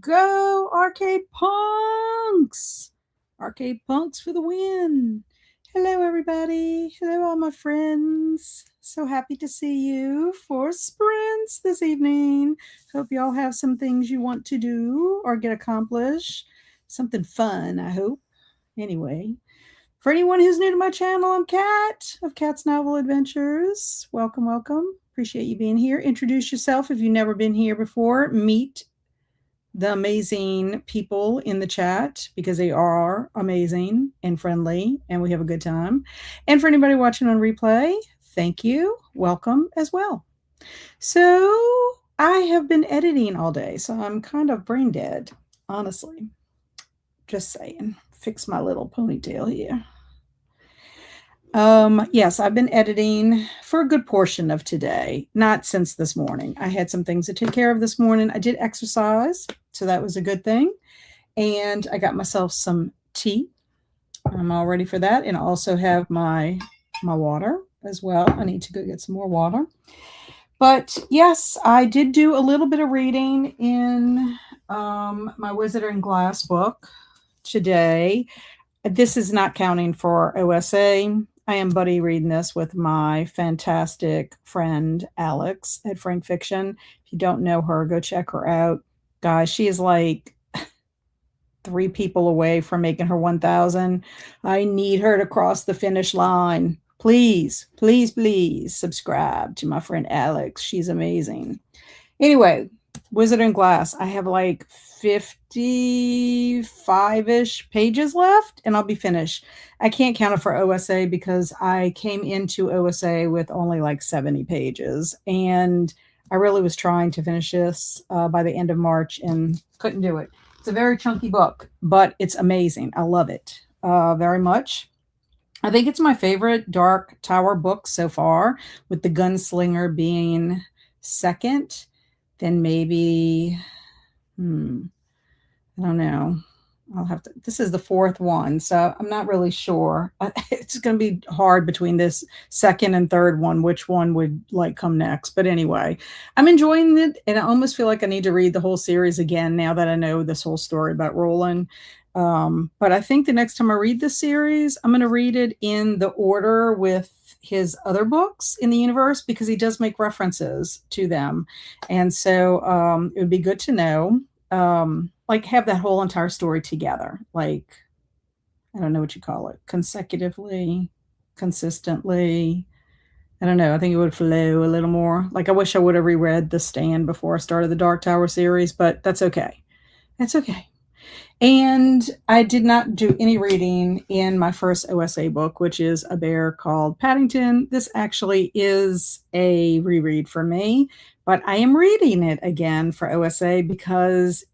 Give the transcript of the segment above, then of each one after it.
go, arcade punks! Arcade punks for the win. Hello, everybody. Hello, all my friends. So happy to see you for sprints this evening. Hope you all have some things you want to do or get accomplished. Something fun, I hope. Anyway, for anyone who's new to my channel, I'm Kat of Kat's Novel Adventures. Welcome, welcome. Appreciate you being here. Introduce yourself if you've never been here before. Meet the amazing people in the chat because they are amazing and friendly and we have a good time. And for anybody watching on replay, thank you. Welcome as well. So I have been editing all day, so I'm kind of brain dead, honestly. Just saying. Fix my little ponytail here. Yes, I've been editing for a good portion of today, not since this morning. I had some things to take care of this morning. I did exercise, so that was a good thing. And I got myself some tea. I'm all ready for that. And I also have my water as well. I need to go get some more water. But yes, I did do a little bit of reading in my Wizard and Glass book today. This is not counting for OSA. I am buddy reading this with my fantastic friend, Alex at Frank Fiction. If you don't know her, go check her out. Guys, she is like 3 people away from making her 1,000. I need her to cross the finish line. Please, please, please subscribe to my friend Alex. She's amazing. Anyway, Wizard and Glass. I have like 55-ish pages left and I'll be finished. I can't count it for OSA because I came into OSA with only like 70 pages and I really was trying to finish this by the end of March and couldn't do it. It's a very chunky book, but it's amazing. I love it very much. I think it's my favorite Dark Tower book so far, with the Gunslinger being second. Then maybe, I don't know. I'll have to, this is the 4th one, so I'm not really sure. It's going to be hard between this second and third one, which one would like come next. But anyway, I'm enjoying it. And I almost feel like I need to read the whole series again now that I know this whole story about Roland. But I think the next time I read this series, I'm going to read it in the order with his other books in the universe because he does make references to them. And so it would be good to know, like have that whole entire story together. Like, I don't know what you call it, consecutively, consistently. I don't know. I think it would flow a little more. Like I wish I would have reread The Stand before I started the Dark Tower series, but that's okay. That's okay. And I did not do any reading in my first OSA book, which is A Bear Called Paddington. This actually is a reread for me, but I am reading it again for OSA because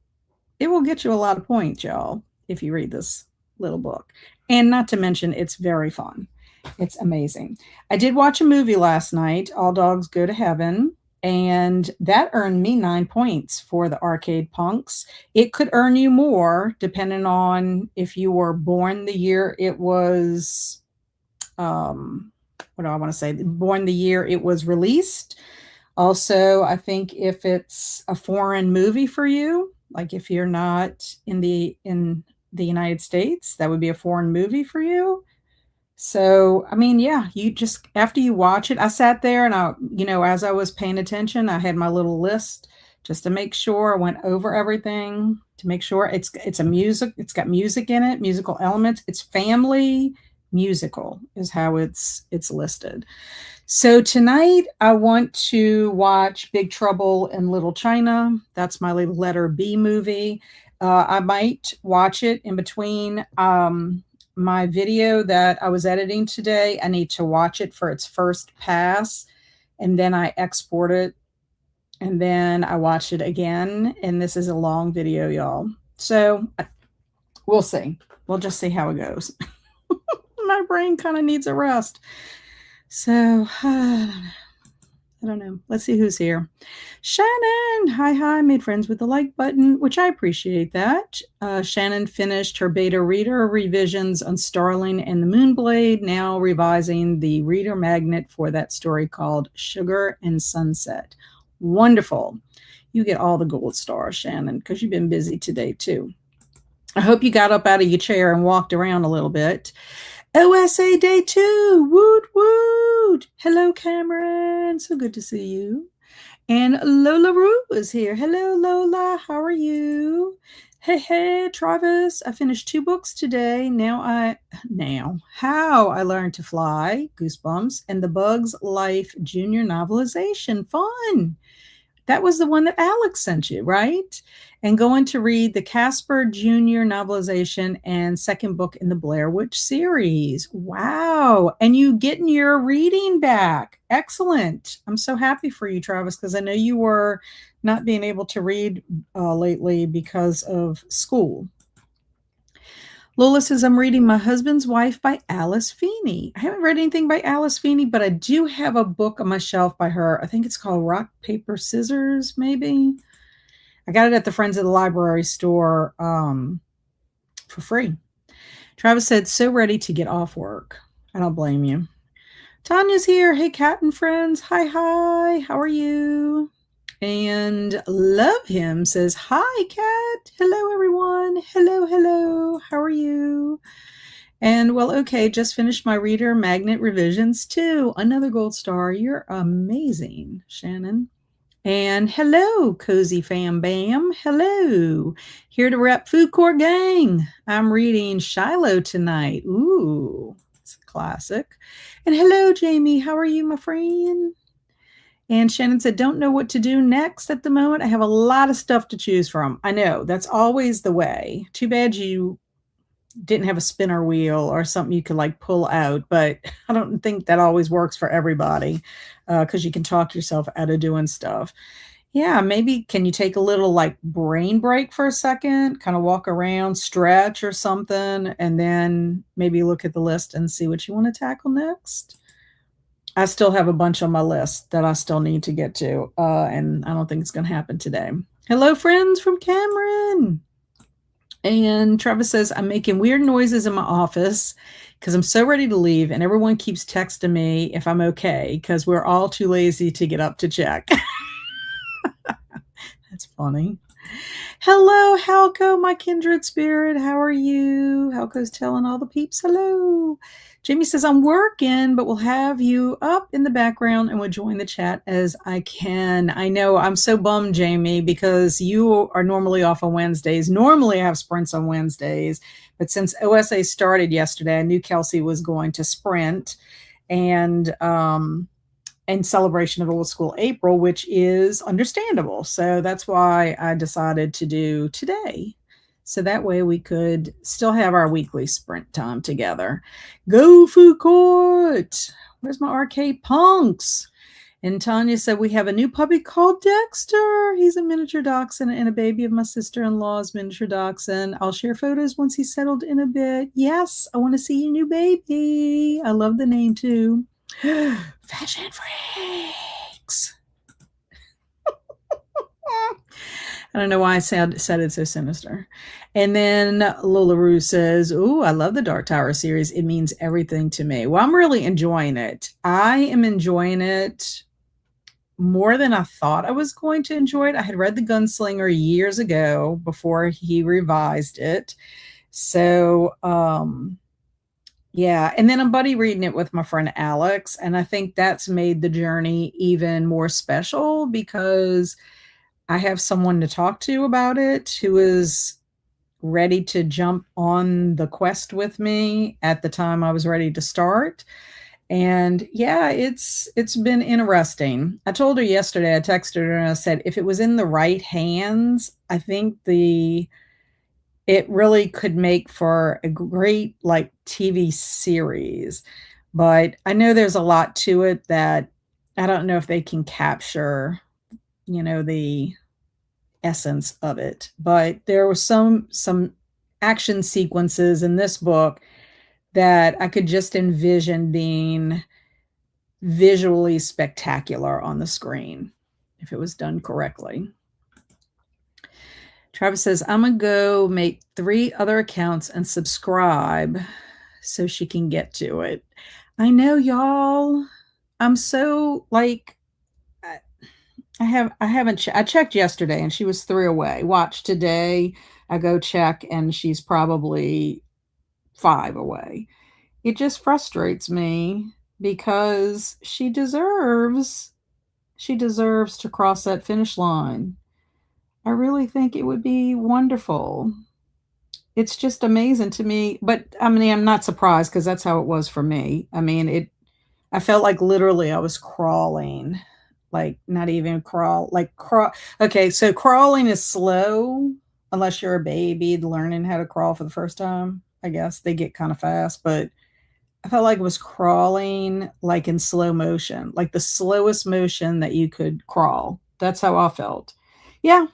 it will get you a lot of points, y'all, if you read this little book. And not to mention, it's very fun. It's amazing. I did watch a movie last night, All Dogs Go to Heaven. And that earned me 9 points for the Arcade Punks. It could earn you more depending on if you were born the year it was, what do I want to say? Born the year it was released. Also, I think if it's a foreign movie for you, like if you're not in the United States, that would be a foreign movie for you. So, I mean, yeah, you just, after you watch it, I sat there and as I was paying attention, I had my little list just to make sure I went over everything to make sure it's got music in it, musical elements. It's family musical is how it's listed. So tonight I want to watch Big Trouble in Little China. That's my letter B movie. I might watch it in between, my video that I was editing today. I need to watch it for its first pass and then I export it and then I watch it again. And this is a long video, y'all. So we'll see. We'll just see how it goes. My brain kind of needs a rest. So I don't know. Let's see who's here. Shannon. Hi. Made friends with the like button, which I appreciate that. Shannon finished her beta reader revisions on Starling and the Moonblade, now revising the reader magnet for that story called Sugar and Sunset. Wonderful. You get all the gold stars, Shannon, because you've been busy today too. I hope you got up out of your chair and walked around a little bit. OSA Day 2. Woot woot. Hello, Cameron. So good to see you. And Lola Roo is here. Hello, Lola. How are you? Hey, hey, Travis. I finished 2 books today. Now, How I Learned to Fly, Goosebumps, and The Bug's Life Junior Novelization. Fun. That was the one that Alex sent you, right? And going to read the Casper Jr. novelization and second book in the Blair Witch series. Wow. And you getting your reading back. Excellent. I'm so happy for you, Travis, because I know you were not being able to read lately because of school. Lola says, I'm reading My Husband's Wife by Alice Feeney. I haven't read anything by Alice Feeney, but I do have a book on my shelf by her. I think it's called Rock, Paper, Scissors, maybe. I got it at the Friends of the Library store for free. Travis said, so ready to get off work. I don't blame you. Tanya's here. Hey, Cat and friends. Hi, hi. How are you? And Love Him says, hi, Cat. Hello, everyone. Hello, hello. How are you? And well, okay, just finished my reader magnet revisions too. Another gold star. You're amazing, Shannon. And hello, Cozy Fam Bam. Hello. Here to rep Food Court Gang. I'm reading Shiloh tonight. Ooh, it's a classic. And hello, Jamie. How are you, my friend? And Shannon said, don't know what to do next at the moment. I have a lot of stuff to choose from. I know, that's always the way. Too bad you didn't have a spinner wheel or something you could like pull out, but I don't think that always works for everybody because you can talk yourself out of doing stuff. Yeah, maybe can you take a little like brain break for a second, kind of walk around, stretch or something, and then maybe look at the list and see what you want to tackle next? I still have a bunch on my list that I still need to get to, and I don't think it's going to happen today. Hello, friends from Cameron. And Travis says, I'm making weird noises in my office because I'm so ready to leave, and everyone keeps texting me if I'm okay because we're all too lazy to get up to check. That's funny. Hello, Halco, my kindred spirit. How are you? Halco's telling all the peeps hello. Jamie says, I'm working, but we'll have you up in the background and we'll join the chat as I can. I know, I'm so bummed, Jamie, because you are normally off on Wednesdays. Normally I have sprints on Wednesdays, but since OSA started yesterday, I knew Kelsi was going to sprint and in celebration of Old School April, which is understandable. So that's why I decided to do today. So that way we could still have our weekly sprint time together. Go Food Court! Where's my arcade punks? And Tanya said, we have a new puppy called Dexter. He's a miniature dachshund and a baby of my sister-in-law's miniature dachshund. I'll share photos once he's settled in a bit. Yes, I want to see your new baby. I love the name too. Fashion freaks. I don't know why I said it so sinister. And then Lola Roo says, ooh, I love the Dark Tower series. It means everything to me. Well, I'm really enjoying it. I am enjoying it more than I thought I was going to enjoy it. I had read The Gunslinger years ago before he revised it. So, yeah. And then I'm buddy reading it with my friend Alex. And I think that's made the journey even more special because I have someone to talk to about it who is ready to jump on the quest with me at the time I was ready to start. And yeah, it's been interesting. I told her yesterday, I texted her and I said, if it was in the right hands, I think it really could make for a great like TV series. But I know there's a lot to it that I don't know if they can capture, the essence of it. But there was some action sequences in this book that I could just envision being visually spectacular on the screen if it was done correctly. Travis says, I'm going to go make 3 other accounts and subscribe so she can get to it. I know, y'all. I'm so like, I haven't I checked yesterday and she was 3 away. Watch today, I go check and she's probably 5 away. It just frustrates me because she deserves to cross that finish line. I really think it would be wonderful. It's just amazing to me, but I mean, I'm not surprised because that's how it was for me. I mean, I felt like literally I was crawling, like not even crawl, like crawl. Okay, so crawling is slow unless you're a baby learning how to crawl for the first time. I guess they get kind of fast, but I felt like it was crawling like in slow motion, like the slowest motion that you could crawl. That's how I felt. Yeah,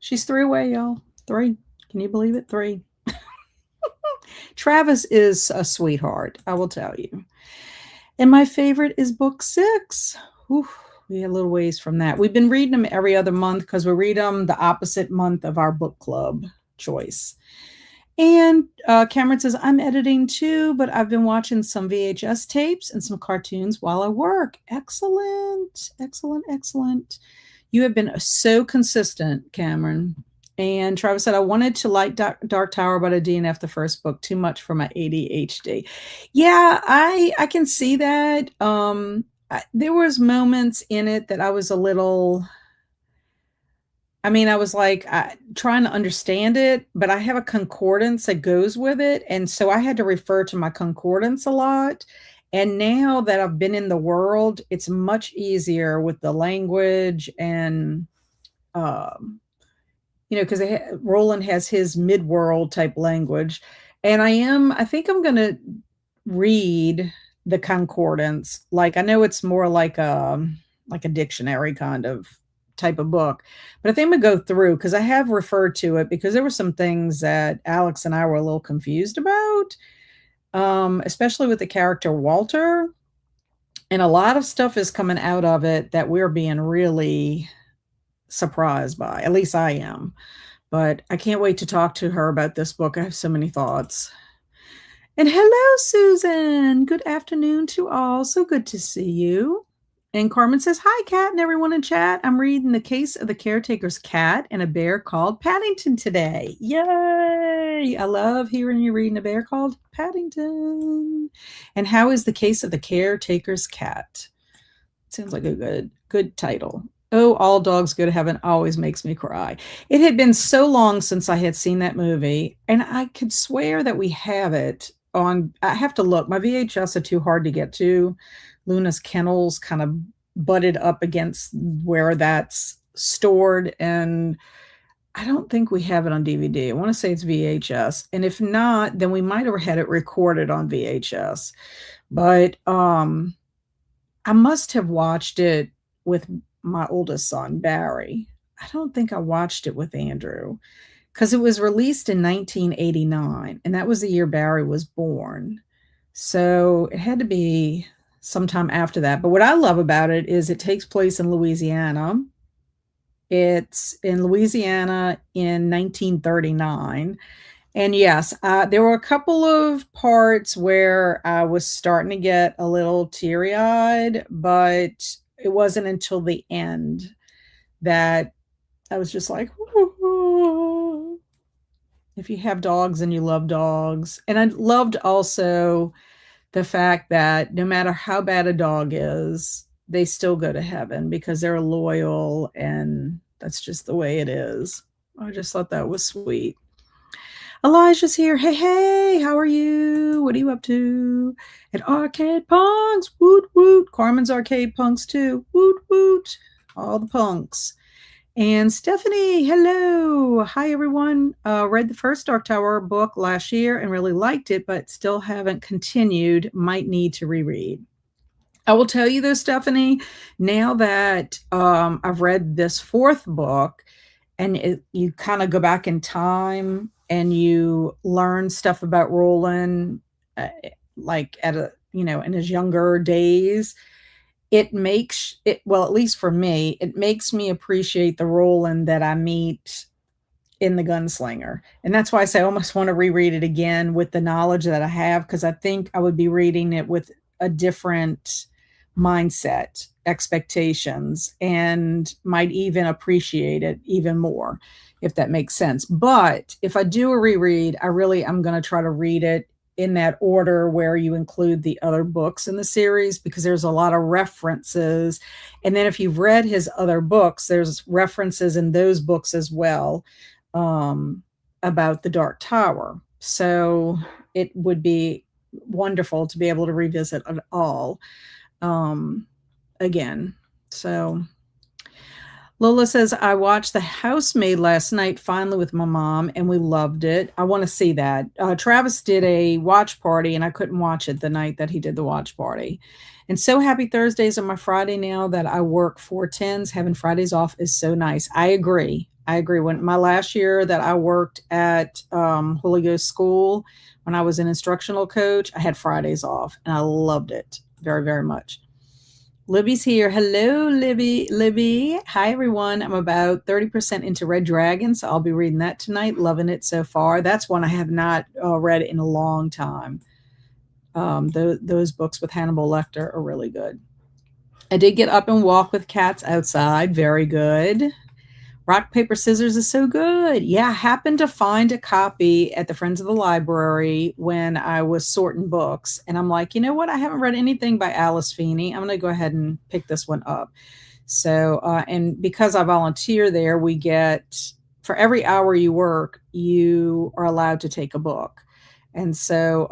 she's 3 away, y'all. 3. Can you believe it? 3. Travis is a sweetheart, I will tell you. And my favorite is book 6. Whew, we had a little ways from that. We've been reading them every other month because we read them the opposite month of our book club choice. And Cameron says, I'm editing too, but I've been watching some VHS tapes and some cartoons while I work. Excellent, excellent, excellent. You have been so consistent, Cameron. And Travis said, I wanted to like Dark Tower, but I DNF the first book. Too much for my ADHD. Yeah, I can see that. There was moments in it that I was a little. I mean, I was like trying to understand it, but I have a concordance that goes with it. And so I had to refer to my concordance a lot. And now that I've been in the world, it's much easier with the language and, because Roland has his mid-world type language. And I think I'm going to read the concordance. Like, I know it's more like a dictionary kind of type of book. But I think I'm gonna go through because I have referred to it because there were some things that Alex and I were a little confused about, especially with the character Walter. And a lot of stuff is coming out of it that we're being really surprised by. At least I am. But I can't wait to talk to her about this book. I have so many thoughts. And hello, Susan. Good afternoon to all. So good to see you. And Carmen says, hi, Kat and everyone in chat. I'm reading The Case of the Caretaker's Cat and a Bear Called Paddington today. Yay! I love hearing you reading A Bear Called Paddington. And how is The Case of the Caretaker's Cat? Sounds like a good title. Oh, All Dogs Go to Heaven always makes me cry. It had been so long since I had seen that movie, and I could swear that we have it on. I have to look. My VHS are too hard to get to. Luna's kennels kind of butted up against where that's stored, and I don't think we have it on DVD. I want to say it's VHS, and if not, then we might have had it recorded on VHS. But I must have watched it with my oldest son, Barry. I don't think I watched it with Andrew because it was released in 1989, and that was the year Barry was born. So it had to be sometime after that. But what I love about it is it takes place in Louisiana. It's in Louisiana in 1939. And yes, there were a couple of parts where I was starting to get a little teary-eyed, but it wasn't until the end that I was just like, ooh. If you have dogs and you love dogs. And I loved also the fact that no matter how bad a dog is, they still go to heaven because they're loyal, and that's just the way it is. I just thought that was sweet. Elijah's here. Hey, hey, how are you? What are you up to? At Arcade Punks. Woot, woot. Carmen's Arcade Punks too. Woot, woot. All the punks. And Stephanie, hello. Hi, everyone. Read the first Dark Tower book last year and really liked it, but still haven't continued. Might need to reread. I will tell you though, Stephanie, now that I've read this 4th book and you kind of go back in time and you learn stuff about Roland, like in his younger days, it makes it, well, at least for me, it makes me appreciate the Roland that I meet in The Gunslinger. And that's why I say I almost want to reread it again with the knowledge that I have, because I think I would be reading it with a different mindset, expectations, and might even appreciate it even more, if that makes sense. But if I do a reread, I'm going to try to read it in that order where you include the other books in the series, because there's a lot of references. And then if you've read his other books, there's references in those books as well, about the Dark Tower. So it would be wonderful to be able to revisit it all, again. So Lola says, I watched The Housemaid last night, finally, with my mom, and we loved it. I want to see that. Travis did a watch party, and I couldn't watch it the night that he did the watch party. And so happy Thursdays are my Friday now that I work 4/10s. Having Fridays off is so nice. I agree. I agree. When my last year that I worked at Holy Ghost School, when I was an instructional coach, I had Fridays off, and I loved it very, very much. Libby's here. Hello, Libby. Libby. Hi, everyone. I'm about 30% into Red Dragon, so I'll be reading that tonight. Loving it so far. That's one I have not read in a long time. Those books with Hannibal Lecter are really good. I did get up and walk with cats outside. Very good. Rock, paper, scissors is so good. Yeah, I happened to find a copy at the Friends of the Library when I was sorting books. And I'm like, you know what? I haven't read anything by Alice Feeney. I'm going to go ahead and pick this one up. So, and because I volunteer there, we get, for every hour you work, you are allowed to take a book. And so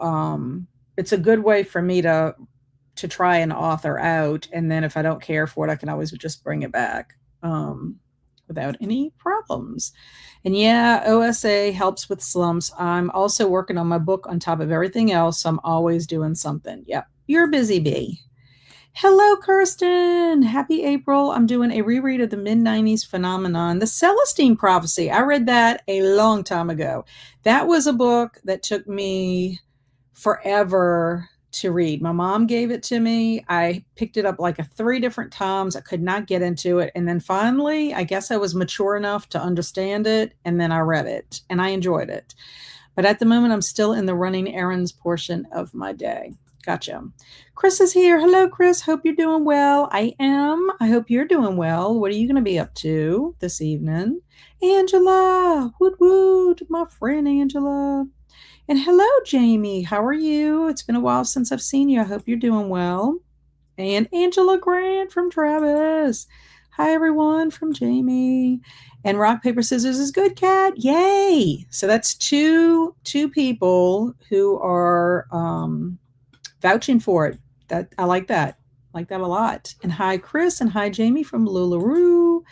it's a good way for me to try an author out. And then if I don't care for it, I can always just bring it back. Without any problems. And yeah, OSA helps with slumps. I'm also working on my book on top of everything else, so I'm always doing something. Yep, you're a busy bee. Hello, Kirsten. Happy April. I'm doing a reread of the mid-90s phenomenon, The Celestine Prophecy. I read that a long time ago. That was a book that took me forever to read. My mom gave it to me. I picked it up like 3 different times. I could not get into it. And then finally, I guess I was mature enough to understand it. And then I read it and I enjoyed it. But at the moment, I'm still in the running errands portion of my day. Gotcha. Chris is here. Hello, Chris. Hope you're doing well. I am. I hope you're doing well. What are you going to be up to this evening? Angela. Woot woot. My friend Angela. And hello, Jamie. How are you? It's been a while since I've seen you. I hope you're doing well. And Angela Grant from Travis. Hi, everyone, from Jamie. And rock, paper, scissors is good, Cat. Yay. So that's two people who are vouching for it. That I like that. I like that a lot. And hi, Chris. And hi, Jamie from LuLaRoo.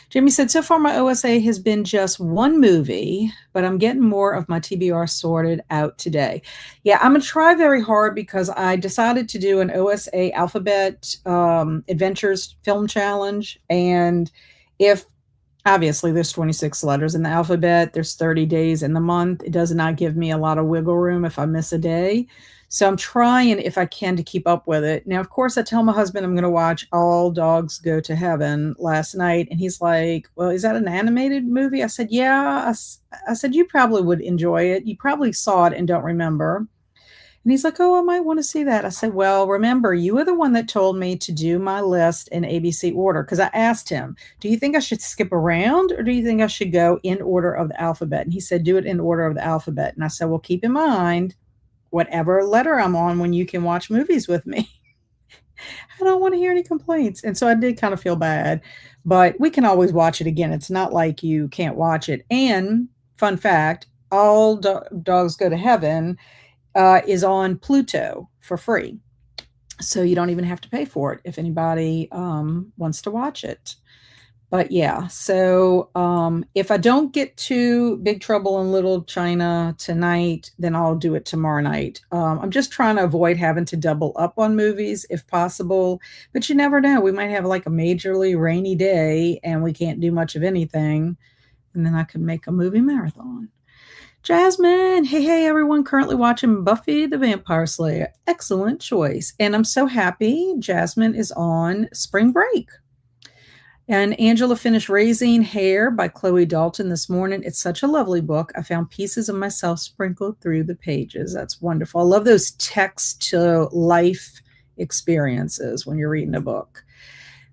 Jamie said, so far my OSA has been just one movie, but I'm getting more of my TBR sorted out today. Yeah, I'm going to try very hard because I decided to do an OSA alphabet adventures film challenge. And if obviously there's 26 letters in the alphabet, there's 30 days in the month. It does not give me a lot of wiggle room if I miss a day. So I'm trying, if I can, to keep up with it. Now, of course, I tell my husband I'm going to watch All Dogs Go to Heaven last night. And he's like, well, is that an animated movie? I said, yeah. I said, you probably would enjoy it. You probably saw it and don't remember. And he's like, oh, I might want to see that. I said, well, remember, you were the one that told me to do my list in ABC order. Because I asked him, do you think I should skip around or do you think I should go in order of the alphabet? And he said, do it in order of the alphabet. And I said, well, keep in mind, whatever letter I'm on when you can watch movies with me. I don't want to hear any complaints. And so I did kind of feel bad, but we can always watch it again. It's not like you can't watch it. And fun fact, All Dogs Go to Heaven is on Pluto for free. So you don't even have to pay for it if anybody wants to watch it. But yeah, so if I don't get to Big Trouble in Little China tonight, then I'll do it tomorrow night. I'm just trying to avoid having to double up on movies if possible. But you never know. We might have like a majorly rainy day and we can't do much of anything. And then I could make a movie marathon. Jasmine, hey, everyone currently watching Buffy the Vampire Slayer. Excellent choice. And I'm so happy Jasmine is on spring break. And Angela finished Raising Hair by Chloe Dalton this morning. It's such a lovely book. I found pieces of myself sprinkled through the pages. That's wonderful. I love those text to life experiences when you're reading a book.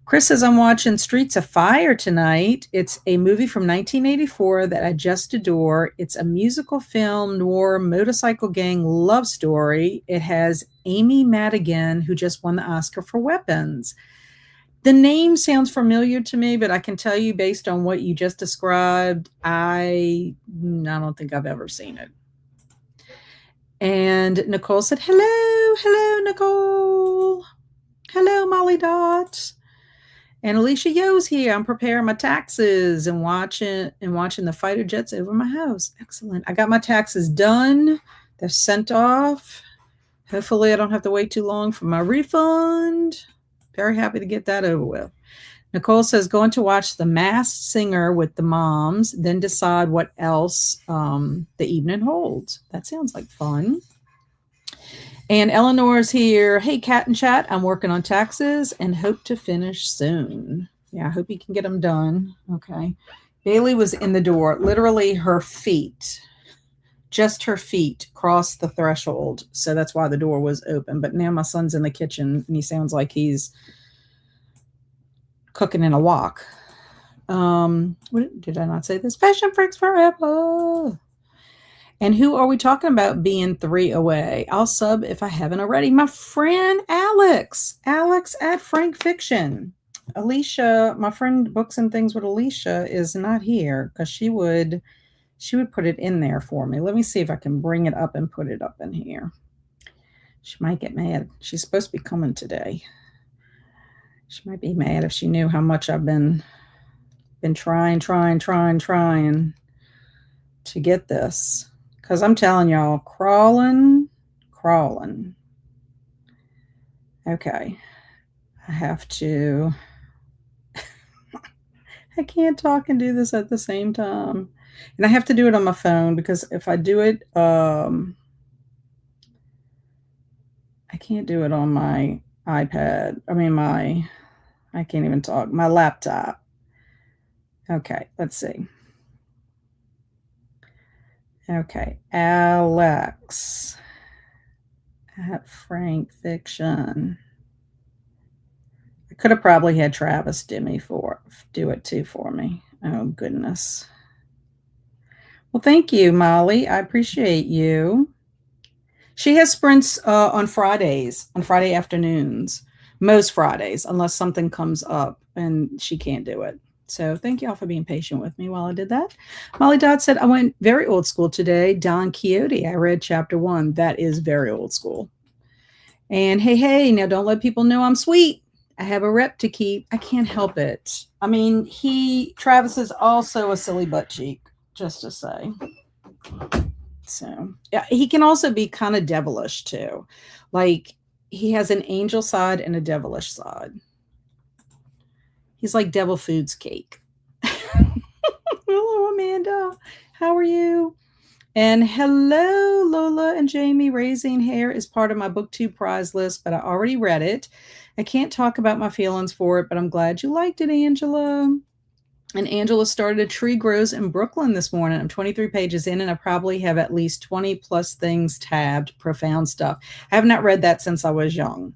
Chris says, I'm watching Streets of Fire tonight. It's a movie from 1984 that I just adore. It's a musical film noir motorcycle gang love story. It has Amy Madigan, who just won the Oscar for Weapons. The name sounds familiar to me, but I can tell you based on what you just described, I don't think I've ever seen it. And Nicole said, hello, Nicole. Hello, Molly Dot. And Alicia Yo's here. I'm preparing my taxes and watching the fighter jets over my house. Excellent. I got my taxes done. They're sent off. Hopefully I don't have to wait too long for my refund. Very happy to get that over with. Nicole says, going to watch The Masked Singer with the moms, then decide what else the evening holds. That sounds like fun. And Eleanor's here. Hey, Cat and Chat. I'm working on taxes and hope to finish soon. Yeah, I hope you can get them done. Okay. Bailey was in the door. Literally her feet, just her feet crossed the threshold. So that's why the door was open. But now my son's in the kitchen and he sounds like he's cooking in a wok. What, did I not say this? Fashion Freaks Forever. And who are we talking about being 3 away? I'll sub if I haven't already. My friend Alex at Frank Fiction. Alicia, my friend Books and Things with Alicia, is not here because she would put it in there for me. Let me see if I can bring it up and put it up in here. She might get mad. She's supposed to be coming today. She might be mad if she knew how much I've been trying to get this. Because I'm telling y'all, crawling. Okay. I have to. I can't talk and do this at the same time. And I have to do it on my phone because if I do it, I can't do it on my iPad. I can't even talk. My laptop. Okay, let's see. Okay, Alex at Frank Fiction. I could have probably had Travis do it too for me. Oh, goodness. Well, thank you, Molly. I appreciate you. She has sprints on Friday afternoons, most Fridays, unless something comes up and she can't do it. So thank you all for being patient with me while I did that. Molly Dodd said, I went very old school today. Don Quixote. I read chapter 1. That is very old school. And hey, now don't let people know I'm sweet. I have a rep to keep. I can't help it. I mean, Travis is also a silly butt cheek, just to say. So yeah, he can also be kind of devilish too. Like he has an angel side and a devilish side. He's like devil foods cake. Hello, Amanda. How are you? And hello, Lola and Jamie. Raising Hair is part of my BookTube prize list, but I already read it. I can't talk about my feelings for it, but I'm glad you liked it, Angela. And Angela started A Tree Grows in Brooklyn this morning. I'm 23 pages in, and I probably have at least 20 plus things tabbed. Profound stuff. I have not read that since I was young.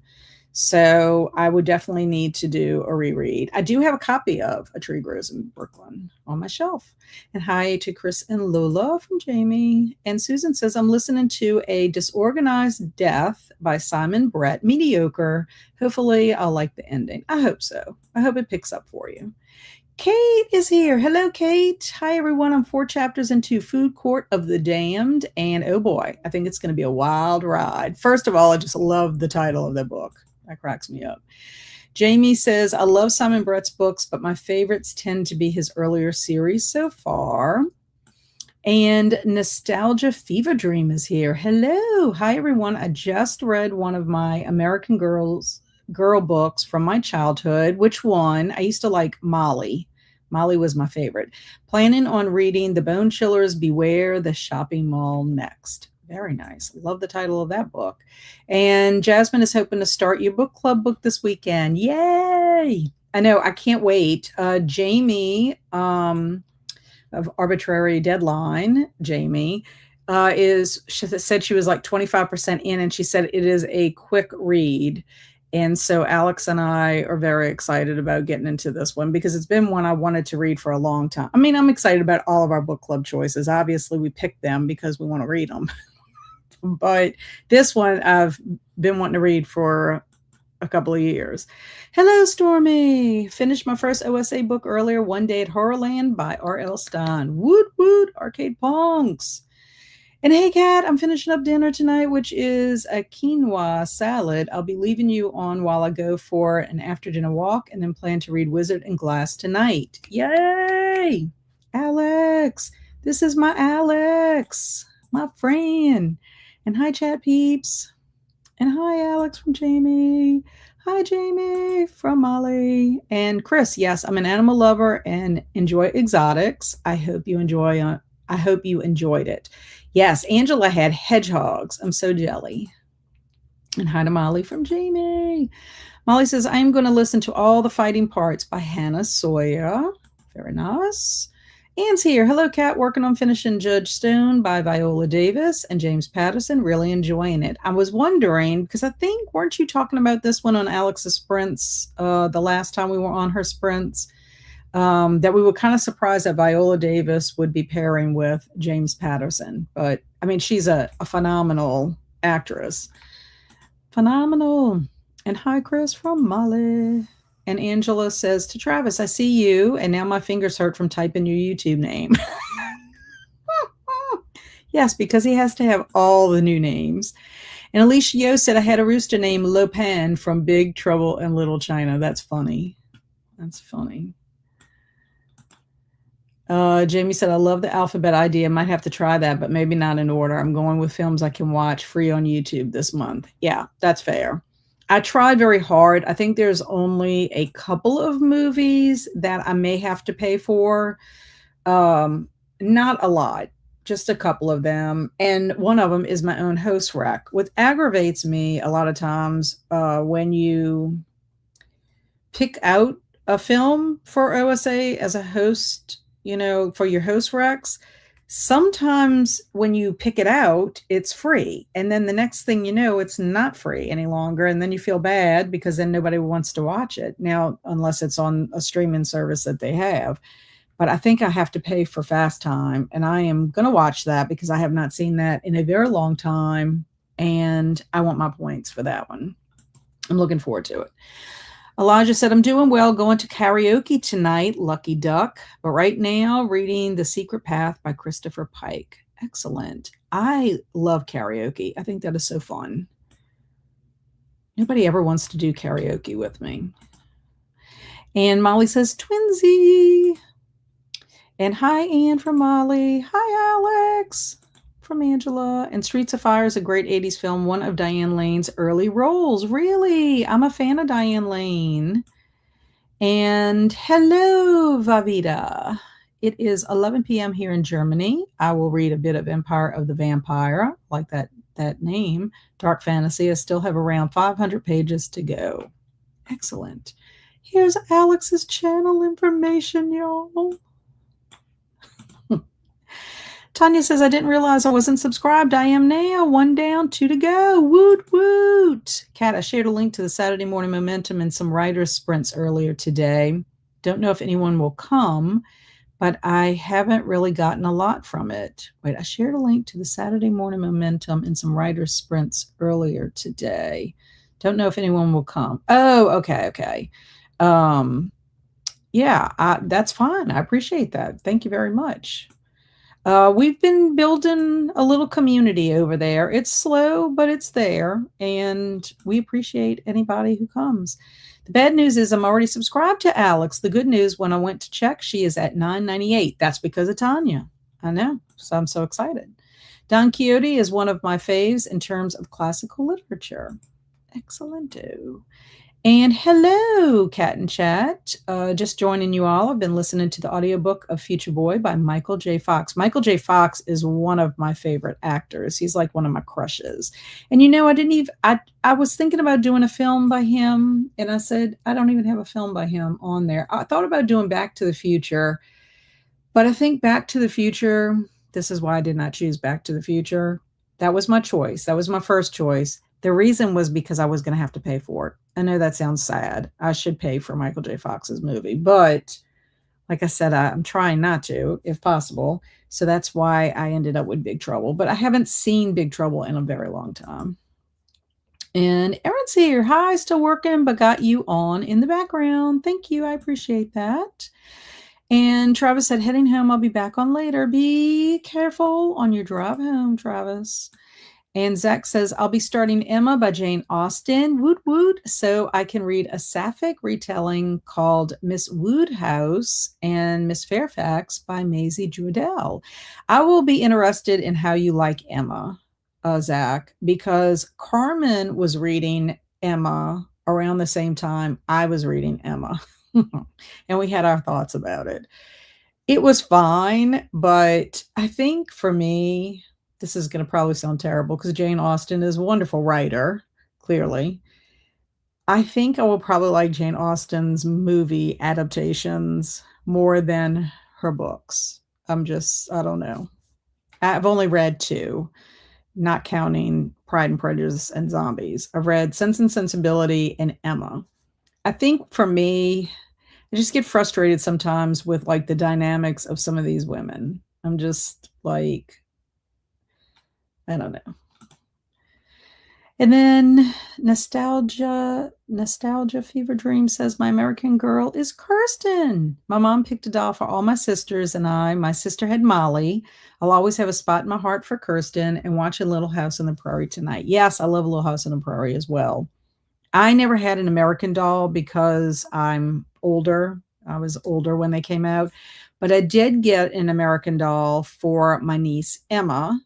So I would definitely need to do a reread. I do have a copy of A Tree Grows in Brooklyn on my shelf. And hi to Chris and Lola from Jamie. And Susan says, I'm listening to A Disorganized Death by Simon Brett. Mediocre. Hopefully I'll like the ending. I hope so. I hope it picks up for you. Kate is here. Hello, Kate. Hi, everyone. I'm 4 chapters into Food Court of the Damned. And oh boy, I think it's going to be a wild ride. First of all, I just love the title of the book. That cracks me up. Jamie says, I love Simon Brett's books, but my favorites tend to be his earlier series so far. And Nostalgia Fever Dream is here. Hello. Hi, everyone. I just read one of my American Girl books from my childhood. Which one? I used to like Molly. Molly was my favorite. Planning on reading The Bone Chillers Beware the Shopping Mall next. Very nice. Love the title of that book. And Jasmine is hoping to start your book club book this weekend. Yay! I know. I can't wait. Jamie of Arbitrary Deadline, Jamie, she said she was like 25% in, and she said it is a quick read. And so Alex and I are very excited about getting into this one because it's been one I wanted to read for a long time. I mean, I'm excited about all of our book club choices. Obviously, we picked them because we want to read them. But this one I've been wanting to read for a couple of years. Hello, Stormy. Finished my first OSA book earlier, One Day at Horrorland by R.L. Stein. Woot woot, arcade punks. And hey, Kat, I'm finishing up dinner tonight, which is a quinoa salad. I'll be leaving you on while I go for an after dinner walk and then plan to read Wizard and Glass tonight. Yay! Alex, this is my Alex, my friend. And hi, chat peeps. And hi, Alex from Jamie. Hi, Jamie from Molly. And Chris, yes, I'm an animal lover and enjoy exotics. I hope you enjoyed it. Yes, Angela had hedgehogs. I'm so jelly. And hi to Molly from Jamie. Molly says, I'm going to listen to All the Fighting Parts by Hannah Sawyer. Very nice. Anne's here. Hello, Kat. Working on finishing Judge Stone by Viola Davis and James Patterson. Really enjoying it. I was wondering, because I think, weren't you talking about this one on Alex's sprints the last time we were on her sprints? That we were kind of surprised that Viola Davis would be pairing with James Patterson. But, I mean, she's a phenomenal actress. Phenomenal. And hi, Chris from Molly. And Angela says to Travis, I see you, and now my fingers hurt from typing your YouTube name. Yes, because he has to have all the new names. And Alicia Yo said, I had a rooster named Lopan from Big Trouble in Little China. That's funny. That's funny. Jamie said, I love the alphabet idea. Might have to try that, but maybe not in order. I'm going with films I can watch free on YouTube this month. Yeah, that's fair. I tried very hard. I think there's only a couple of movies that I may have to pay for. Not a lot, just a couple of them. And one of them is my own host rec. What aggravates me a lot of times when you pick out a film for OSA as a host, for your host recs, sometimes when you pick it out, it's free. And then the next thing you know, it's not free any longer. And then you feel bad because then nobody wants to watch it now, unless it's on a streaming service that they have. But I think I have to pay for Fast Time. And I am going to watch that because I have not seen that in a very long time. And I want my points for that one. I'm looking forward to it. Elijah said, I'm doing well, going to karaoke tonight, lucky duck. But right now, reading The Secret Path by Christopher Pike. Excellent. I love karaoke. I think that is so fun. Nobody ever wants to do karaoke with me. And Molly says, twinsy. And hi, Anne from Molly. Hi, Alex from Angela. And Streets of Fire is a great 80s film, one of Diane Lane's early roles. Really? I'm a fan of Diane Lane. And hello, Vavita. It is 11 p.m. here in Germany. I will read a bit of Empire of the Vampire, like that name. Dark fantasy. I still have around 500 pages to go. Excellent. Here's Alex's channel information, y'all. Tanya says, I didn't realize I wasn't subscribed. I am now. 1 down, 2 to go. Woot, woot. Kat, I shared a link to the Saturday Morning Momentum and some writer's sprints earlier today. Don't know if anyone will come, but I haven't really gotten a lot from it. Wait, I shared a link to the Saturday Morning Momentum and some writer's sprints earlier today. Don't know if anyone will come. Oh, okay. Yeah, that's fine. I appreciate that. Thank you very much. We've been building a little community over there. It's slow, but it's there, and we appreciate anybody who comes. The bad news is I'm already subscribed to Alex. The good news, when I went to check, she is at $9.98. That's because of Tanya. I know, so I'm so excited. Don Quixote is one of my faves in terms of classical literature. Excellento. And hello, Cat and Chat. Just joining you all. I've been listening to the audiobook of Future Boy by Michael J. Fox. Michael J. Fox is one of my favorite actors. He's like one of my crushes. And I was thinking about doing a film by him, and I said, I don't even have a film by him on there. I thought about doing Back to the Future, but I think Back to the Future, this is why I did not choose Back to the Future. That was my choice. That was my first choice. The reason was because I was gonna have to pay for it. I know that sounds sad. I should pay for Michael J. Fox's movie, but like I said, I'm trying not to, if possible. So that's why I ended up with Big Trouble. But I haven't seen Big Trouble in a very long time. And Erin's here. Hi, still working, but got you on in the background. Thank you. I appreciate that. And Travis said, heading home. I'll be back on later. Be careful on your drive home, Travis. And Zach says, I'll be starting Emma by Jane Austen, woot woot, so I can read a sapphic retelling called Miss Woodhouse and Miss Fairfax by Maisie Judell. I will be interested in how you like Emma, Zach, because Carmen was reading Emma around the same time I was reading Emma. And we had our thoughts about it. It was fine, but I think for me, this is going to probably sound terrible because Jane Austen is a wonderful writer, clearly. I think I will probably like Jane Austen's movie adaptations more than her books. I don't know. I've only read two, not counting Pride and Prejudice and Zombies. I've read Sense and Sensibility and Emma. I think for me, I just get frustrated sometimes with like the dynamics of some of these women. I'm just like, I don't know. And then Nostalgia Fever Dream says, my American Girl is Kirsten. My mom picked a doll for all my sisters and I. My sister had Molly. I'll always have a spot in my heart for Kirsten and watch a Little House on the Prairie tonight. Yes, I love Little House on the Prairie as well. I never had an American Doll because I'm older. I was older when they came out. But I did get an American Doll for my niece, Emma.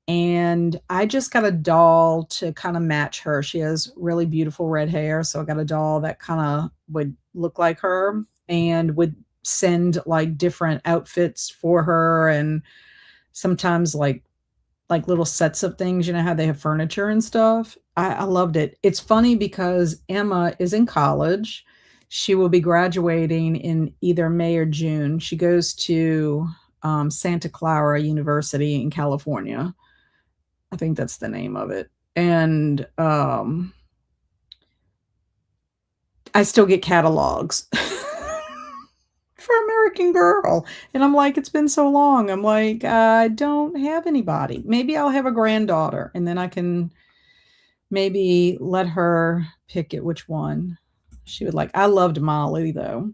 And I just got a doll to kind of match her. She has really beautiful red hair. So I got a doll that kind of would look like her and would send like different outfits for her. And sometimes like little sets of things, you know, how they have furniture and stuff. I loved it. It's funny because Emma is in college. She will be graduating in either May or June. She goes to Santa Clara University in California. I think that's the name of it. And I still get catalogs for American Girl. And I'm like, it's been so long. I'm like, I don't have anybody. Maybe I'll have a granddaughter and then I can maybe let her pick it which one she would like. I loved Molly though.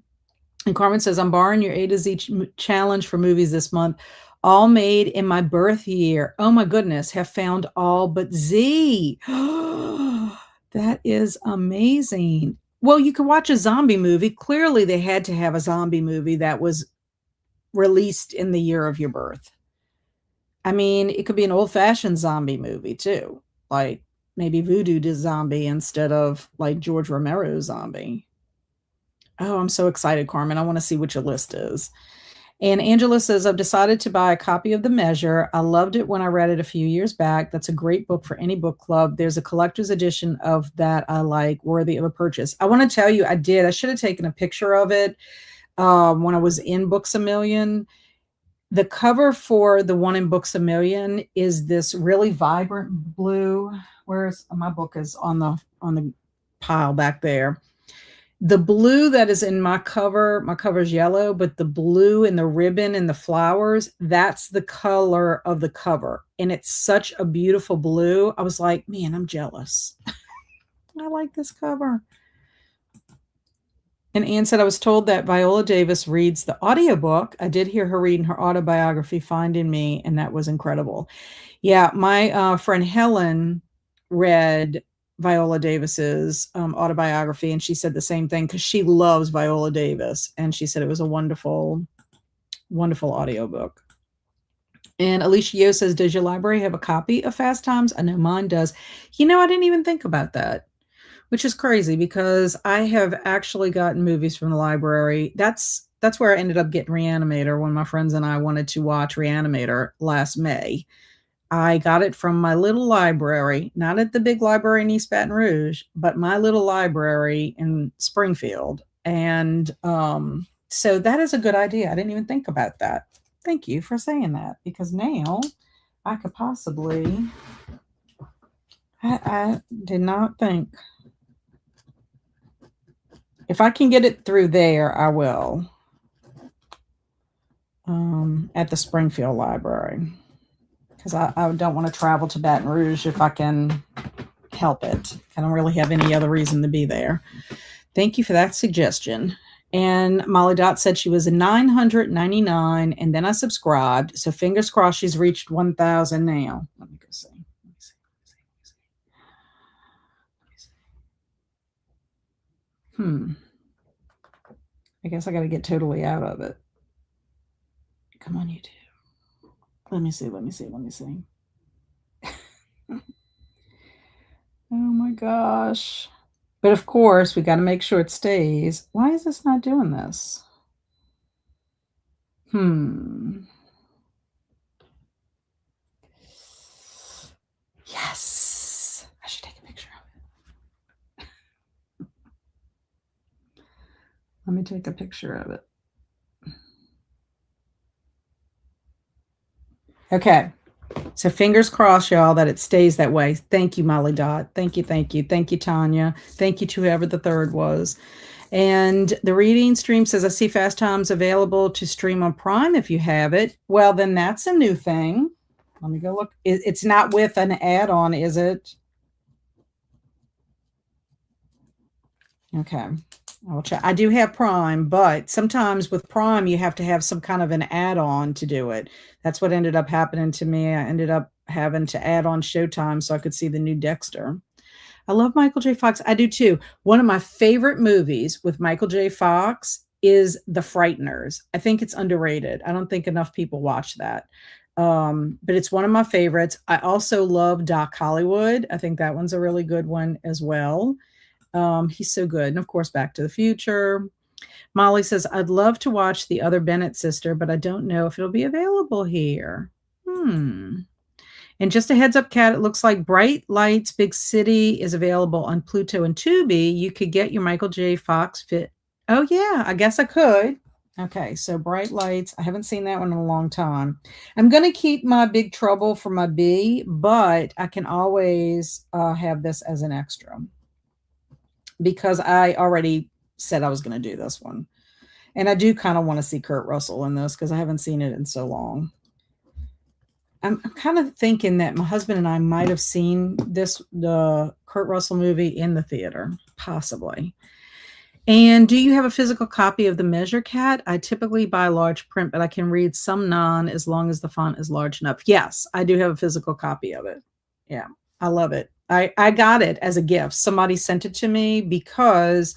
And Carmen says, I'm borrowing your A to Z challenge for movies this month. All made in my birth year. Oh my goodness, have found all but Z. That is amazing. Well, you could watch a zombie movie. Clearly, they had to have a zombie movie that was released in the year of your birth. I mean, it could be an old-fashioned zombie movie too. Like maybe Voodoo to Zombie instead of like George Romero's Zombie. Oh, I'm so excited, Carmen. I want to see what your list is. And Angela says, I've decided to buy a copy of The Measure. I loved it when I read it a few years back. That's a great book for any book club. There's a collector's edition of that I like, worthy of a purchase. I want to tell you, I did. I should have taken a picture of it when I was in Books A Million. The cover for the one in Books A Million is this really vibrant blue. Where's my book is on the pile back there. The blue that is in my cover's yellow, but the blue and the ribbon and the flowers, that's the color of the cover. And it's such a beautiful blue. I was like, man, I'm jealous. I like this cover. And Anne said, I was told that Viola Davis reads the audiobook. I did hear her reading her autobiography, Finding Me, and that was incredible. Yeah, my friend Helen read Viola Davis's autobiography, and she said the same thing because she loves Viola Davis, and she said it was a wonderful, wonderful audiobook. And Alicia Yo says, does your library have a copy of Fast Times? I know mine does. You know, I didn't even think about that, which is crazy because I have actually gotten movies from the library. That's where I ended up getting Reanimator when my friends and I wanted to watch Reanimator last May. I got it from my little library, not at the big library in East Baton Rouge, but my little library in Springfield. And so that is a good idea. I didn't even think about that. Thank you for saying that, because now I could possibly I did not think. If I can get it through there, I will. At the Springfield Library. Because I don't want to travel to Baton Rouge if I can help it. I don't really have any other reason to be there. Thank you for that suggestion. And Molly Dot said she was a 999, and then I subscribed. So fingers crossed she's reached 1,000 now. Let me go see. I guess I got to get totally out of it. Come on, YouTube. Let me see. Oh my gosh. But of course, we got to make sure it stays. Why is this not doing this? Yes. I should take a picture of it. Let me take a picture of it. Okay. So fingers crossed, y'all, that it stays that way. Thank you, Molly Dot. Thank you. Thank you, Tanya. Thank you to whoever the third was. And the reading stream says, I see Fast Times available to stream on Prime if you have it. Well, then that's a new thing. Let me go look. It's not with an add-on, is it? Okay. I'll check. I do have Prime, but sometimes with Prime, you have to have some kind of an add-on to do it. That's what ended up happening to me. I ended up having to add on Showtime so I could see the new Dexter. I love Michael J. Fox. I do too. One of my favorite movies with Michael J. Fox is The Frighteners. I think it's underrated. I don't think enough people watch that. But it's one of my favorites. I also love Doc Hollywood. I think that one's a really good one as well. He's so good. And of course, Back to the Future. Molly says, I'd love to watch The Other Bennett Sister, but I don't know if it'll be available here. And just a heads up, Kat, it looks like Bright Lights Big City is available on Pluto and Tubi. You could get your Michael J. Fox fit. Oh, yeah, I guess I could. Okay, so Bright Lights. I haven't seen that one in a long time. I'm going to keep my Big Trouble for my B, but I can always have this as an extra because I already said I was going to do this one. And I do kind of want to see Kurt Russell in this because I haven't seen it in so long. I'm kind of thinking that my husband and I might have seen the Kurt Russell movie in the theater, possibly. And do you have a physical copy of The Measure Cat? I typically buy large print, but I can read some non as long as the font is large enough. Yes, I do have a physical copy of it. Yeah, I love it. I got it as a gift. Somebody sent it to me because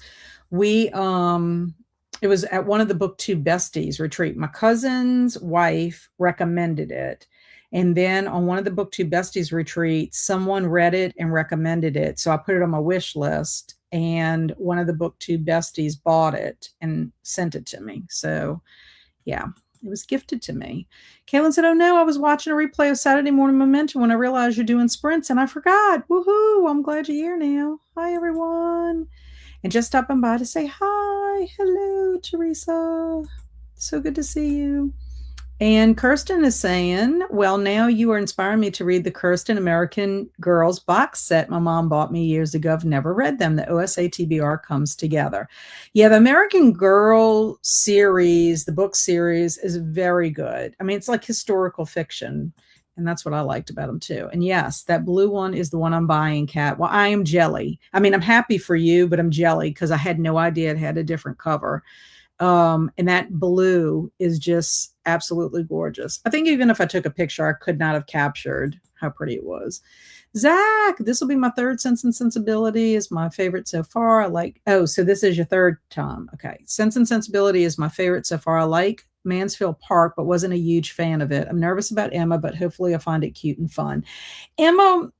it was at one of the BookTube Besties retreat. My cousin's wife recommended it. And then on one of the BookTube Besties retreats, someone read it and recommended it. So I put it on my wish list, and one of the BookTube Besties bought it and sent it to me. So yeah, it was gifted to me. Kaylin said, oh no, I was watching a replay of Saturday Morning Momentum when I realized you're doing sprints and I forgot. Woohoo, I'm glad you're here now. Hi, everyone. And just stopping by to say hi. Hello, Teresa. So good to see you. And Kirsten is saying, well, now you are inspiring me to read the Kirsten American Girls box set my mom bought me years ago. I've never read them. The OSA TBR comes together. Yeah, the American Girl series, the book series, is very good. I mean, it's like historical fiction. And that's what I liked about them too. And yes, that blue one is the one I'm buying, Kat. Well, I am jelly. I mean, I'm happy for you, but I'm jelly because I had no idea it had a different cover. And that blue is just absolutely gorgeous. I think even if I took a picture, I could not have captured how pretty it was. Zach, this will be my third. Sense and Sensibility is my favorite so far. I like, oh, so this is your third time. Okay. Sense and Sensibility is my favorite so far. I like Mansfield Park, but wasn't a huge fan of it. I'm nervous about Emma, but hopefully I'll find it cute and fun. Emma,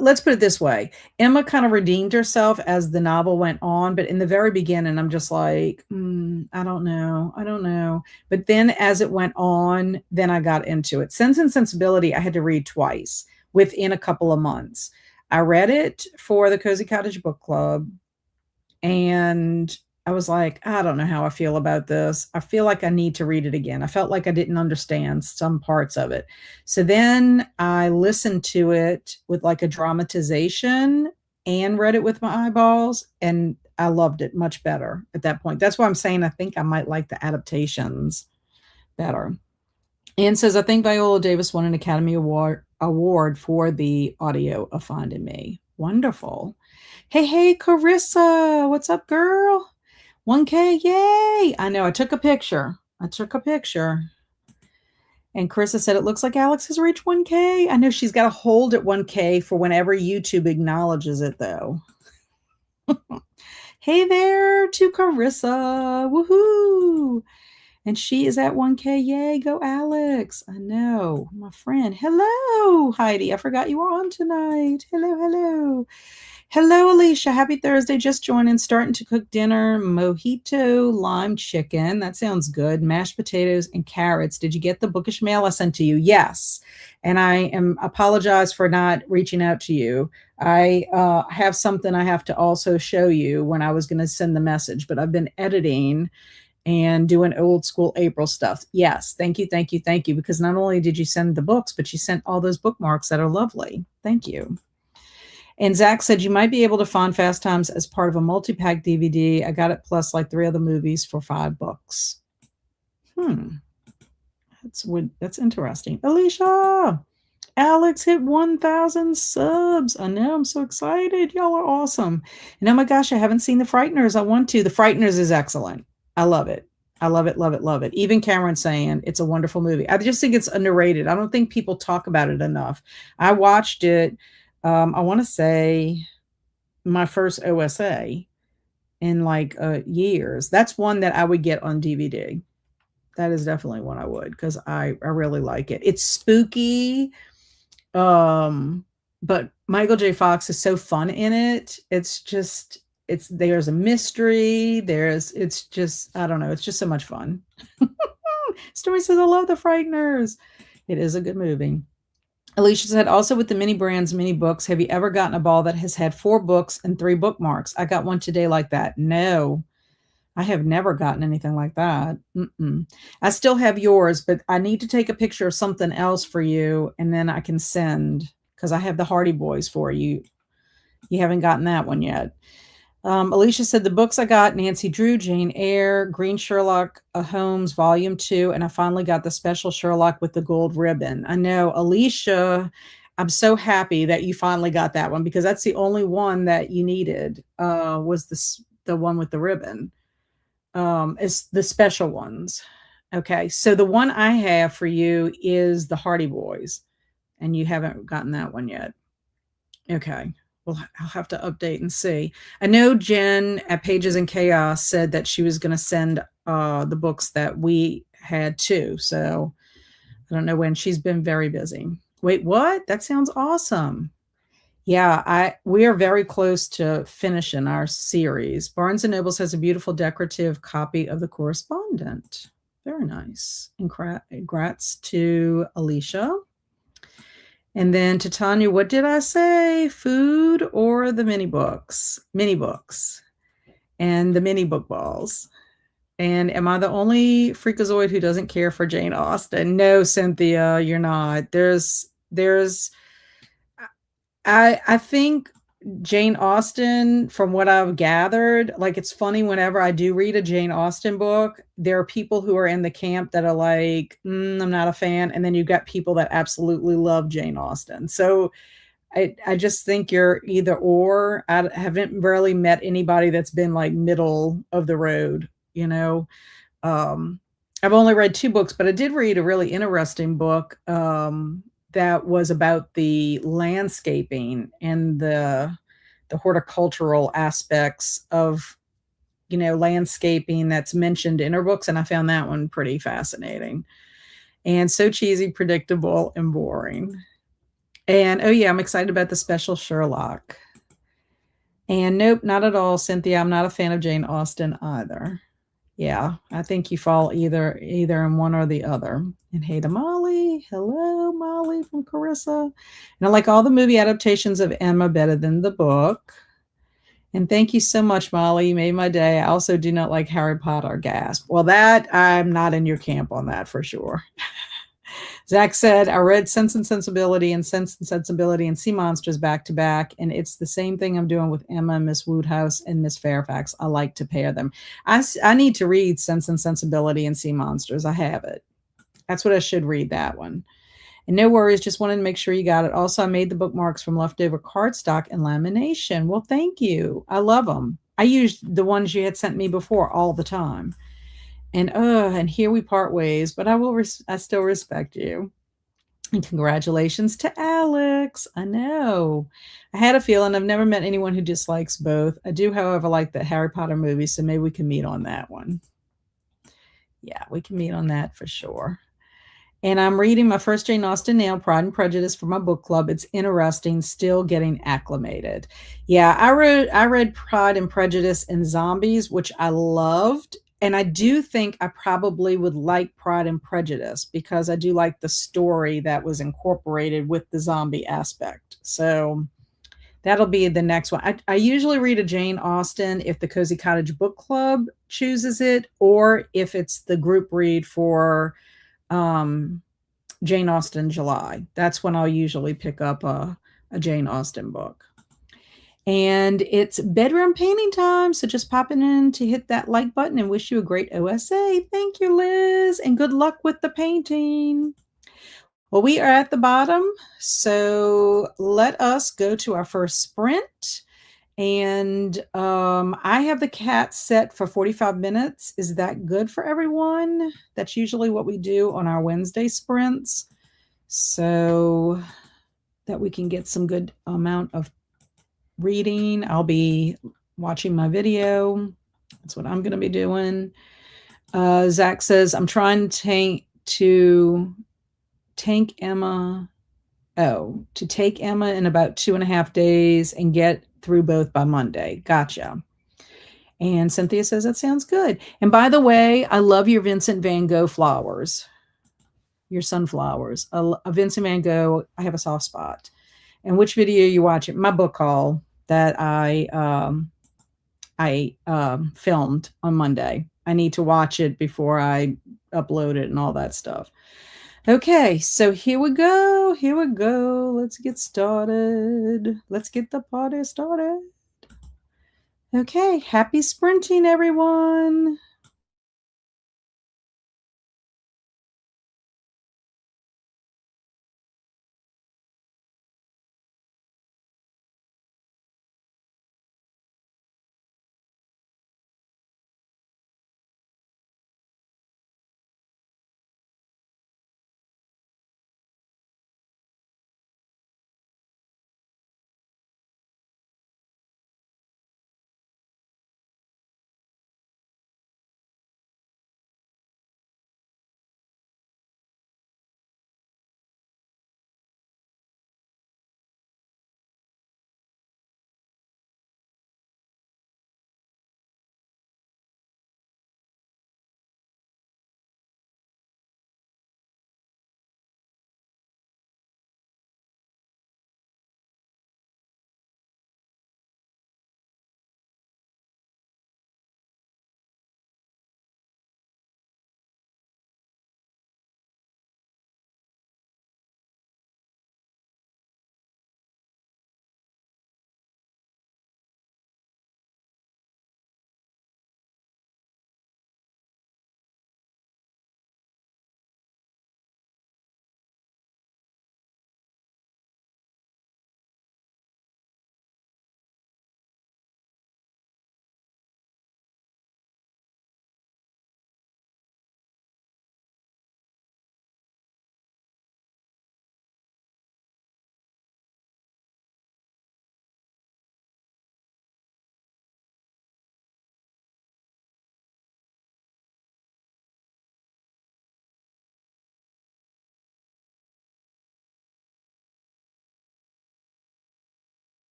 let's put it this way. Emma kind of redeemed herself as the novel went on, but in the very beginning, I'm just like, I don't know. But then as it went on, then I got into it. Sense and Sensibility, I had to read twice within a couple of months. I read it for the Cozy Cottage Book Club, and I was like, I don't know how I feel about this. I feel like I need to read it again. I felt like I didn't understand some parts of it. So then I listened to it with like a dramatization and read it with my eyeballs, and I loved it much better at that point. That's why I'm saying I think I might like the adaptations better. Anne says, I think Viola Davis won an Academy Award for the audio of Finding Me. Wonderful. Hey, hey, Carissa. What's up, girl? 1K, yay. I know, I took a picture. And Carissa said, it looks like Alex has reached 1K. I know she's got to hold at 1K for whenever YouTube acknowledges it, though. Hey there to Carissa. Woohoo. And she is at 1K. Yay, go Alex. I know. My friend. Hello, Heidi. I forgot you were on tonight. Hello, hello. Hello, Alicia. Happy Thursday. Just joining, starting to cook dinner. Mojito, lime chicken. That sounds good. Mashed potatoes and carrots. Did you get the bookish mail I sent to you? Yes. And I apologize for not reaching out to you. I have something I have to also show you when I was going to send the message, but I've been editing and doing old school April stuff. Yes. Thank you. Thank you. Thank you. Because not only did you send the books, but you sent all those bookmarks that are lovely. Thank you. And Zach said, you might be able to find Fast Times as part of a multi-pack DVD. I got it plus like 3 other movies for $5. That's interesting. Alicia, Alex hit 1,000 subs. I know, I'm so excited. Y'all are awesome. And oh my gosh, I haven't seen The Frighteners. I want to. The Frighteners is excellent. I love it. I love it, love it, love it. Even Cameron saying it's a wonderful movie. I just think it's underrated. I don't think people talk about it enough. I watched it. I want to say my first OSA in like years. That's one that I would get on DVD. That is definitely one I would, because I really like it. It's spooky, but Michael J. Fox is so fun in it. There's a mystery. It's just, I don't know. It's just so much fun. Story says, I love The Frighteners. It is a good movie. Alicia said, also with the mini brands, mini books, have you ever gotten a ball that has had 4 books and 3 bookmarks? I got one today like that. No, I have never gotten anything like that. I still have yours, but I need to take a picture of something else for you, and then I can send, because I have the Hardy Boys for you. You haven't gotten that one yet. Alicia said, the books I got, Nancy Drew, Jane Eyre, Green Sherlock Holmes, Volume 2, and I finally got the special Sherlock with the gold ribbon. I know, Alicia, I'm so happy that you finally got that one, because that's the only one that you needed, was the one with the ribbon. It's the special ones. Okay, so the one I have for you is the Hardy Boys, and you haven't gotten that one yet. Okay. Well, I'll have to update and see. I know Jen at Pages and Chaos said that she was going to send the books that we had too. So I don't know when. She's been very busy. Wait, what? That sounds awesome. Yeah, we are very close to finishing our series. Barnes and Nobles has a beautiful decorative copy of The Correspondent. Very nice. And congrats to Alicia. And then to Tanya, what did I say? Food or the mini books? Mini books. And the mini book balls. And am I the only freakazoid who doesn't care for Jane Austen? No, Cynthia, you're not. I think Jane Austen, from what I've gathered, like, it's funny, whenever I do read a Jane Austen book, there are people who are in the camp that are like, I'm not a fan. And then you've got people that absolutely love Jane Austen. So I just think you're either or. I haven't really met anybody that's been like middle of the road, you know. I've only read 2 books, but I did read a really interesting book that was about the landscaping and the horticultural aspects of, you know, landscaping that's mentioned in her books. And I found that one pretty fascinating, and so cheesy, predictable, and boring. And oh yeah, I'm excited about the special Sherlock. And nope, not at all, Cynthia. I'm not a fan of Jane Austen either. Yeah, I think you fall either in one or the other. And hey to Molly. Hello, Molly from Carissa. And I like all the movie adaptations of Emma better than the book. And thank you so much, Molly. You made my day. I also do not like Harry Potter. Gasp. Well, that I'm not in your camp on that for sure. Zach said, I read Sense and Sensibility and Sea Monsters back to back, and it's the same thing I'm doing with Emma, Miss Woodhouse, and Miss Fairfax. I like to pair them. I need to read Sense and Sensibility and Sea Monsters. I have it. That's what I should read, that one. And no worries, just wanted to make sure you got it. Also, I made the bookmarks from leftover cardstock and lamination. Well, thank you. I love them. I used the ones you had sent me before all the time. And here we part ways, but I still respect you. And congratulations to Alex. I know. I had a feeling. I've never met anyone who dislikes both. I do, however, like the Harry Potter movie, so maybe we can meet on that one. Yeah, we can meet on that for sure. And I'm reading my first Jane Austen now, Pride and Prejudice, for my book club. It's interesting, still getting acclimated. Yeah, I read Pride and Prejudice and Zombies, which I loved. And I do think I probably would like Pride and Prejudice because I do like the story that was incorporated with the zombie aspect. So that'll be the next one. I usually read a Jane Austen if the Cozy Cottage Book Club chooses it, or if it's the group read for um, Jane Austen July. That's when I'll usually pick up a Jane Austen book. And it's bedroom painting time. So just popping in to hit that like button and wish you a great OSA. Thank you, Liz. And good luck with the painting. Well, we are at the bottom. So let us go to our first sprint. And I have the cat set for 45 minutes. Is that good for everyone? That's usually what we do on our Wednesday sprints, so that we can get some good amount of reading. I'll be watching my video. That's what I'm going to be doing. Zach says, I'm trying to tank Emma. Oh, to take Emma in about 2.5 days and get through both by Monday. Gotcha. And Cynthia says, that sounds good. And by the way, I love your Vincent van Gogh flowers, your sunflowers. A Vincent van Gogh, I have a soft spot. And which video you watching? My book haul that I filmed on Monday. I need to watch it before I upload it and all that stuff. Okay, so here we go. Here we go. Let's get started. Let's get the party started. Okay, happy sprinting, everyone.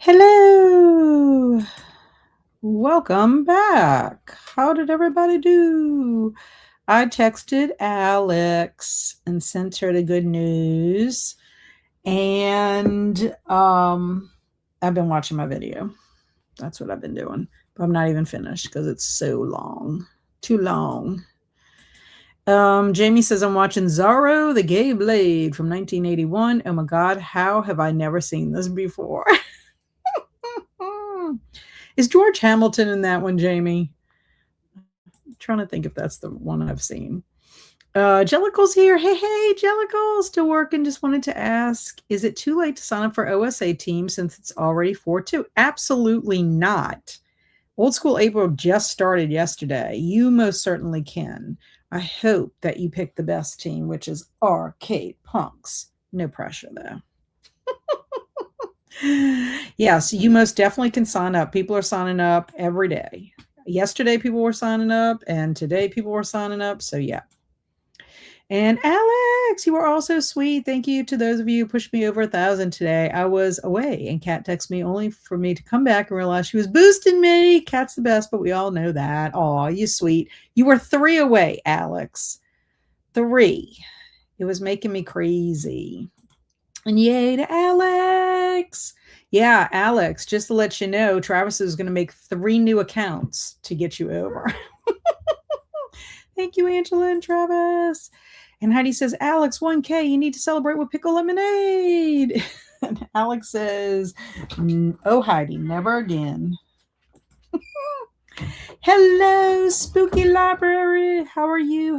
Hello. Welcome back. How did everybody do? I texted Alex and sent her the good news. And I've been watching my video. That's what I've been doing. But I'm not even finished because it's so long. Too long. Jamie says, I'm watching Zorro the Gay Blade from 1981. Oh my God, how have I never seen this before? Is George Hamilton in that one, Jamie? I'm trying to think if that's the one I've seen. Jellicle's here. Hey, Jellicle, still working. Just wanted to ask, is it too late to sign up for OSA team since it's already 4/2? Absolutely not. Old School April just started yesterday. You most certainly can. I hope that you pick the best team, which is Arcade Punks. No pressure, though. Yes, you most definitely can sign up. People are signing up every day. Yesterday, people were signing up, and today, people were signing up. So, yeah. And Alex, you are also sweet. Thank you to those of you who pushed me over 1,000 today. I was away, and Kat texted me only for me to come back and realize she was boosting me. Kat's the best, but we all know that. Aw, you sweet. You were 3 away, Alex. 3. It was making me crazy. And yay to Alex. Yeah, Alex, just to let you know, Travis is going to make 3 new accounts to get you over. Thank you, Angela and Travis. And Heidi says, Alex, 1K, you need to celebrate with pickle lemonade. And Alex says, oh, Heidi, never again. Hello, Spooky Library. How are you?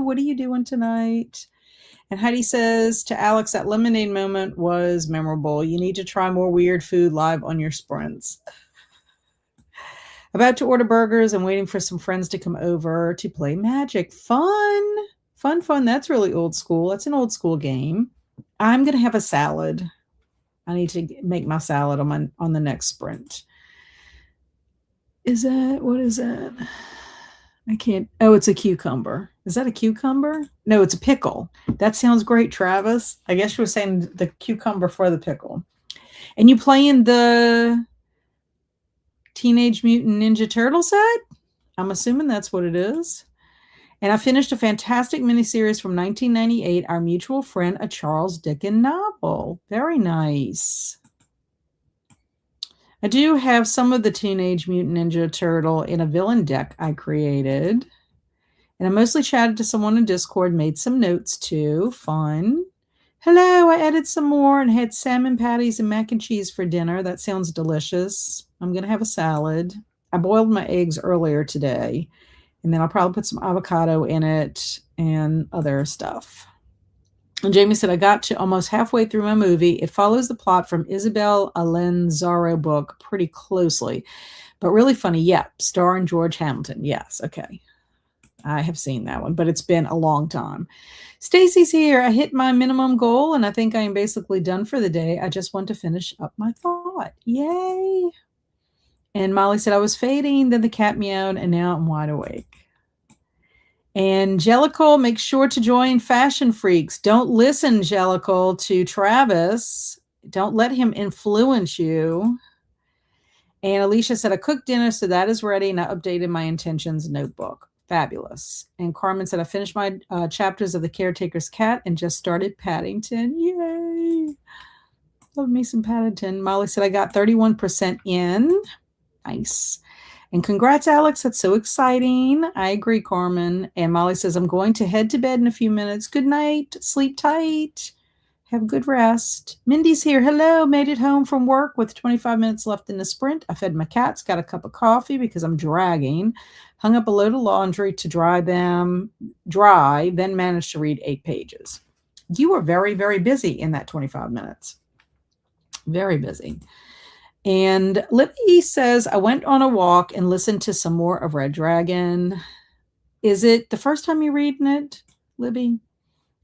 What are you doing tonight? And Heidi says to Alex, that lemonade moment was memorable. You need to try more weird food live on your sprints. About to order burgers and waiting for some friends to come over to play Magic. Fun. That's really old school. That's an old school game. I'm going to have a salad. I need to make my salad on the next sprint. What is that? I can't. Oh, it's a cucumber. Is that a cucumber? No, it's a pickle. That sounds great, Travis. I guess you were saying the cucumber for the pickle. And you playing the Teenage Mutant Ninja Turtle set? I'm assuming that's what it is. And I finished a fantastic miniseries from 1998, Our Mutual Friend, a Charles Dickens novel. Very nice. I do have some of the Teenage Mutant Ninja Turtle in a villain deck I created. And I mostly chatted to someone in Discord, made some notes too. Fun. Hello, I added some more and had salmon patties and mac and cheese for dinner. That sounds delicious. I'm going to have a salad. I boiled my eggs earlier today. And then I'll probably put some avocado in it and other stuff. And Jamie said, I got to almost halfway through my movie. It follows the plot from Isabel Allen's Zorro book pretty closely, but really funny. Yep. Starring George Hamilton. Yes. Okay. I have seen that one, but it's been a long time. Stacy's here. I hit my minimum goal and I think I am basically done for the day. I just want to finish up my thought. Yay. And Molly said, I was fading, then the cat meowed, and now I'm wide awake. And Jellicle, make sure to join Fashion Freaks. Don't listen, Jellicle, to Travis. Don't let him influence you. And Alicia said, I cooked dinner, so that is ready, and I updated my intentions notebook. Fabulous. And Carmen said, I finished my chapters of The Caretaker's Cat and just started Paddington. Yay. Love me some Paddington. Molly said, I got 31% in. Nice. And congrats, Alex. That's so exciting. I agree, Carmen. And Molly says, I'm going to head to bed in a few minutes. Good night. Sleep tight. Have good rest. Mindy's here. Hello. Made it home from work with 25 minutes left in the sprint. I fed my cats, got a cup of coffee because I'm dragging, hung up a load of laundry to dry, then managed to read 8 pages. You were very, very busy in that 25 minutes. Very busy. And Libby says, I went on a walk and listened to some more of Red Dragon. Is it the first time you're reading it, Libby?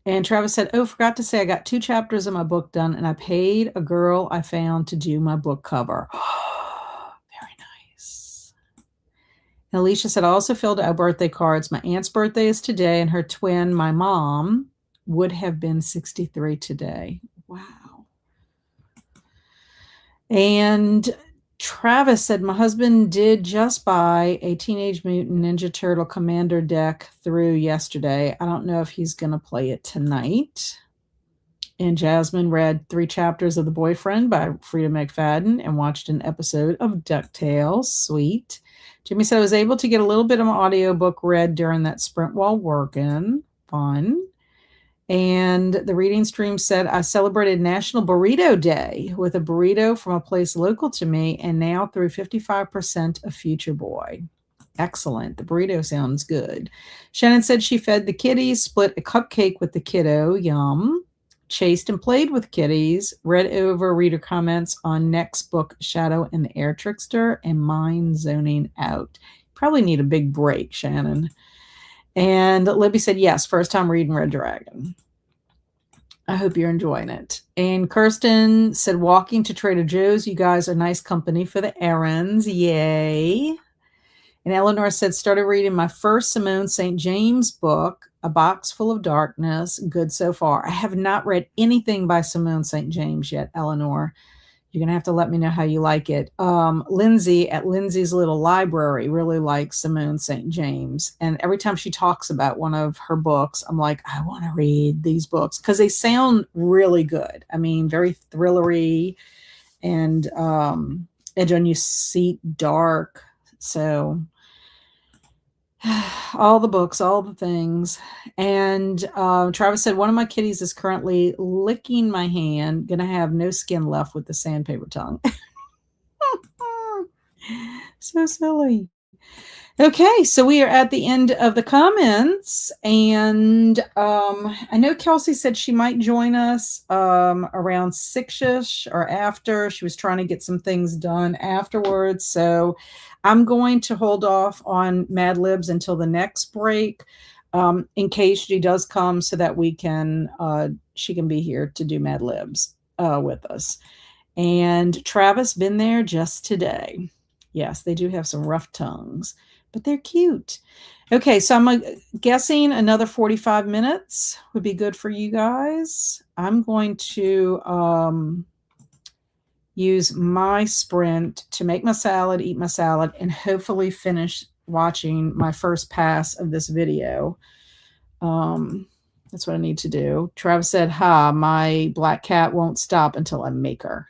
And Travis said, oh, forgot to say I got 2 chapters of my book done and I paid a girl I found to do my book cover. Very nice. And Alicia said, I also filled out birthday cards. My aunt's birthday is today and her twin, my mom, would have been 63 today. Wow. And Travis said, my husband did just buy a Teenage Mutant Ninja Turtle Commander deck through yesterday. I don't know if he's going to play it tonight. And Jasmine read 3 chapters of The Boyfriend by Frida McFadden and watched an episode of DuckTales. Sweet. Jimmy said I was able to get a little bit of an audiobook read during that sprint while working. Fun. And the reading stream said, I celebrated National Burrito Day with a burrito from a place local to me and now through 55% of Future Boy. Excellent. The burrito sounds good. Shannon said she fed the kitties, split a cupcake with the kiddo. Yum. Chased and played with kitties, read over reader comments on next book, Shadow and the Air Trickster, and mind zoning out. Probably need a big break, Shannon. And Libby said, yes, first time reading Red Dragon. I hope you're enjoying it. And Kirsten said, walking to Trader Joe's. You guys are nice company for the errands. Yay. And Eleanor said, started reading my first Simone St. James book, A Box Full of Darkness. Good so far. I have not read anything by Simone St. James yet, Eleanor. You're going to have to let me know how you like it. Lindsay at Lindsay's Little Library really likes Simone St. James. And every time she talks about one of her books, I'm like, I want to read these books because they sound really good. I mean, very thrillery and edge on your seat, dark. So all the books, all the things. And Travis said, one of my kitties is currently licking my hand. Gonna have no skin left with the sandpaper tongue. So silly. Okay, so we are at the end of the comments, and I know Kelsi said she might join us around 6ish or after. She was trying to get some things done afterwards, so I'm going to hold off on Mad Libs until the next break, in case she does come, so that she can be here to do Mad Libs with us. And Travis been there just today. Yes, they do have some rough tongues, but they're cute. Okay, so I'm guessing another 45 minutes would be good for you guys. I'm going to use my sprint to make my salad, eat my salad, and hopefully finish watching my first pass of this video. That's what I need to do. Travis said, ha, my black cat won't stop until I make her.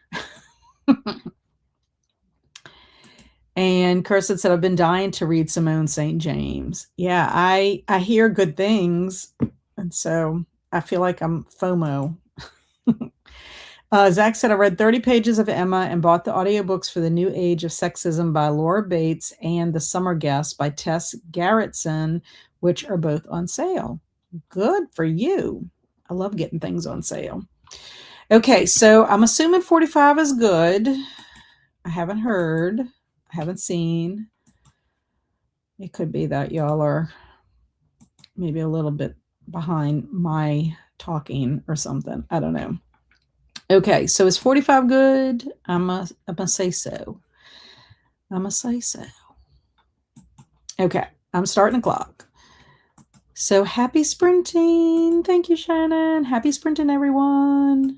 And Kirsten said, I've been dying to read Simone St. James. Yeah, I hear good things. And so I feel like I'm FOMO. Zach said, I read 30 pages of Emma and bought the audiobooks for The New Age of Sexism by Laura Bates and The Summer Guest by Tess Gerritsen, which are both on sale. Good for you. I love getting things on sale. Okay, so I'm assuming 45 is good. I haven't heard. I haven't seen. It could be that y'all are maybe a little bit behind my talking or something. I don't know. Okay, so is 45 good? I'm gonna say so. I'm gonna say so. Okay, I'm starting the clock. So happy sprinting. Thank you, Shannon. Happy sprinting, everyone.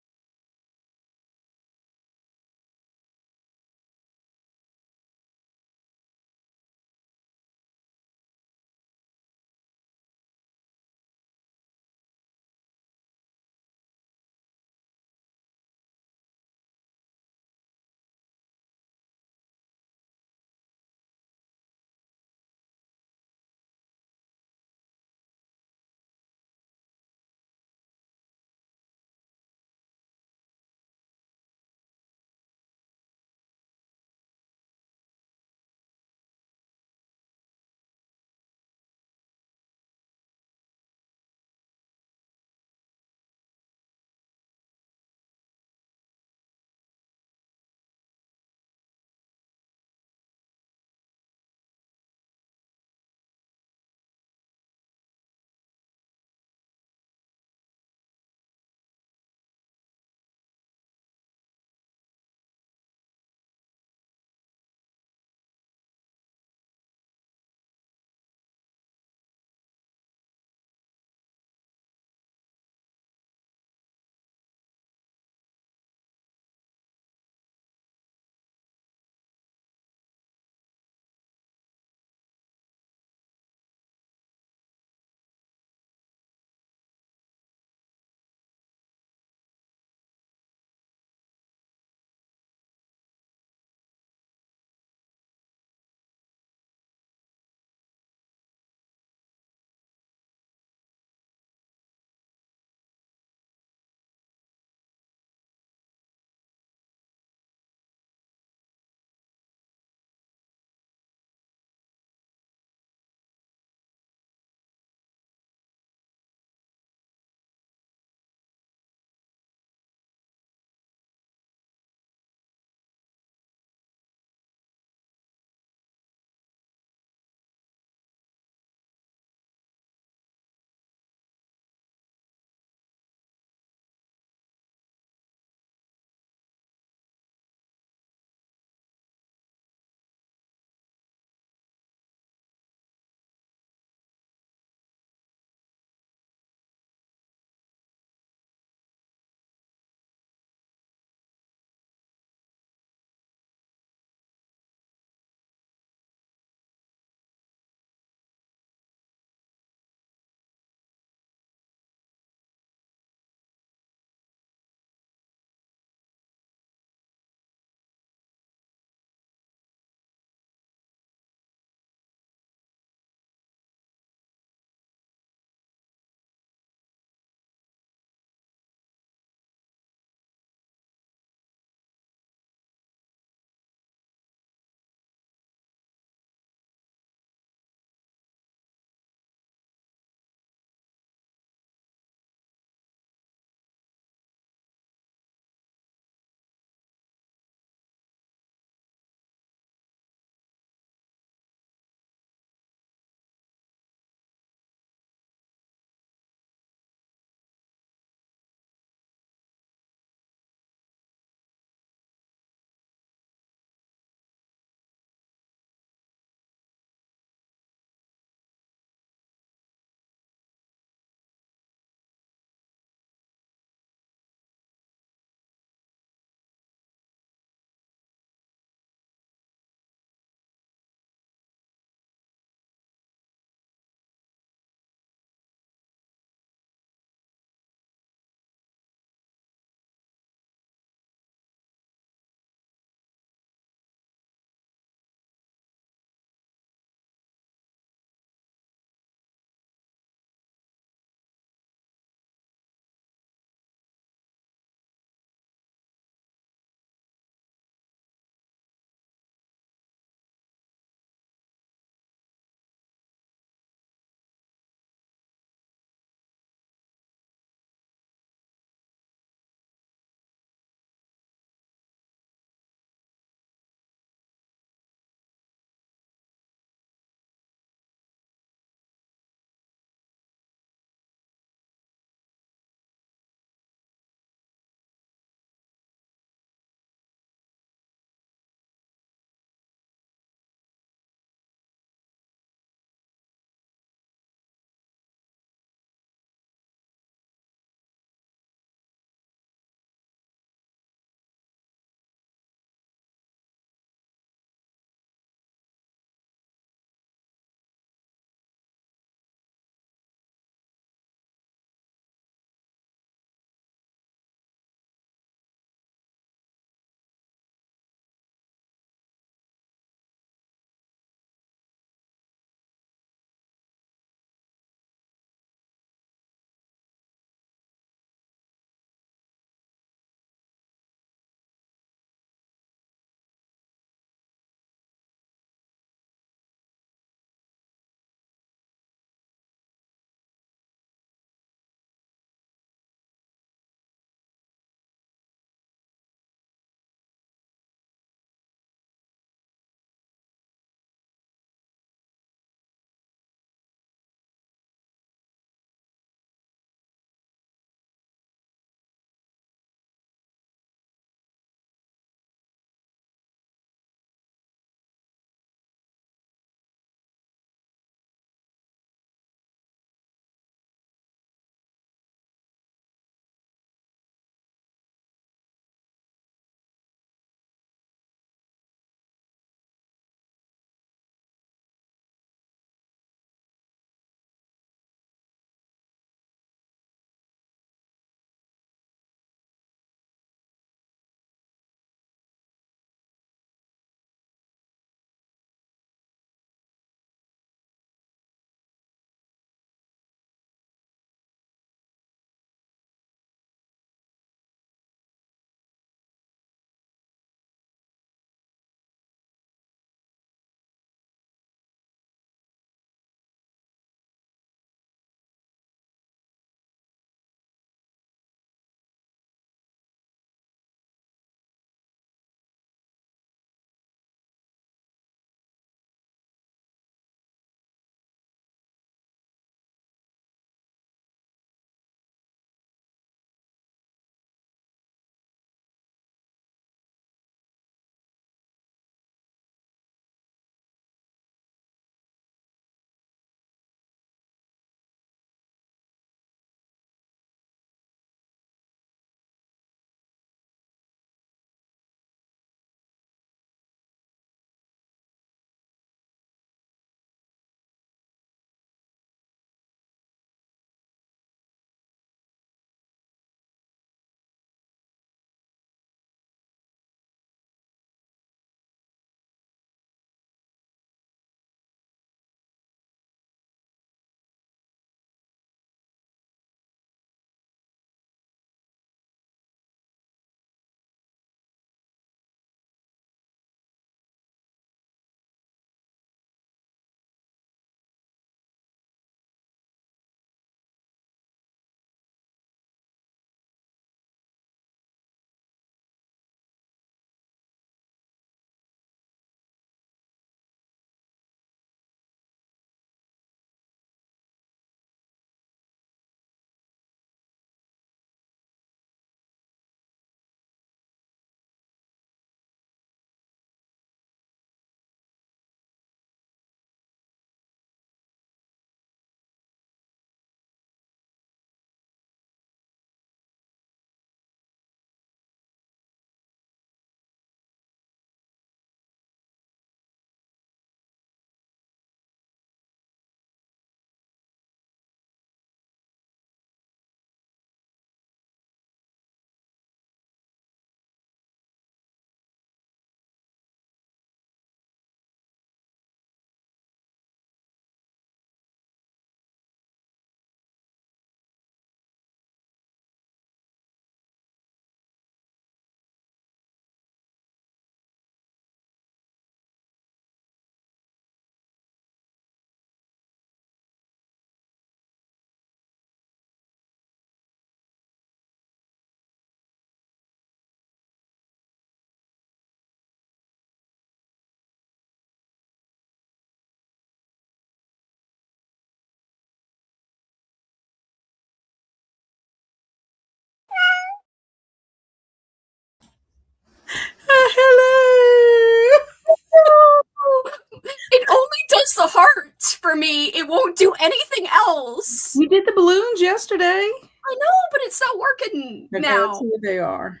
don't do anything else. We did the balloons yesterday. I know, but it's not working Okay, let's now. see what they are.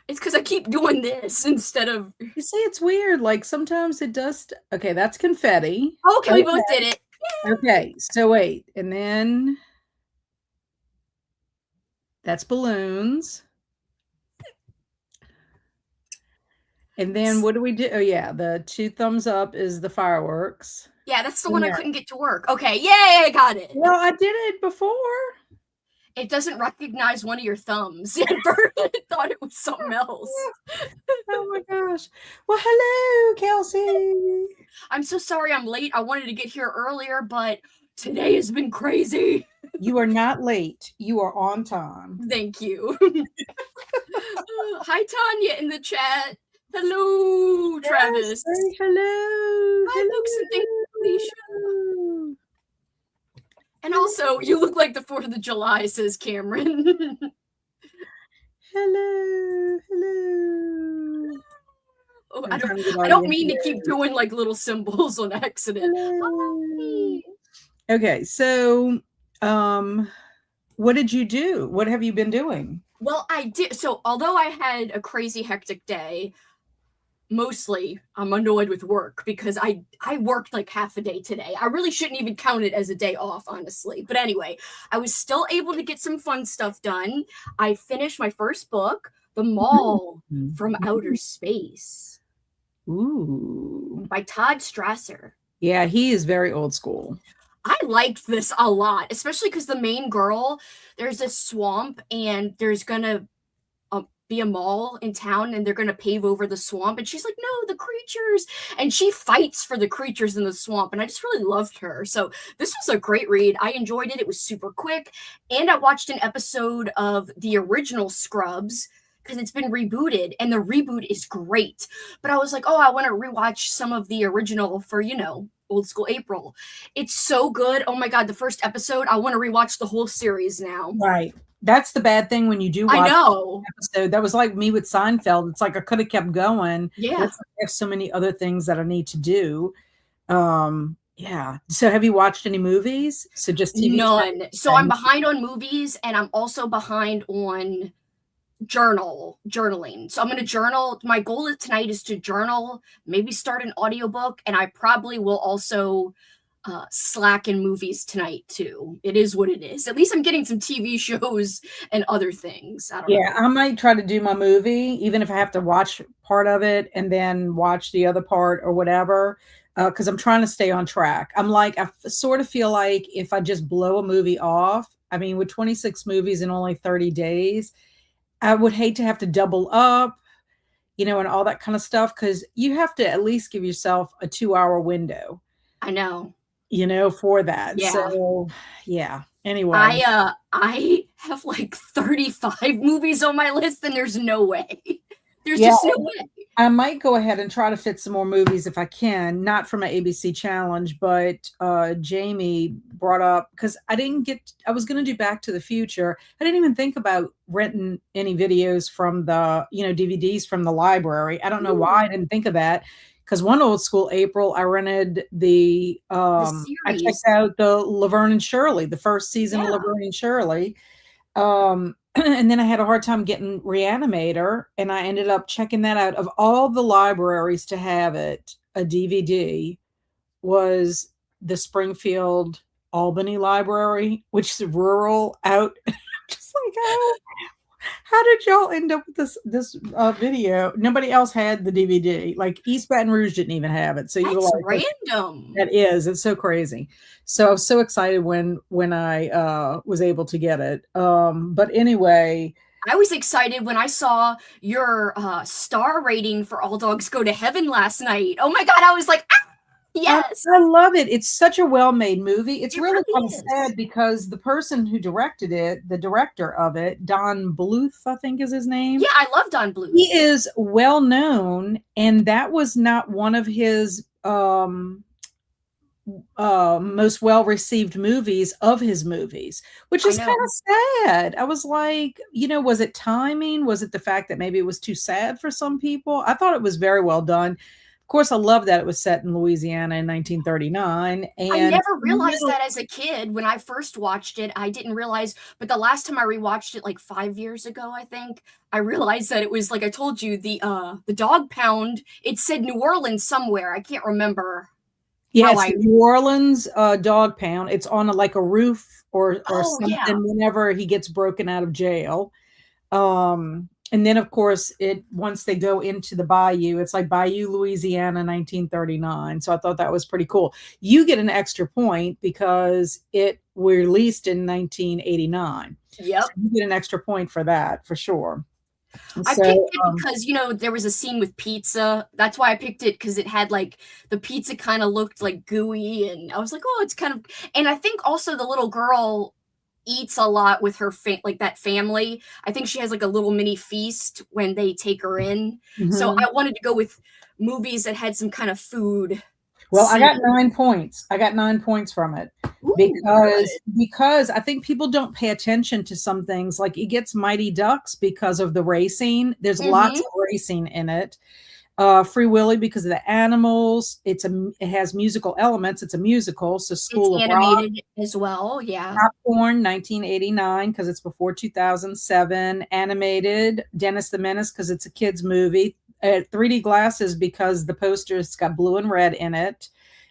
It's because I keep doing this instead of. You see, it's weird. Like sometimes it does. Okay, that's confetti. Okay, we both did it. Okay, so wait, and then that's balloons. And then what do we do? Oh yeah, the 2 thumbs up is the fireworks. Yeah, that's the one I couldn't get to work. Okay, yay, I got it. Well, I did it before. It doesn't recognize one of your thumbs. At first, I thought it was something else. Oh my gosh. Well, hello, Kelsi. I'm so sorry I'm late. I wanted to get here earlier, but today has been crazy. You are not late. You are on time. Thank you. Hi, Tanya in the chat. Hello, Travis. Yes, hello. Hi, Luke, and thank you, Alicia. And also, you look like the 4th of July, says Cameron. Hello, hello. Oh, I don't mean to keep doing like little symbols on accident. Hi. Okay, so what did you do? What have you been doing? Well, I did. So, although I had a crazy hectic day, mostly I'm annoyed with work because I worked like half a day today. I really shouldn't even count it as a day off, honestly. But anyway, I was still able to get some fun stuff done. I finished my first book, The Mall from Outer Space. Ooh. By Todd Strasser. Yeah, he is very old school. I liked this a lot, especially because the main girl, there's a swamp and there's gonna be a mall in town and they're gonna pave over the swamp, and she's like, no, the creatures, and she fights for the creatures in the swamp, and I just really loved her. So this was a great read. I enjoyed it. It was super quick, and I watched an episode of the original Scrubs because it's been rebooted, and the reboot is great. But I was like, oh, I want to rewatch some of the original for, old school April. It's so good. Oh my God, the first episode, I want to rewatch the whole series now. Right. That's the bad thing when you do watch I know. episode. That was like me with Seinfeld. It's like I could have kept going. Yeah. I have so many other things that I need to do. Yeah. So have you watched any movies? So just TV? None. So I'm behind on movies, and I'm also behind on journaling. So I'm going to journal. My goal tonight is to journal, maybe start an audiobook, and I probably will also slack in movies tonight too. It is what it is. At least I'm getting some TV shows and other things. I don't know. I might try to do my movie, even if I have to watch part of it and then watch the other part or whatever, because I'm trying to stay on track. I'm like, I sort of feel like if I just blow a movie off, I mean, with 26 movies in only 30 days, I would hate to have to double up, and all that kind of stuff, because you have to at least give yourself a 2-hour window. I know. For that. Yeah. So, yeah. Anyway. I have like 35 movies on my list, and there's no way. There's just no way. I might go ahead and try to fit some more movies if I can, not for my ABC challenge, but Jamie brought up, because I was going to do Back to the Future. I didn't even think about renting any videos from the, DVDs from the library. I don't know why I didn't think of that. Because one old school April, I rented I checked out the Laverne and Shirley, the first season of Laverne and Shirley. And then I had a hard time getting Reanimator, and I ended up checking that out. Of all the libraries to have it, a DVD was the Springfield Albany Library, which is rural out. Just like, how did y'all end up with this video? Nobody else had the DVD. Like East Baton Rouge didn't even have it. So that's random. That is. It's so crazy. So I was so excited when I was able to get it. But anyway, I was excited when I saw your star rating for All Dogs Go to Heaven last night. Oh my God, I was like, yes. I love it. It's such a well-made movie. It's really kind of sad because the person who directed it, the director of it, Don Bluth, I think is his name. Yeah, I love Don Bluth. He is well known, and that was not one of his most well-received movies of his movies, which is kind of sad. I was like, was it timing? Was it the fact that maybe it was too sad for some people? I thought it was very well done. course, I love that it was set in Louisiana in 1939, I and never realized that as a kid. When I first watched it, I didn't realize, but the last time I rewatched it like 5 years ago, I think, I realized that it was like I told you, the dog pound, it said New Orleans somewhere. I can't remember yeah, how it's I the New Orleans dog pound. It's on like a roof or Oh, yeah. something whenever he gets broken out of jail. And then of course it once they go into the bayou, it's like Bayou, Louisiana, 1939. So I thought that was pretty cool. You get an extra point because it were released in 1989. So Yep. you get an extra point for that for sure. I picked So it because, there was a scene with pizza. That's why I picked it, because it had like the pizza kind of looked like gooey, and I was like, oh, it's kind of. And I think also the little girl eats a lot with her like that family. I think she has like a little mini feast when they take her in. So mhm. I wanted to go with movies that had some kind of food Well, I got scene. 9 points. I got 9 points from it Ooh, because good. because I think people don't pay attention to some things. Like it gets Mighty Ducks because of the racing. There's lots Mm-hmm. of racing in it. Free Willy because of the animals. It has musical elements. It's a musical. So It's School of Rock. animated as well. Yeah. Popcorn, 1989 because it's before 2007. Animated. Dennis the Menace because it's a kids movie. 3D glasses because the poster's got blue and red in it.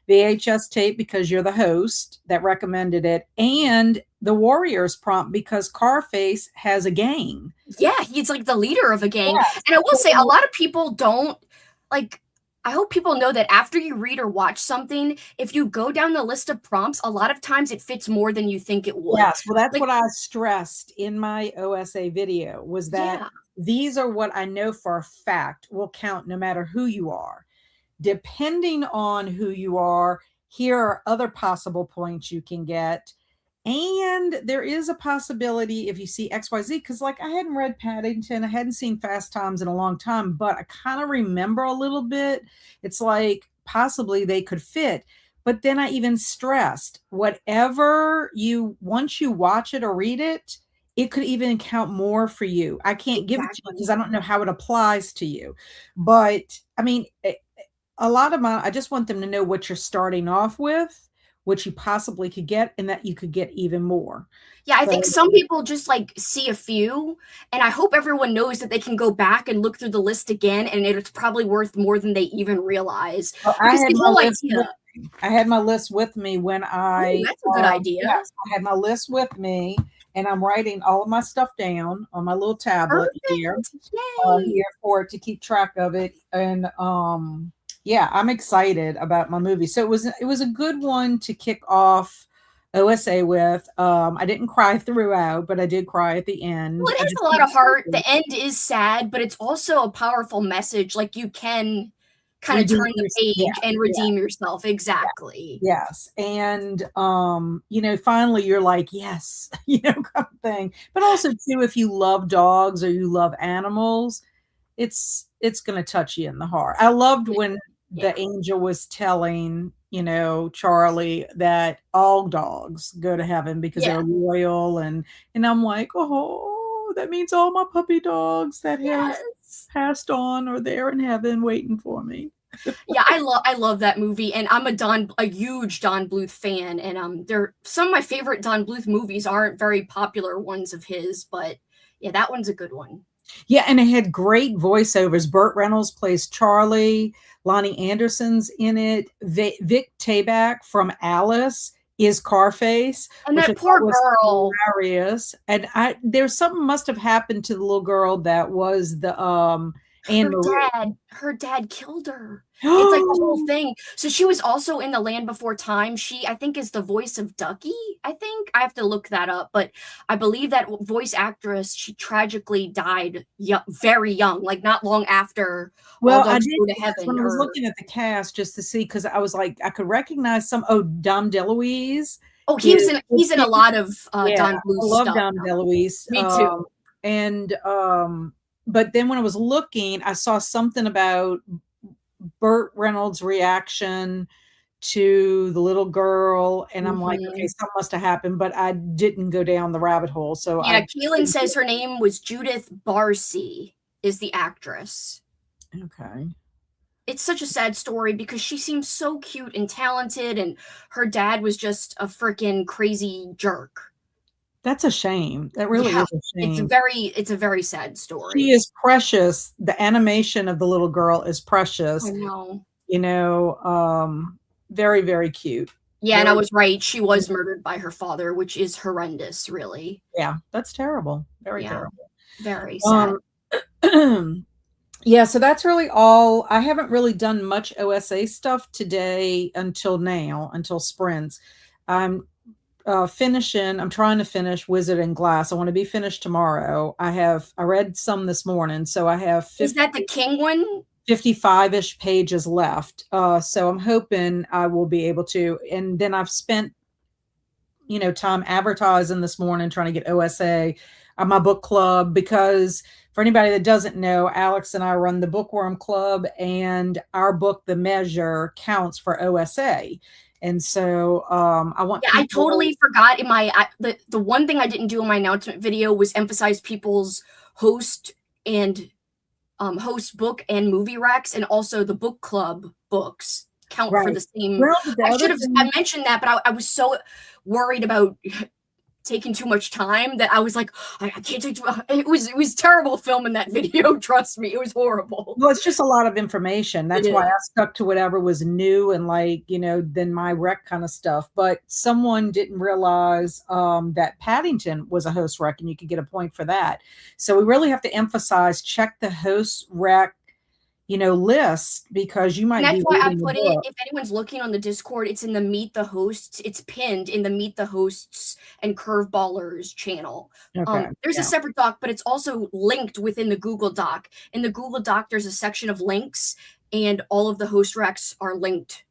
VHS tape because you're the host that recommended it, and the Warriors prompt because Carface has a gang. Yeah, he's like the leader of a gang. Yes. And I will say a So lot of people don't like I hope people know that after you read or watch something, if you go down the list of prompts, a lot of times it fits more than you think it would. yes, well, that's Like, what I stressed in my OSA video was that yeah, these are what I know for a fact will count no matter who you are. Depending on who you are, here are other possible points you can get. And there is a possibility if you see XYZ, because like I hadn't read Paddington, I hadn't seen Fast Times in a long time, but I kind of remember a little bit. It's like possibly they could fit. But then I even stressed whatever you, once you watch it or read it, it could even count more for you. I can't give it to you because exactly. I don't know how it applies to you. But I mean, a lot of my, I just want them to know what you're starting off with, what you possibly could get, and that you could get even more. Yeah, I think So some people just like see a few, and I hope everyone knows that they can go back and look through the list again, and it's probably worth more than they even realize. well, Because the whole idea, I had my list with me when oh, I, that's a good idea. yes, I had my list with me, and I'm writing all of my stuff down on my little tablet Perfect. Yay. here for it to keep track of it. And yeah, I'm excited about my movie. So it was a good one to kick off OSA with. I didn't cry throughout, but I did cry at the end. Well, it I has just a lot keep of heart. thinking, The end is sad, but it's also a powerful message. Like you can kind of redeem turn the your, yeah, page and yeah. redeem yourself. Exactly. Yes. And finally you're like, yes, kind of thing. But also too, if you love dogs or you love animals, it's gonna touch you in the heart. I loved when Yeah. the angel was telling, Charlie that all dogs go to heaven because Yeah. they're loyal and I'm like, oh, that means all my puppy dogs that have Yes. passed on are there in heaven waiting for me. Yeah, I love that movie, and I'm a huge Don Bluth fan, and they're some of my favorite Don Bluth movies aren't very popular ones of his, but yeah, that one's a good one. Yeah, and it had great voiceovers. Burt Reynolds plays Charlie. Lonnie Anderson's in it. Vic Tayback from Alice is Carface, And which I that thought poor was girl, hilarious. And there's something must have happened to the little girl that was the Anne Marie. her dad killed her. It's like a whole thing. So she was also in The Land Before Time. She, I think, is the voice of Ducky. I think I have to look that up, but I believe that voice actress, she tragically died very young, like not long after All Well, I Dogs did Go to because Heaven. when I was Or looking at the cast just to see, because I was like, I could recognize some. Oh, Dom DeLuise oh, is he's in a lot of yeah, Don I Bluth love stuff. Dom DeLuise. Me too. And but then when I was looking, I saw something about Burt Reynolds' reaction to the little girl, and I'm like, okay, Hmm. something must have happened, but I didn't go down the rabbit hole, so Yeah, I Keelan didn't says get her name was Judith Barcy, is the actress. okay. it's such a sad story because she seems so cute and talented, and her dad was just a freaking crazy jerk. That's a shame. That really Yeah, is a shame. it's a very sad She story. is precious. The animation of the little girl is I precious, know. you know, very, very cute. Yeah, and I Very, was right. She was murdered by her father, which is horrendous, really. yeah, that's terrible. Very Yeah, terrible. very sad. Um, yeah, so that's really all. I haven't really done much OSA stuff today until now, until sprints. I'm I'm trying to finish Wizard and Glass. I want to be finished tomorrow. I read some this morning, so I have Is that the King one? 55-ish pages left. So I'm hoping I will be able to. And then I've spent, time advertising this morning trying to get OSA on my book club, because for anybody that doesn't know, Alex and I run the Bookworm Club, and our book, The Measure, counts for OSA. And so I want Yeah, I people. totally forgot in the one thing I didn't do in my announcement video was emphasize people's host and host book and movie recs, and also the book club books count for Right. the same. Well, the I other should have I thing. mentioned that, but I was so worried about taking too much time that I was like, I can't take too. It was terrible filming that video. Trust me, it was horrible. Well, it's just a lot of information. It That's why I is. stuck to whatever was new and then my rec kind of stuff. But someone didn't realize that Paddington was a host rec and you could get a point for that. So we really have to emphasize check the host rec, list, because you And might that's be why I reading the put it, book. if anyone's looking on the Discord, it's in the Meet the Hosts. It's pinned in the Meet the Hosts and Curveballers channel. Okay. There's a Yeah. separate doc, but it's also linked within the Google Doc. In the Google Doc, there's a section of links, and all of the host recs are linked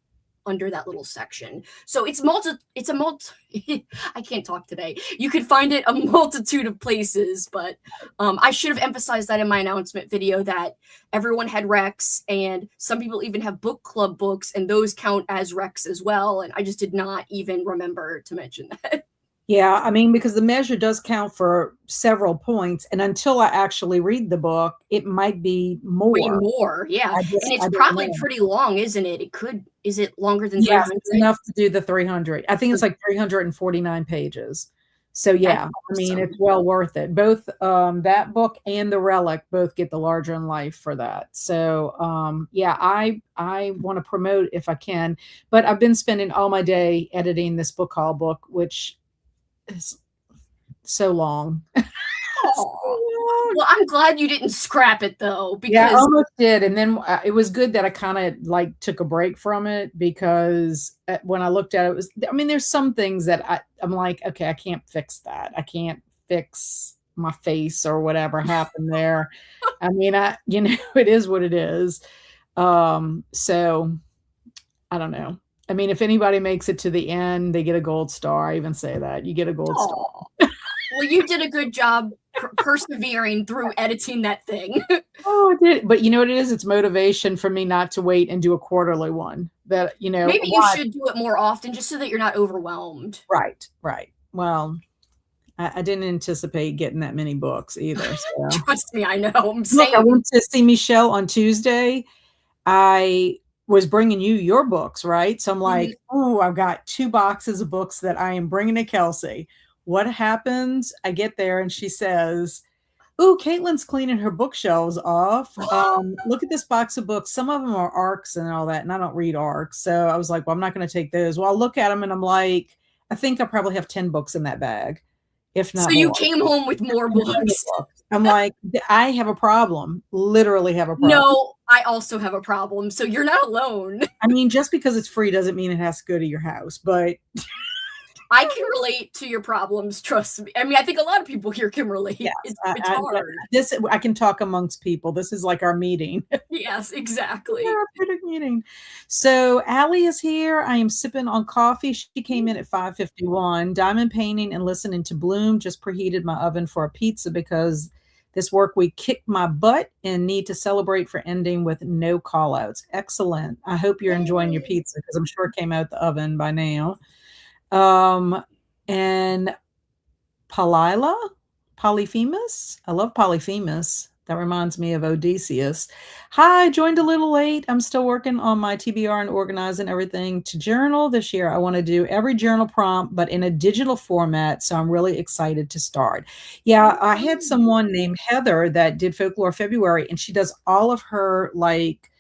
under that little section. So it's a multi I can't talk today. You could find it a multitude of places, but I should have emphasized that in my announcement video that everyone had recs, and some people even have book club books, and those count as recs as well, and I just did not even remember to mention that. Yeah, I mean, because the measure does count for several points, and until I actually read the book, it might be Way more. more, yeah, and it's I don't probably know. pretty long, isn't it? Is it longer than Yes, it's 300? enough to do the 300. I think it's like 349 pages. So That's yeah, I mean, it's awesome. well worth it. Both that book and the Relic both get the larger in life for that. So yeah, I want to promote if I can, but I've been spending all my day editing this book haul book, which is so long. Aw. Well, I'm glad you didn't scrap it though, Yeah, I because almost did, and then it was good that I kind of like took a break from it, because when I looked at it, I mean, there's some things that I'm like, okay, I can't fix that. I can't fix my face or whatever happened there. I mean, it is what it is. So I don't know. I mean, if anybody makes it to the end, they get a gold star. I even say that you get a gold star. aw. Well, you did a good job persevering through editing that thing. Oh, I did. But you know what it is? It's motivation for me not to wait and do a quarterly one. That, Maybe you why? should do it more often just so that you're not overwhelmed. Right, right. Well, I didn't anticipate getting that many books either. So Trust me, I know. I'm look, I same. went to see Michelle on Tuesday. I was bringing you your books, right? So I'm Mhm. like, oh, I've got 2 boxes of books that I am bringing to Kelsi. What happens? I get there and she says, "Ooh, Caitlin's cleaning her bookshelves off. Look at this box of books. Some of them are ARCs and all that, and I don't read ARCs." So I was like, "Well, I'm not going to take those." Well, I'll look at them and I'm like, I think I probably have 10 books in that bag, if So not you more. came home with more books. I'm like, I have a problem. Literally have a problem. No, I also have a problem, so you're not alone. I mean, just because it's free doesn't mean it has to go to your house, but I can relate to your problems, trust me. I mean, I think a lot of people here can relate. yes, It's hard. I can talk amongst people. This is like our meeting. Yes, exactly. Therapeutic meeting. So Allie is here. I am sipping on coffee. She came in at 5:51. Diamond painting and listening to Bloom. Just preheated my oven for a pizza because this work week kicked my butt and need to celebrate for ending with no call outs. Excellent. I hope you're enjoying your Yay. pizza because I'm sure it came out the oven by now. Um, and Palila, Polyphemus. I love Polyphemus. That reminds me of Odysseus. Hi, joined a little late. I'm still working on my TBR and organizing everything to journal this year. I want to do every journal prompt, but in a digital format. So I'm really excited to start. Yeah, Oh, I had fun. someone named Heather that did Folklore February, and she does all of her like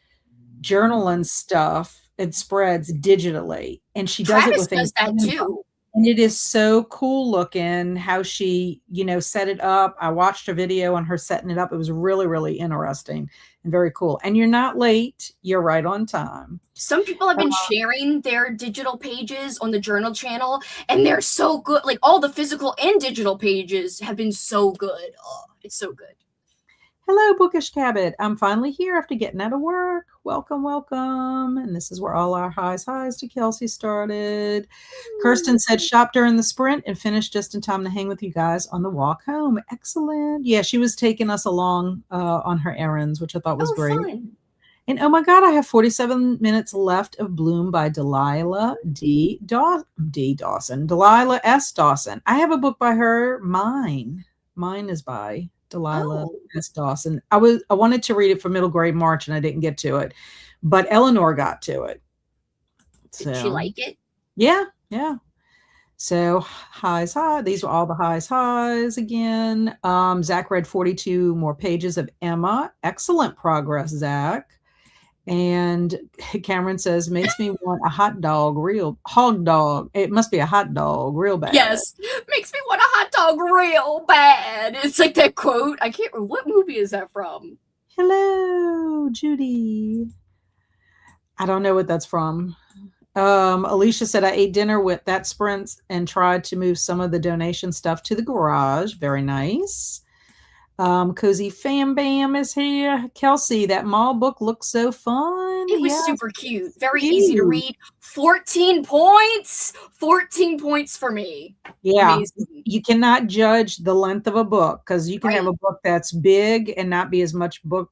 journal and stuff and spreads digitally. And she does it Travis with a does that Canva. too. And it is so cool looking how she, set it up. I watched a video on her setting it up. It was really, really interesting and very cool. And you're not late. You're right on time. Some people have been sharing their digital pages on the journal channel, and they're so good. Like all the physical and digital pages have been so good. Oh, it's so good. Hello, Bookish Cabot. I'm finally here after getting out of work. Welcome, welcome. And this is where all our highs to Kelsi started. Kirsten said, shop during the sprint and finished just in time to hang with you guys on the walk home. Excellent. Yeah, she was taking us along on her errands, which I thought was Oh, great. fun. And oh my God, I have 47 minutes left of Bloom by Delilah D. Dawson. Delilah S. Dawson. I have a book by her, Mine. Mine is by Delilah Oh, S. Dawson. I wanted to read it for middle grade March and I didn't get to it, but Eleanor got to it. did she So like it? yeah. So highs. These were all the highs again. Zach read 42 more pages of Emma. Excellent progress, Zach. And Cameron says, makes me want a hot dog. It must be a hot dog real bad. Yes, makes me want a hot dog real bad. It's like that quote. I can't remember what movie is that from. Hello, Judy. I don't know what that's from. Alicia said, I ate dinner with that Sprint and tried to move some of the donation stuff to the garage. Very nice. Cozy Fam Bam is here. Kelsi, that mall book looks so fun. It was super cute. Very easy to read. 14 points. 14 points for me. Yeah. Amazing. You cannot judge the length of a book because you can have a book that's big and not be as much book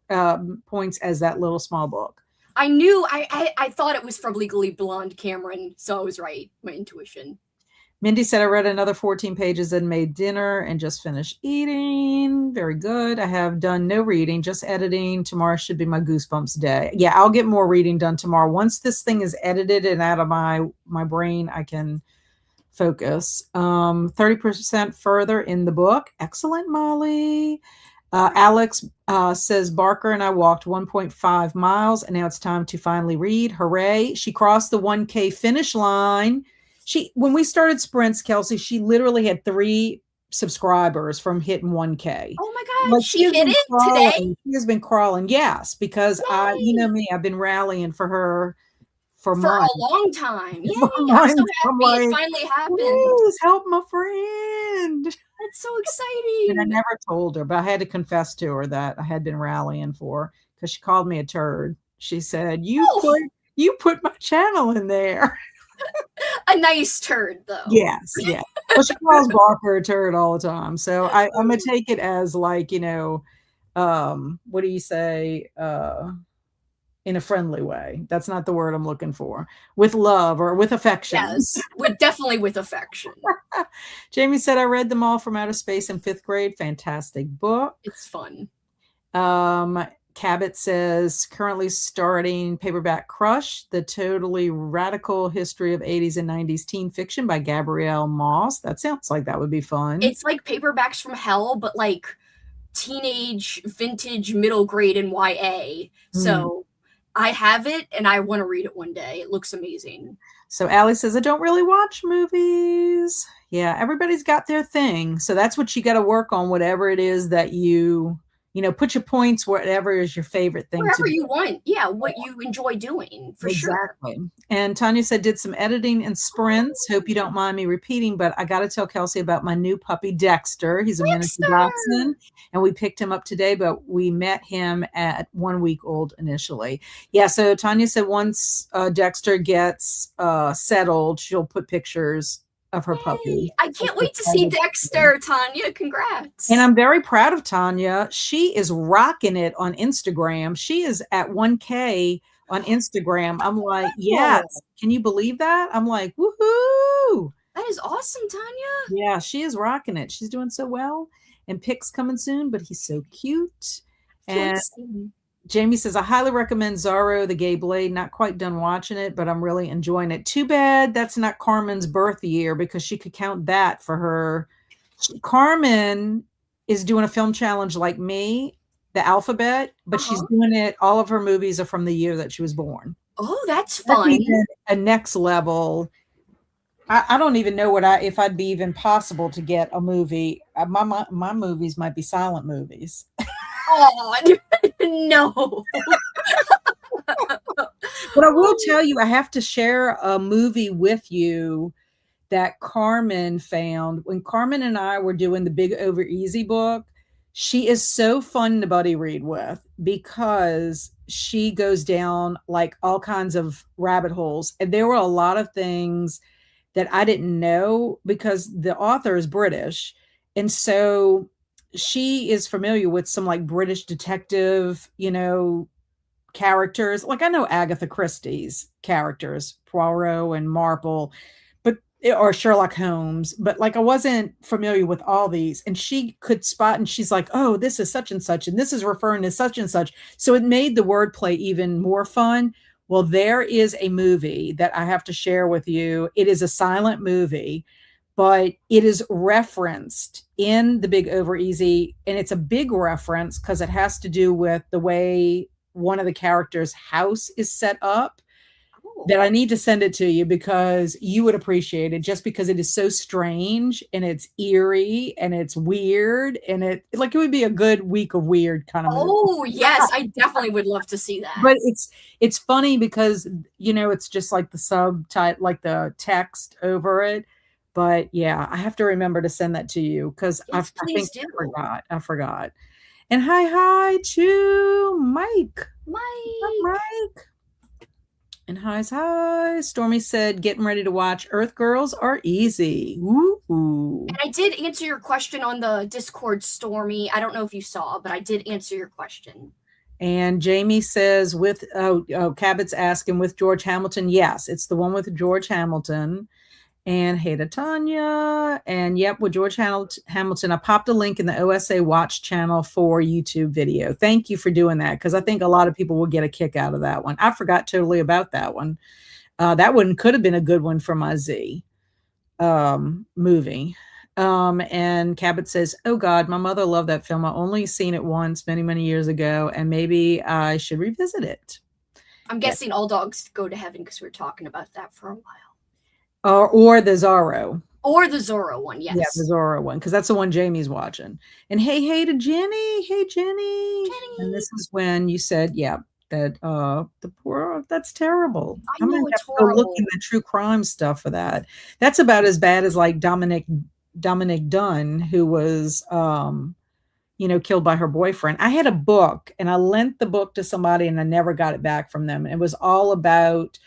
points as that little small book. I knew, I thought it was from Legally Blonde Cameron, so I was right. My intuition. Mindy said, I read another 14 pages and made dinner and just finished eating. Very good. I have done no reading, just editing. Tomorrow should be my Goosebumps day. Yeah, I'll get more reading done tomorrow. Once this thing is edited and out of my brain, I can focus. 30% further in the book. Excellent, Molly. Alex says, Barker and I walked 1.5 miles, and now it's time to finally read. Hooray. She crossed the 1K finish line. When we started sprints, Kelsi, she literally had 3 subscribers from hitting 1K. Oh my God, she hit it today? She has been crawling, yes, because me, I've been rallying for her for months. A long time. Yeah. I'm so happy it finally happened. Please help my friend. That's so exciting. And I never told her, but I had to confess to her that I had been rallying for her because she called me a turd. She said, you put my channel in there. A nice turd, though. Yes. Well, she calls Barker a turd all the time. So I'm going to take it as like, what do you say? In a friendly way. That's not the word I'm looking for. With love or with affection. Yes, definitely with affection. Jamie said, I read them all from Outer Space in 5th grade. Fantastic book. It's fun. Cabot says, currently starting Paperback Crush, the totally radical history of 80s and 90s teen fiction by Gabrielle Moss. That sounds like that would be fun. It's like Paperbacks from Hell, but like teenage, vintage, middle grade, and YA. So I have it and I want to read it one day. It looks amazing. So Allie says, I don't really watch movies. Yeah, everybody's got their thing. So that's what you got to work on, whatever it is that you put your points, whatever is your favorite thing. Wherever you want. Yeah, what you enjoy doing, for sure. And Tanya said, did some editing and sprints. Hope you don't mind me repeating, but I got to tell Kelsi about my new puppy, Dexter. He's a miniature dachshund, and we picked him up today, but we met him at 1 week old initially. Yeah, so Tanya said once Dexter gets settled, she'll put pictures of her puppy. I can't wait to see Dexter, Tanya. Congrats. And I'm very proud of Tanya. She is rocking it on Instagram. She is at 1K on Instagram. I'm like, yes. Can you believe that? I'm like, woohoo. That is awesome, Tanya. Yeah, she is rocking it. She's doing so well. And Pick's coming soon, but he's so cute. And Kelsi. Jamie says, I highly recommend Zorro, the Gay Blade. Not quite done watching it, but I'm really enjoying it. Too bad that's not Carmen's birth year because she could count that for her. Carmen is doing a film challenge like me, the alphabet, but she's Uh-huh. doing it. All of her movies are from the year that she was born. Oh, that's That's fun. even a next level. I don't even know if I'd be even possible to get a movie. My movies might be silent movies. Oh, no. But I will Oh, tell you, I have to share a movie with you that Carmen found when Carmen and I were doing the Big Over Easy book. She is so fun to buddy read with because she goes down like all kinds of rabbit holes. And there were a lot of things that I didn't know because the author is British. And so she is familiar with some like British detective, characters. Like I know Agatha Christie's characters, Poirot and Marple, but or Sherlock Holmes, but like I wasn't familiar with all these. And she could spot and she's like, "Oh, this is such and such and this is referring to such and such." So it made the wordplay even more fun. Well, there is a movie that I have to share with you. It is a silent movie, but it is referenced in the Big Over Easy, and it's a big reference because it has to do with the way one of the characters' house is set up. oh. That I need to send it to you because you would appreciate it just because it is so strange and it's eerie and it's weird and it would be a good week of weird kind of movie. Oh, yes, I definitely would love to see that. But it's funny because it's just like the subtitle, like the text over it. But yeah, I have to remember to send that to you because Yes, I think please do. I forgot. And hi to Mike. What's up, Mike. Mike? And hi. Stormy said, getting ready to watch Earth Girls are easy. And Woo. I did answer your question on the Discord, Stormy. I don't know if you saw, but I did answer your question. And Jamie says, Cabot's asking with George Hamilton. Yes, it's the one with George Hamilton. And hey to Tanya. And yep, with George Hamilton, I popped a link in the OSA Watch channel for YouTube video. Thank you for doing that because I think a lot of people will get a kick out of that one. I forgot totally about that one. That one could have been a good one for my Z movie. And Cabot says, "Oh God, my mother loved that film. I only seen it once many years ago, and maybe I should revisit it." I'm Yeah. guessing All Dogs Go to Heaven because we were talking about that for a while. Or the Zorro. Or the Zorro one, Yeah, the yes. Zorro one, because that's the one Jamie's watching. And hey to Jenny. Hey, Jenny. And Jenny, this is when you said, yeah, that the poor, that's terrible. I I might know have it's to go look in horrible. the true crime stuff for that. That's about as bad as like Dominic Dunn, who was killed by her boyfriend. I had a book and I lent the book to somebody and I never got it back from them. It was all about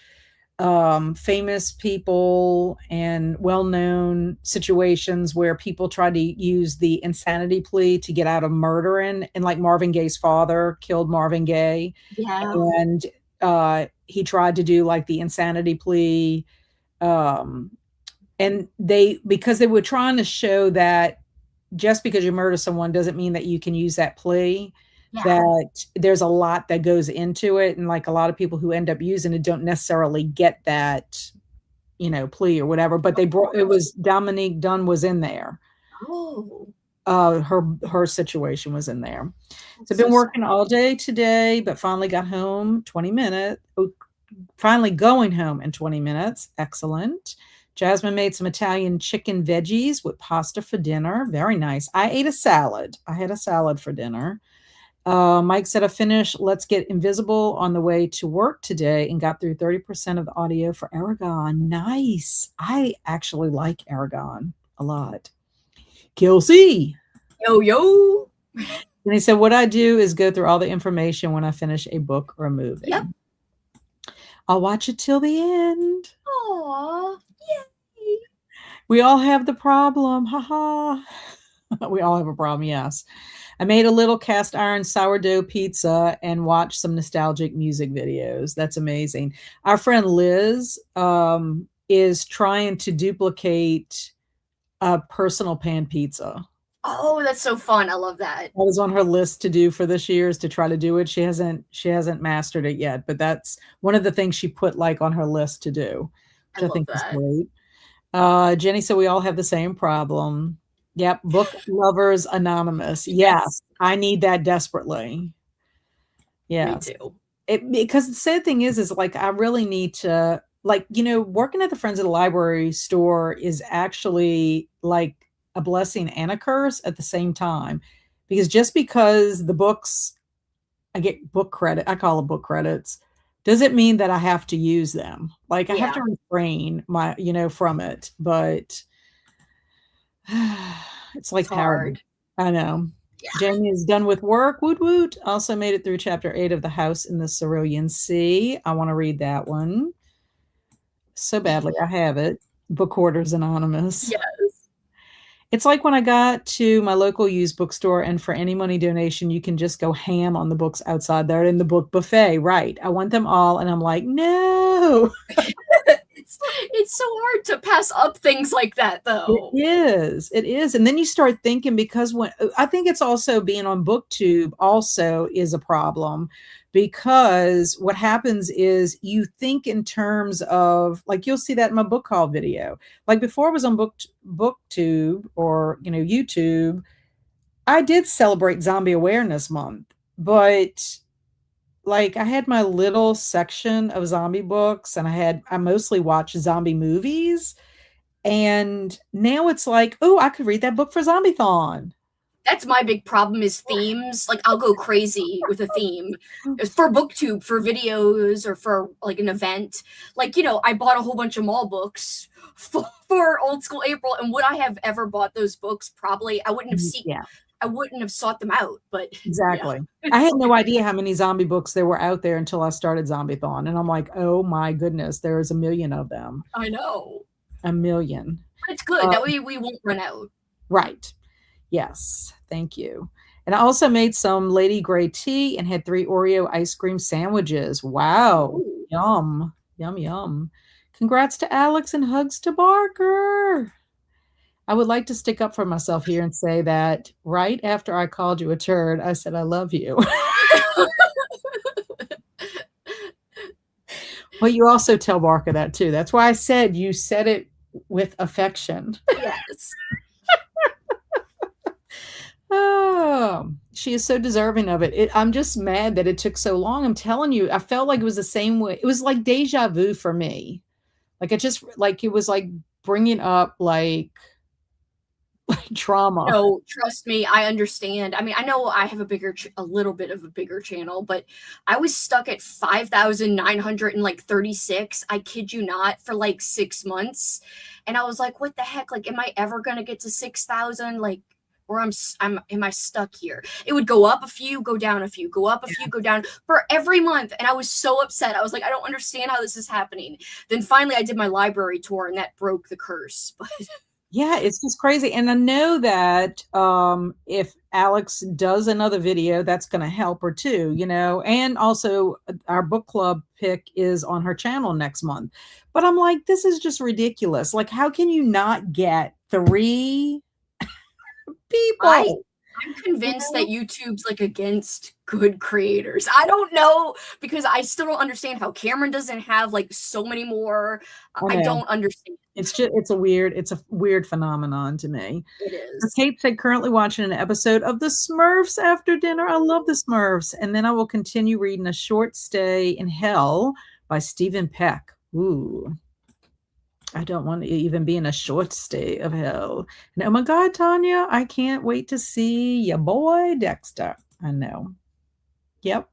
famous people and well-known situations where people try to use the insanity plea to get out of murdering, and like Marvin Gaye's father killed Marvin Gaye, Yeah. and he tried to do like the insanity plea, um, and because they were trying to show that just because you murder someone doesn't mean that you can use that plea, Yeah. that there's a lot that goes into it. And like a lot of people who end up using it don't necessarily get that, plea or whatever, but Of it course. was Dominique Dunn was in there. Oh, Her situation was in there. So that's I've so been sad. working all day today, but finally got home 20 minutes. Finally going home in 20 minutes. Excellent. Jasmine made some Italian chicken veggies with pasta for dinner. Very nice. I ate a salad. I had a salad for dinner. Mike said, I finished Let's Get Invisible on the way to work today and got through 30% of the audio for Aragon. Nice. I actually like Aragon a lot. Kelsi. Yo, yo. And he said, what I do is go through all the information when I finish a book or a movie. Yep. I'll watch it till the end. Aw, yay. We all have the problem. Ha ha. We all have a problem, yes. I made a little cast iron sourdough pizza and watched some nostalgic music videos. That's amazing. Our friend Liz is trying to duplicate a personal pan pizza. Oh, that's so fun. I love that. That was on her list to do for this year is to try to do it. She hasn't mastered it yet, but that's one of the things she put like on her list to do, I which I love think is that. great. Jenny said we all have the same problem. Yep, Book Lovers Anonymous. Yes, Yes, I need that desperately. me Yes. too. Because the sad thing is like I really need to like, working at the Friends of the Library store is actually like a blessing and a curse at the same time. Because just because the books I get book credit, I call them book credits, doesn't mean that I have to use them. Like I have Yeah, to refrain from it, but it's it's like Paradise. hard. I know. Yeah. Jamie is done with work. Woot woot. Also made it through chapter 8 of The House in the Cerulean Sea. I want to read that one so badly. I have it. Book Hoarders Anonymous. Yes. It's like when I got to my local used bookstore, and for any money donation, you can just go ham on the books outside there in the book buffet. Right. I want them all. And I'm like, no. It's so hard to pass up things like that, It though. is. It is. And then you start thinking because when I think it's also being on BookTube also is a problem because what happens is you think in terms of like you'll see that in my book haul video. Like before I was on BookTube or YouTube, I did celebrate Zombie Awareness Month, but like I had my little section of zombie books and I mostly watched zombie movies. And now it's like, oh, I could read that book for Zombie-thon. That's my big problem is themes. Like I'll go crazy with a theme. It's for booktube, for videos, or for like an event. Like, I bought a whole bunch of mall books for Old School April, and would I have ever bought those books? Probably Yeah, I wouldn't have sought them out, but yeah. exactly. I It's had no like idea how many zombie books there were out there until I started Zombie-thon. And I'm like, oh my goodness, there's a million of them. I know. A million. But it's good. Uh, That way we won't run out. right. Yes. Thank you. And I also made some Lady Grey tea and had 3 Oreo ice cream sandwiches. Wow. Ooh. Yum. Yum, yum. Congrats to Alex and hugs to Barker. I would like to stick up for myself here and say that right after I called you a turd, I said, I love you. Well, you also tell Barker that too. That's why I said you said it with affection. Yes. Oh, she is so deserving of it. I'm just mad that it took so long. I'm telling you, I felt like it was the same way. It was like deja vu for me. Like it just like it was like bringing up like trauma. No, trust me, I understand. I mean, I know I have a little bit of a bigger channel, but I was stuck at 5,936. I kid you not, for like 6 months, and I was like, "What the heck? Like, am I ever gonna get to 6,000? Like, or am I stuck here?" It would go up a few, go down a few, go up a few, go down for every month, and I was so upset. I was like, "I don't understand how this is happening." Then finally, I did my library tour, and that broke the curse. But Yeah, it's just crazy. And I know that if Alex does another video, that's going to help her too, And also, our book club pick is on her channel next month. But I'm like, this is just ridiculous. Like, how can you not get 3 I people? I'm You convinced that know? YouTube's like against good creators. I don't know because I still don't understand how Cameron doesn't have like so many more. I I know. don't understand. It's a weird phenomenon to me. It So is. Kate said currently watching an episode of The Smurfs after dinner. I love The Smurfs. And then I will continue reading A Short Stay in Hell by Stephen Peck. Ooh, I don't want to even be in a short stay of hell. And oh my God, Tanya, I can't wait to see your boy Dexter. I know. Yep.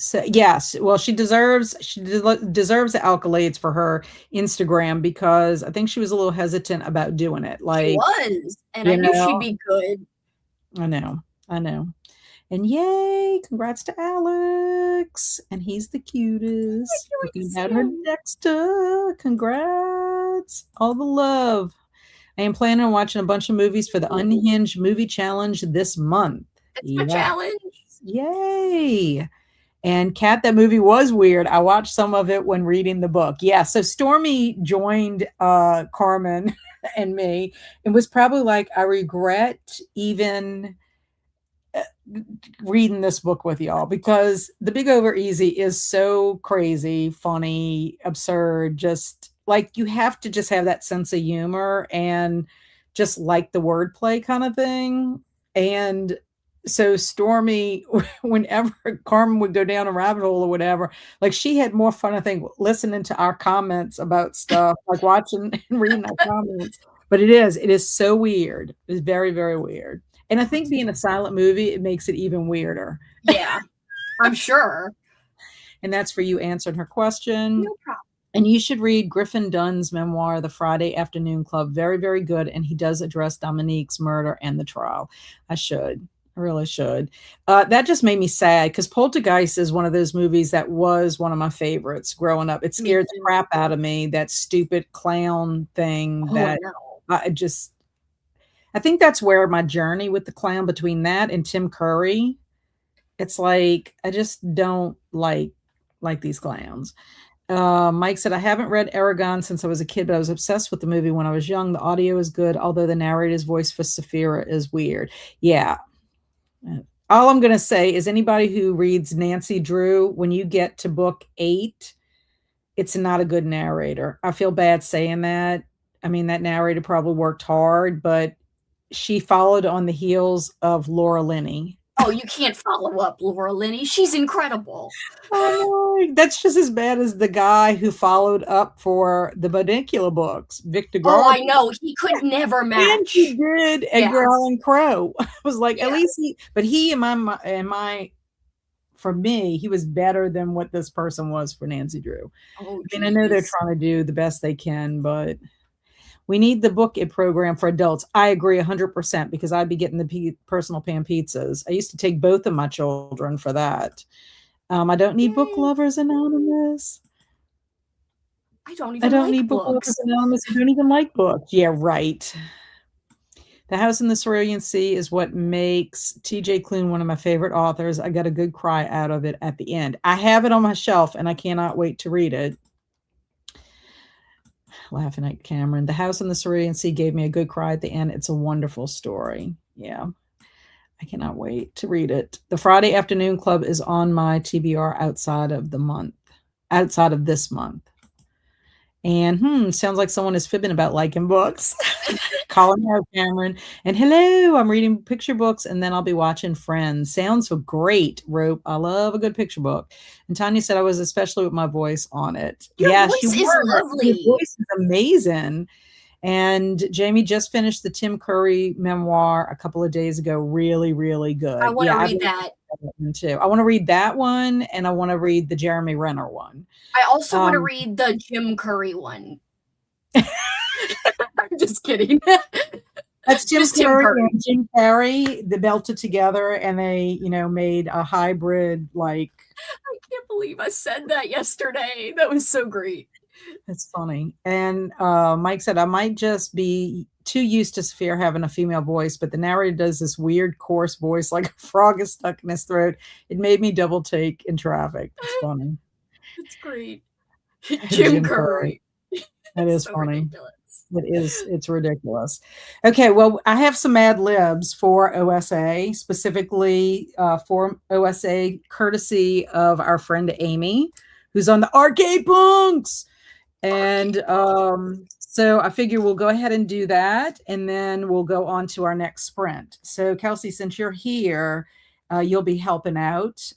So yes, well, she deserves the accolades for her Instagram because I think she was a little hesitant about doing it. She Like, was, and I you knew she'd know, be good. I know, I know. And yay, congrats to Alex. And he's the I cutest. can't wait to Talking see about her him. Dexter. Congrats. All the love. I am planning on watching a bunch of movies for the Unhinged Movie Challenge this month. That's my Yeah. challenge. Yay. And Kat, that movie was weird. I watched some of it when reading the book. Yeah. So Stormy joined Carmen and me, and was probably like, I regret even reading this book with y'all because The Big Over Easy is so crazy, funny, absurd, just like you have to just have that sense of humor and just like the wordplay kind of thing. And so Stormy, whenever Carmen would go down a rabbit hole or whatever, like she had more fun, I think, listening to our comments about stuff, like watching and reading our comments. But it is so weird. It's very, very weird. And I think being a silent movie, it makes it even weirder. Yeah, I'm sure. And that's for you answering her question. No problem. And you should read Griffin Dunn's memoir, The Friday Afternoon Club. Very, very good. And he does address Dominique's murder and the trial. I should. I really should. That just made me sad because Poltergeist is one of those movies that was one of my favorites growing up. It scared the crap out of me, that stupid clown thing that I think that's where my journey with the clown between that and Tim Curry, it's like I just don't like these clowns. Mike said, I haven't read Aragon since I was a kid, but I was obsessed with the movie when I was young. The audio is good, although the narrator's voice for Saphira is weird. Yeah. All I'm going to say is anybody who reads Nancy Drew, when you get to book 8, it's not a good narrator. I feel bad saying that. I mean, that narrator probably worked hard, but she followed on the heels of Laura Linney. Oh, you can't follow up Laura Linney. She's incredible. Oh, that's just as bad as the guy who followed up for the Bonicula books, Victor Garber. Oh, I know. He could never match. And he did Edgar Allan Crow. I was like, at least he for me, he was better than what this person was for Nancy Drew. Oh, I mean, I know they're trying to do the best they can, but we need the Book It program for adults. I agree 100% because I'd be getting the personal pan pizzas. I used to take both of my children for that. I don't need Book Lovers Anonymous. I don't need Book Lovers Anonymous. I don't even like books. Yeah, right. The House in the Cerulean Sea is what makes T.J. Klune one of my favorite authors. I got a good cry out of it at the end. I have it on my shelf, and I cannot wait to read it. Laughing at Cameron. The House in the Cerulean Sea gave me a good cry at the end. It's a wonderful story. Yeah. I cannot wait to read it. The Friday Afternoon Club is on my TBR outside of this month. And sounds like someone is fibbing about liking books. Calling out Cameron. And hello, I'm reading picture books and then I'll be watching Friends. Sounds great, Rope. I love a good picture book. And Tanya said I was especially with my voice on it. Your voice is lovely. Your voice is amazing. And Jamie just finished the Tim Curry memoir a couple of days ago. Really, really good. I want to read that. Too. I want to read that one and I want to read the Jeremy Renner one. I also want to read the Jim Curry one. I'm just kidding. That's Jim Curry and Jim Carrey. They belted together and they, made a hybrid like. I can't believe I said that yesterday. That was so great. It's funny. And Mike said, I might just be too used to Saphir having a female voice, but the narrator does this weird, coarse voice like a frog is stuck in his throat. It made me double take in traffic. It's funny. It's great. Jim Curry. That is so funny. Ridiculous. It's ridiculous. Okay, well, I have some Mad Libs for OSA, specifically for OSA, courtesy of our friend Amy, who's on the Arcade Punks. And so I figure we'll go ahead and do that, and then we'll go on to our next sprint. So, Kelsi, since you're here, you'll be helping out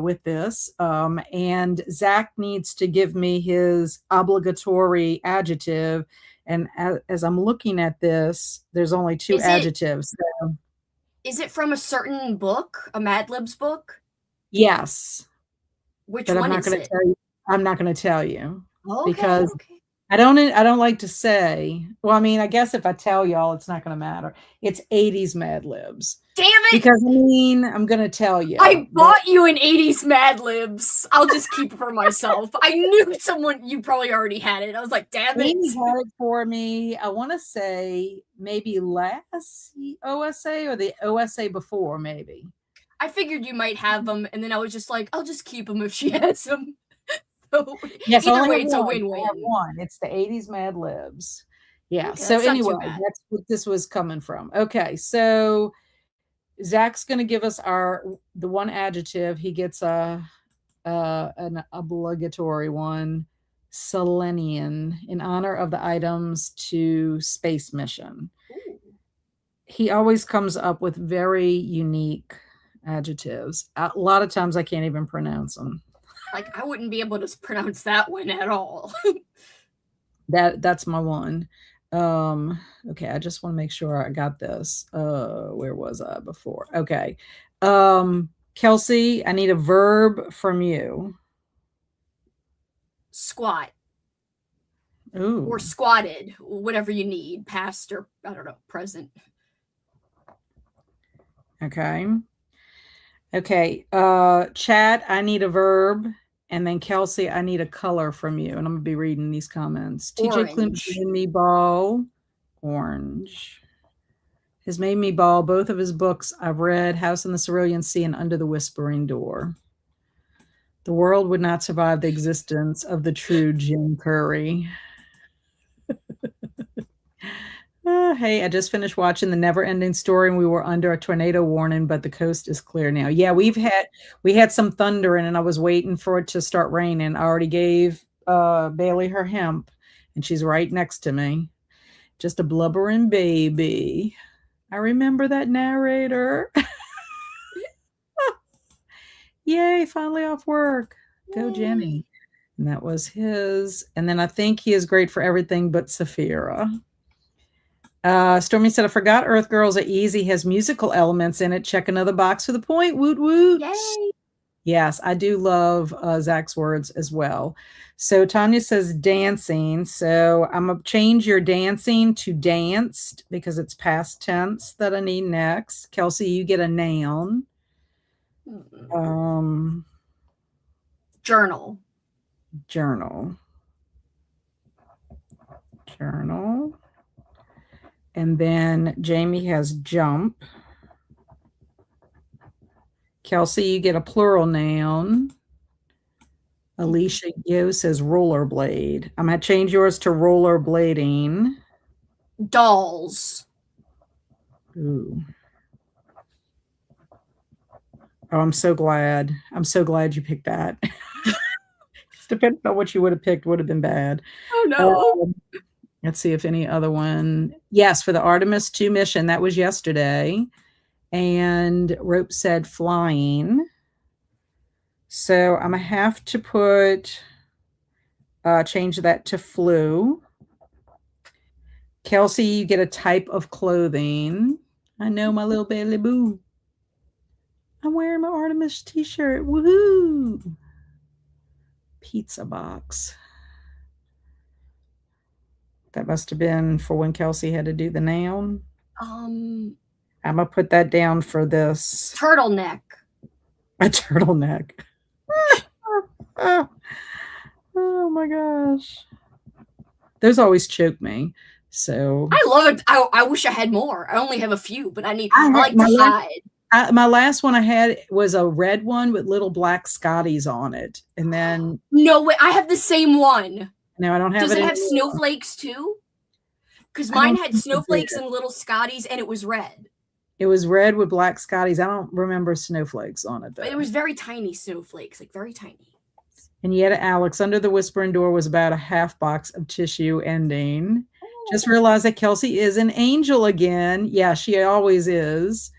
with this. And Zach needs to give me his obligatory adjective. And as I'm looking at this, there's only 2 adjectives. So. Is it from a certain book, a Mad Libs book? Yes. Which one is it? I'm not going to tell you. Okay, because I don't like to say. Well, I mean, I guess if I tell y'all, it's not going to matter. It's 80s Mad Libs. Damn it! Because I'm going to tell you. I bought you an 80s Mad Libs. I'll just keep it for myself. I knew you probably already had it. I was like, damn it. Amy had it for me. I want to say maybe last OSA or the OSA before, maybe. I figured you might have them, and then I was just like, I'll just keep them if she has them. So Yes, either way, it's a win-win. One. It's the 80s Mad Libs. Yeah. Okay, So that's not too anyway, bad. that's what this was coming from. Okay. So Zach's going to give us the one adjective. He gets an obligatory one, Selenian, in honor of the items to space mission. Ooh. He always comes up with very unique adjectives. A lot of times I can't even pronounce them. Like, I wouldn't be able to pronounce that one at all. That's my one. Um, okay, I just want to make sure I got this. Where was I before? Okay. Kelsi, I need a verb from you. Squat or Ooh, squatted, whatever you need, past or I don't know, present. okay. Okay. Chad, I need a verb. And then Kelsi, I need a color from you. And I'm gonna be reading these comments. TJ Clinton Orange. made me ball. Orange. Has made me ball. Both of his books I've read, House in the Cerulean Sea and Under the Whispering Door. The world would not survive the existence of the true Jim Curry. Hey, I just finished watching The Never Ending Story and we were under a tornado warning, but the coast is clear now. Yeah, we had some thunder and I was waiting for it to start raining. I already gave Bailey her hemp and she's right next to me. Just a blubbering baby. I remember that narrator. Yay, finally off work. Go Jenny. And that was his. And then I think he is great for everything but Saphira. Stormy said, I forgot Earth Girls Are Easy has musical elements in it. Check another box for the point. Woot woot. Yay. Yes, I do love Zach's words as well. So Tanya says dancing. So I'm going to change your dancing to danced because it's past tense that I need next. Kelsi, you get a noun. Journal. Journal. Journal. And then Jamie has jump. Kelsi, you get a plural noun. Alicia Yo says rollerblade. I'm going to change yours to rollerblading. Dolls. Ooh. Oh, I'm so glad. I'm so glad you picked that. Depending on what you would have picked would have been bad. Oh no. Let's see if any other one. Yes, for the Artemis 2 mission. That was yesterday. And Rope said flying. So I'm going to have to change that to flew. Kelsi, you get a type of clothing. I know my little Bailey Boo. I'm wearing my Artemis t-shirt. Woohoo! Pizza box. That must have been for when Kelsi had to do the noun. I'm going to put that down for this. Turtleneck. A turtleneck. Oh my gosh. Those always choke me. So I love it. I wish I had more. I only have a few, but I like to hide. My last one I had was a red one with little black Scotties on it. And then no way, I have the same one. No, I don't have Does it. Does it have snowflakes too? Because mine had snowflakes and little Scotties and it was red. It was red with black Scotties. I don't remember snowflakes on it though. But it was very tiny snowflakes, like very tiny. And yet, Alex, Under the Whispering Door was about a half box of tissue ending. Just realized that Kelsi is an angel again. Yeah, she always is.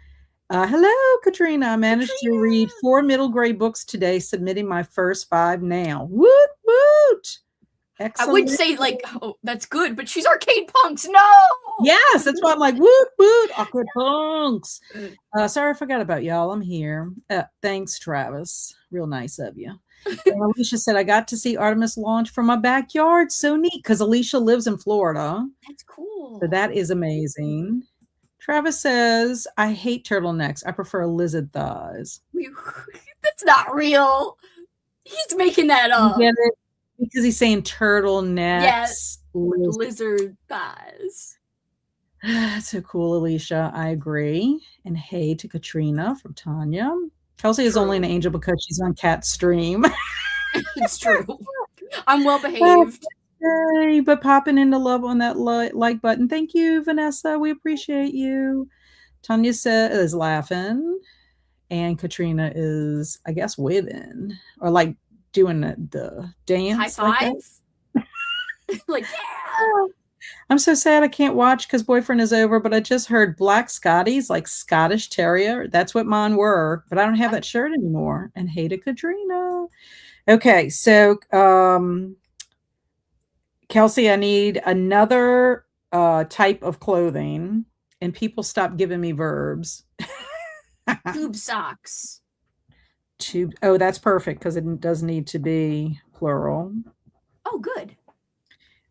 Hello, Katrina. I managed to read 4 middle grade books today, submitting my first 5 now. Woot, woot. Excellent. I would say, like, oh, that's good, but she's Arcade Punks. No. Yes, that's why I'm like, woot, woot, Arcade Punks. Sorry, I forgot about y'all. I'm here. Thanks, Travis. Real nice of you. And Alicia said, I got to see Artemis launch from my backyard. So neat, because Alicia lives in Florida. That's cool. So that is amazing. Travis says, I hate turtlenecks. I prefer lizard thighs. That's not real. He's making that up. You get it? Because he's saying turtlenecks. Yes, lizard thighs. That's so cool, Alicia. I agree. And hey to Katrina from Tanya. Kelsi is only an angel because she's on Cat's stream. It's true. I'm well behaved. Yay, but popping into love on that like button. Thank you, Vanessa. We appreciate you. Tanya is laughing, and Katrina is, I guess, waving or like doing the High dance like five. that. Like, yeah. I'm so sad I can't watch because boyfriend is over, but I just heard black Scotties, like Scottish Terrier. That's what mine were, but I don't have that shirt anymore. And hey to Katrina. Okay, so Kelsi, I need another type of clothing, and people stop giving me verbs. Tube socks. Tube. Oh, that's perfect because it does need to be plural. Oh, good.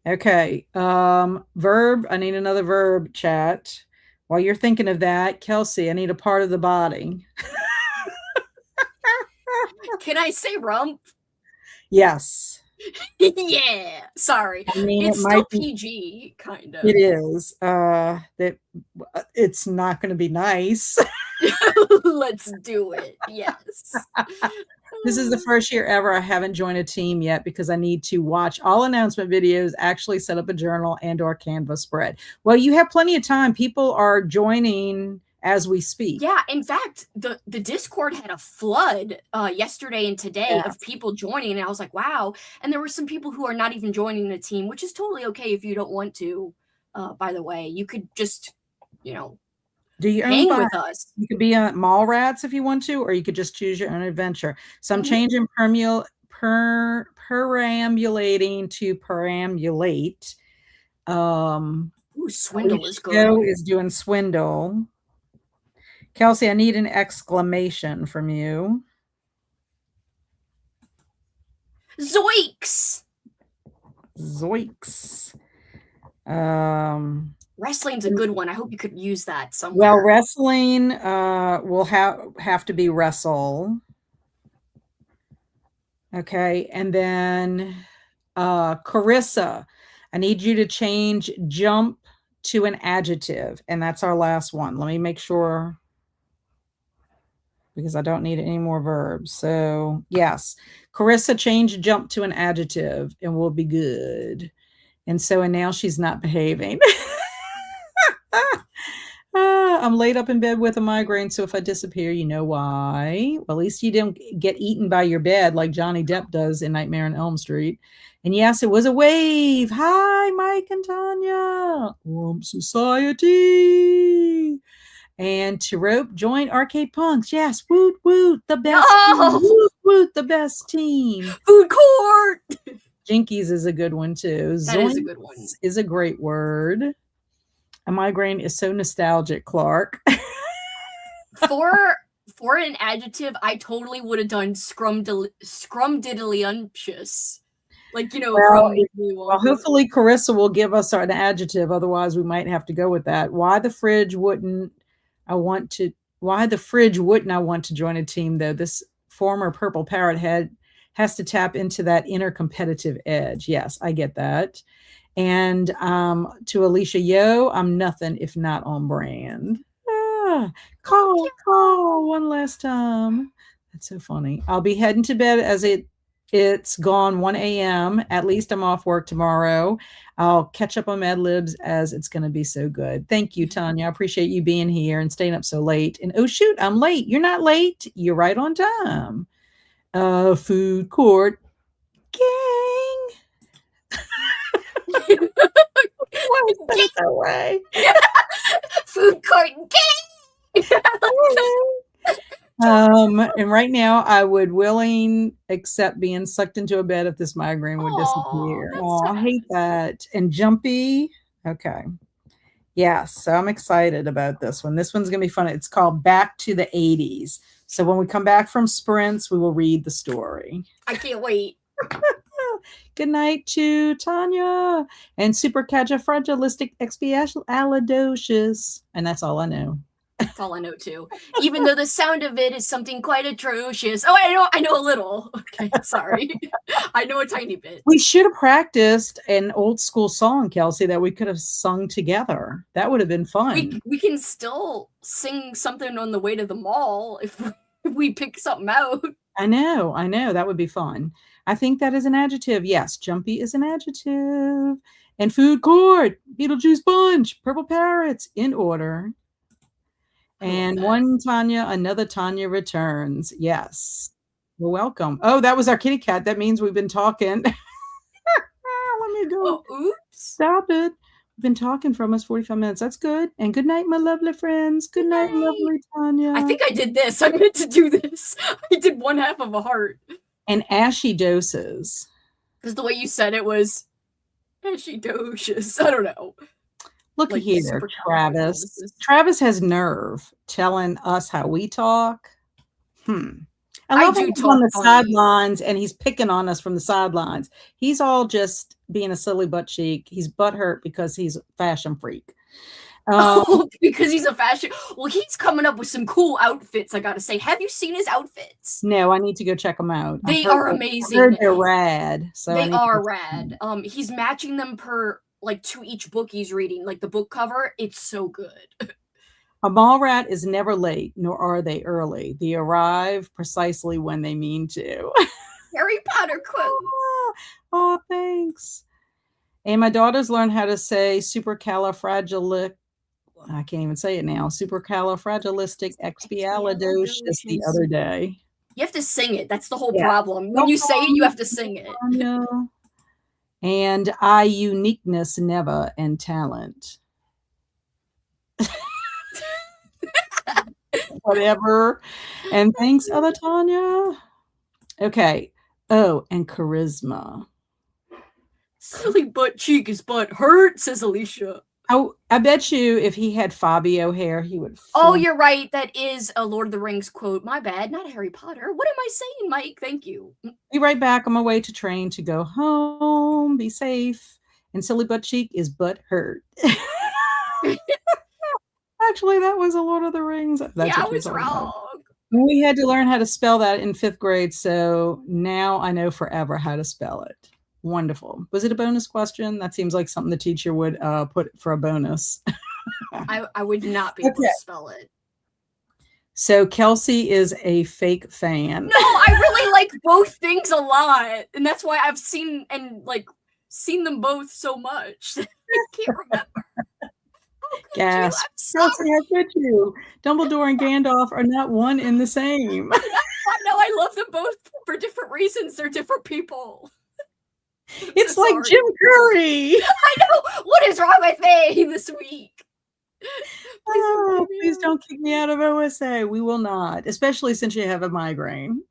Okay. Verb. I need another verb, chat. While you're thinking of that, Kelsi, I need a part of the body. Can I say rump? Yes. Yeah. Sorry. I mean, It's it still might be. PG, kind of. It is. That it's not going to be nice. Let's do it. Yes. This is the first year ever I haven't joined a team yet because I need to watch all announcement videos, actually set up a journal and or Canva spread. Well, you have plenty of time. People are joining as we speak. Yeah, in fact, the Discord had a flood yesterday and today of people joining, and I was like, wow. And there were some people who are not even joining the team, which is totally okay if you don't want to. By the way, you could just, do your hang own with us. You could be a mall rats if you want to, or you could just choose your own adventure. Some change in perambulating to perambulate. Ooh, swindle is good. Joe is doing swindle. Kelsi, I need an exclamation from you. Zoinks! Zoinks. Wrestling's a good one. I hope you could use that somewhere. Well, wrestling will have to be wrestle. Okay, and then Carissa, I need you to change jump to an adjective, and that's our last one. Let me make sure because I don't need any more verbs. So yes, Carissa, change jump to an adjective, and we'll be good. And now she's not behaving. I'm laid up in bed with a migraine, so if I disappear, you know why. Well, at least you didn't get eaten by your bed like Johnny Depp does in Nightmare on Elm Street. And yes, it was a wave. Hi, Mike and Tanya. Rump Society. And to rope, join Arcade Punks. Yes, woot woot, the best team. Woot woot, the best team. Food court. Jinkies is a good one too. That is a good one. Is a great word. A migraine is so nostalgic, Clark. For an adjective, I totally would have done scrumdiddlyumptious. Like, well, hopefully Carissa will give us an adjective. Otherwise, we might have to go with that. Why the fridge wouldn't I want to join a team, though? This former purple parrot head has to tap into that inner competitive edge. Yes, I get that. And to Alicia, yo, I'm nothing if not on brand. Call one last time. That's so funny. I'll be heading to bed as it's gone 1 a.m. At least I'm off work tomorrow. I'll catch up on Mad Libs as it's going to be so good. Thank you, Tanya. I appreciate you being here and staying up so late. And oh, shoot, I'm late. You're not late. You're right on time. Food court gang. Why is that way? Food court gang. And right now I would willing accept being sucked into a bed if this migraine would disappear. Oh, I hate that. And jumpy. Okay. Yeah, so I'm excited about this one. This one's gonna be fun. It's called Back to the 80s. So when we come back from sprints, we will read the story. I can't wait. Good night to Tanya and supercalifragilistic expialidocious. And that's all I know. That's all I know too. Even though the sound of it is something quite atrocious. Oh, I know a little. Okay, sorry. I know a tiny bit. We should have practiced an old school song, Kelsi, that we could have sung together. That would have been fun. We can still sing something on the way to the mall if we pick something out. I know. That would be fun. I think that is an adjective. Yes, jumpy is an adjective. And food court, Beetlejuice bunch, purple parrots, in order. I love And that. one Tanya, another Tanya returns. Yes. You're welcome. Oh, that was our kitty cat. That means we've been talking. Let me go. Oh, oops. Stop it. We've been talking for almost 45 minutes. That's good. And good night, my lovely friends. Good Good night, night. lovely I Tanya. think I did this. I meant to do this. I did one half of a heart. And ashy doses. Because the way you said it was Ashidocious. I don't know. Look Like here, Travis. supercalifragilistic. Travis has nerve telling us how we talk. I I love how do he's on talk the funny. sidelines and he's picking on us from the sidelines. He's all just being a silly butt cheek. He's butthurt because he's a fashion freak. Um, Oh, because he's a fashion. Well, he's coming up with some cool outfits, I gotta say. Have you seen his outfits? no, I need to go check them out. They are I've heard amazing. they're rad, so I They need to go are check rad. them He's matching them per like to each book he's reading, like the book cover. It's so good. out. A mall rat is never late, nor are they early. They arrive precisely when they mean to. Harry Potter quote. Oh, thanks. And my daughters learned how to say supercalifragilistic. I can't even say it now. Supercalifragilisticexpialidocious the Expialidocious. other day. You have to sing it. That's the whole Yeah. problem. When you say it, you Welcome, have to sing it. Tanya. And I uniqueness never and talent. Whatever. And thanks, other Tanya. Okay. Oh, and charisma. Silly butt cheek is butt hurt, says Alicia. Oh, I bet you if he had Fabio hair, he would Oh, flunk. you're right. That is a Lord of the Rings quote. My bad. Not Harry Potter. What am I saying, Mike? Thank you. Be right back on my way to train to go home. Be safe. And silly butt cheek is butt hurt. Actually, that was a Lord of the Rings. That's Yeah, I what you're was talking about. wrong. We had to learn how to spell that in 5th grade, so now I know forever how to spell it. Wonderful. Was it a bonus question? That seems like something the teacher would put for a bonus. I would not be able Okay. to spell it. So Kelsi is a fake fan. No, I really like both things a lot, and that's why I've seen them both so much. I can't remember. How could you? I'm Gasp. sorry. Kelsi, how could you? Dumbledore and Gandalf are not one in the same. I know I love them both for different reasons. They're different people. It's so like sorry. Jim Curry. I know. What is wrong with me this week? Please don't kick me out of OSA. We will not, especially since you have a migraine.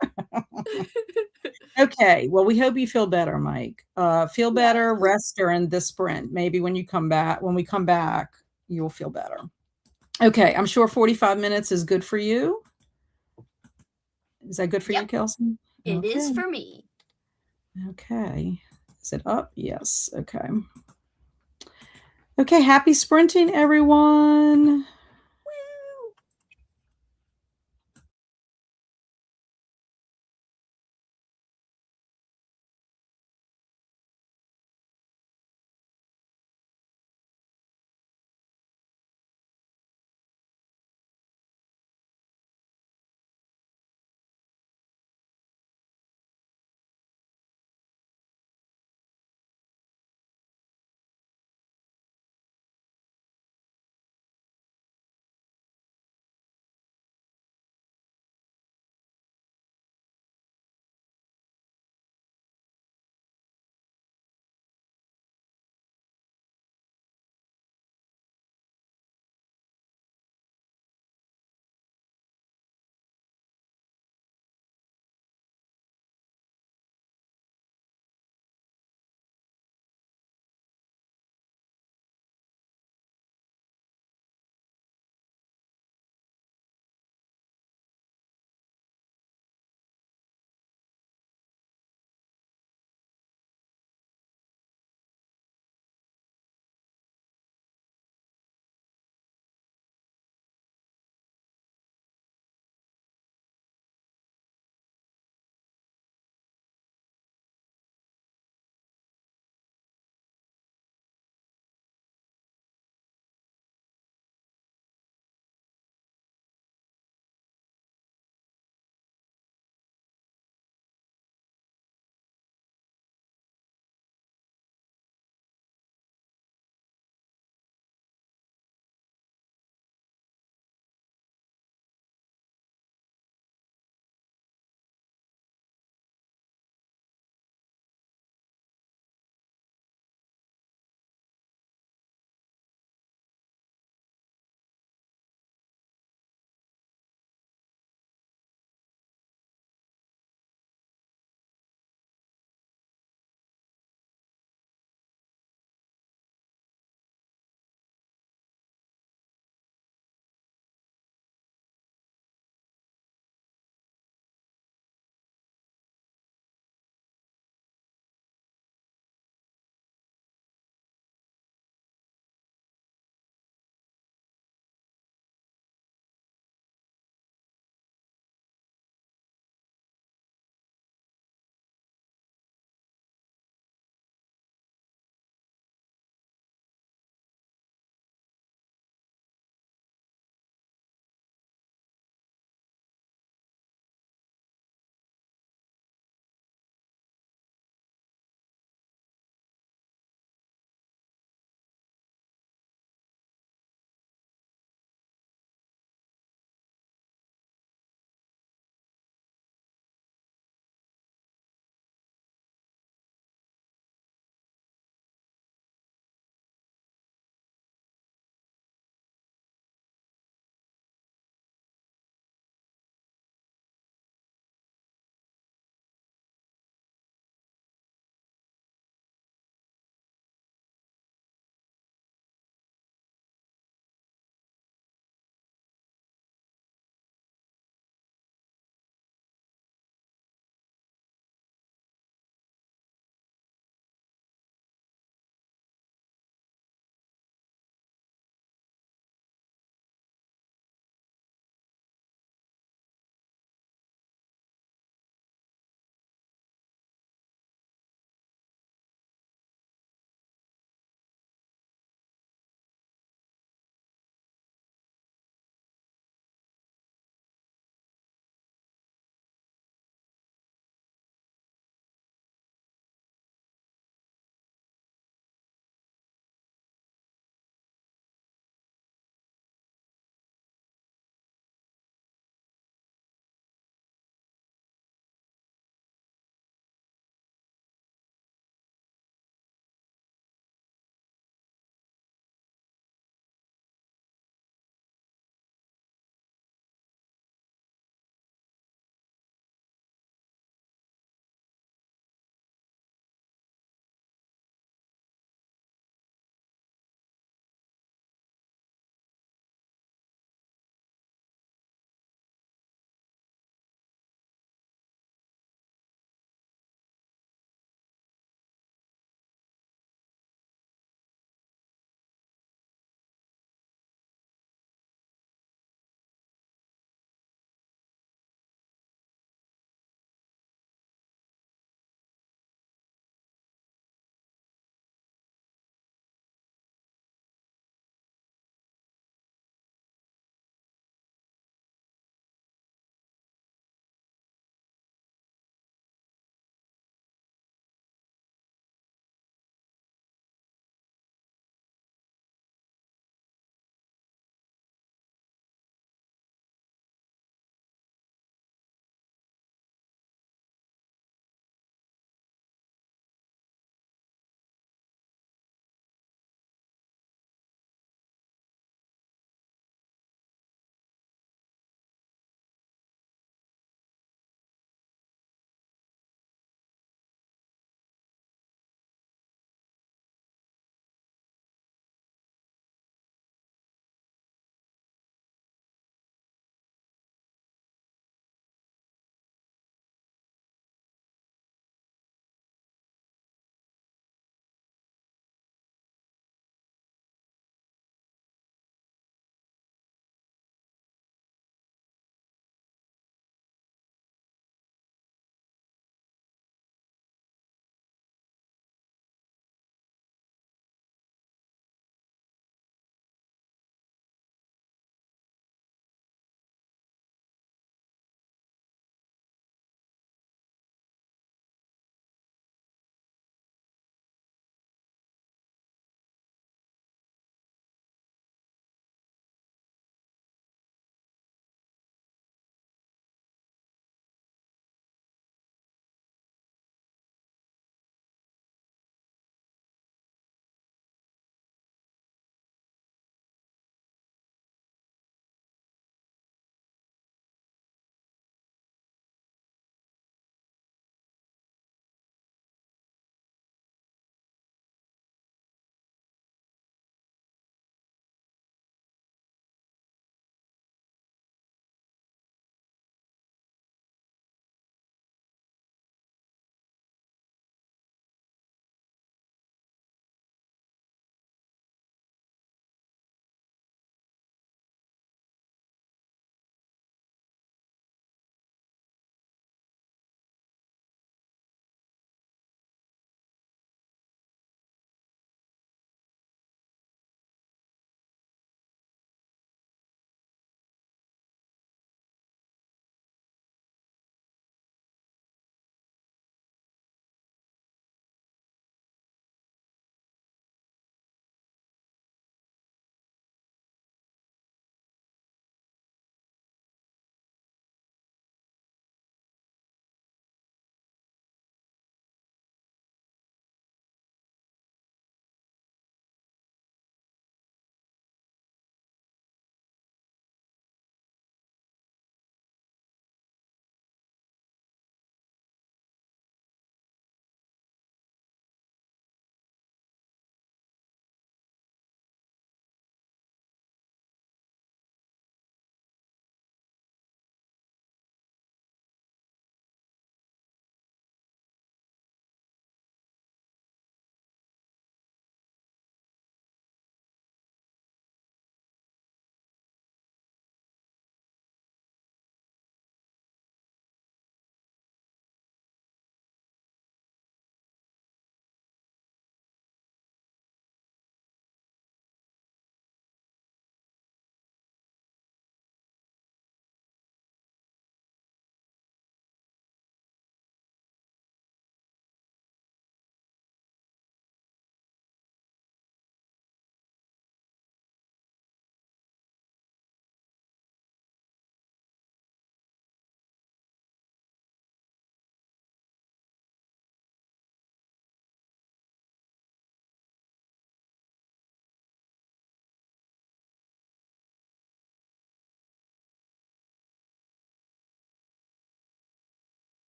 Okay. Well, we hope you feel better, Mike. Feel better, Yes. rest during this sprint. Maybe when we come back, you'll feel better. Okay. I'm sure 45 minutes is good for you. Is that good for you, Kelsi? It is Okay. for me. Okay. Is it up? Yes. Okay. Okay. Happy sprinting, everyone.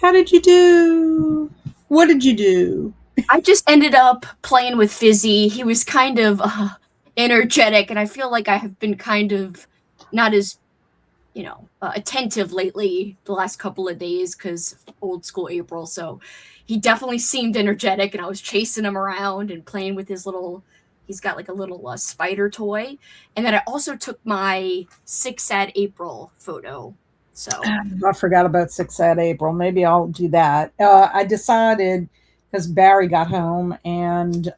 How did you do? What did you do? I just ended up playing with Fizzy. He was kind of energetic, and I feel like I have been kind of not as attentive lately the last couple of days because old school April. So he definitely seemed energetic, and I was chasing him around and playing with his little. He's got like a little spider toy, and then I also took my Six Sad April photo. So I forgot about Six at April. Maybe I'll do that. I decided because Barry got home and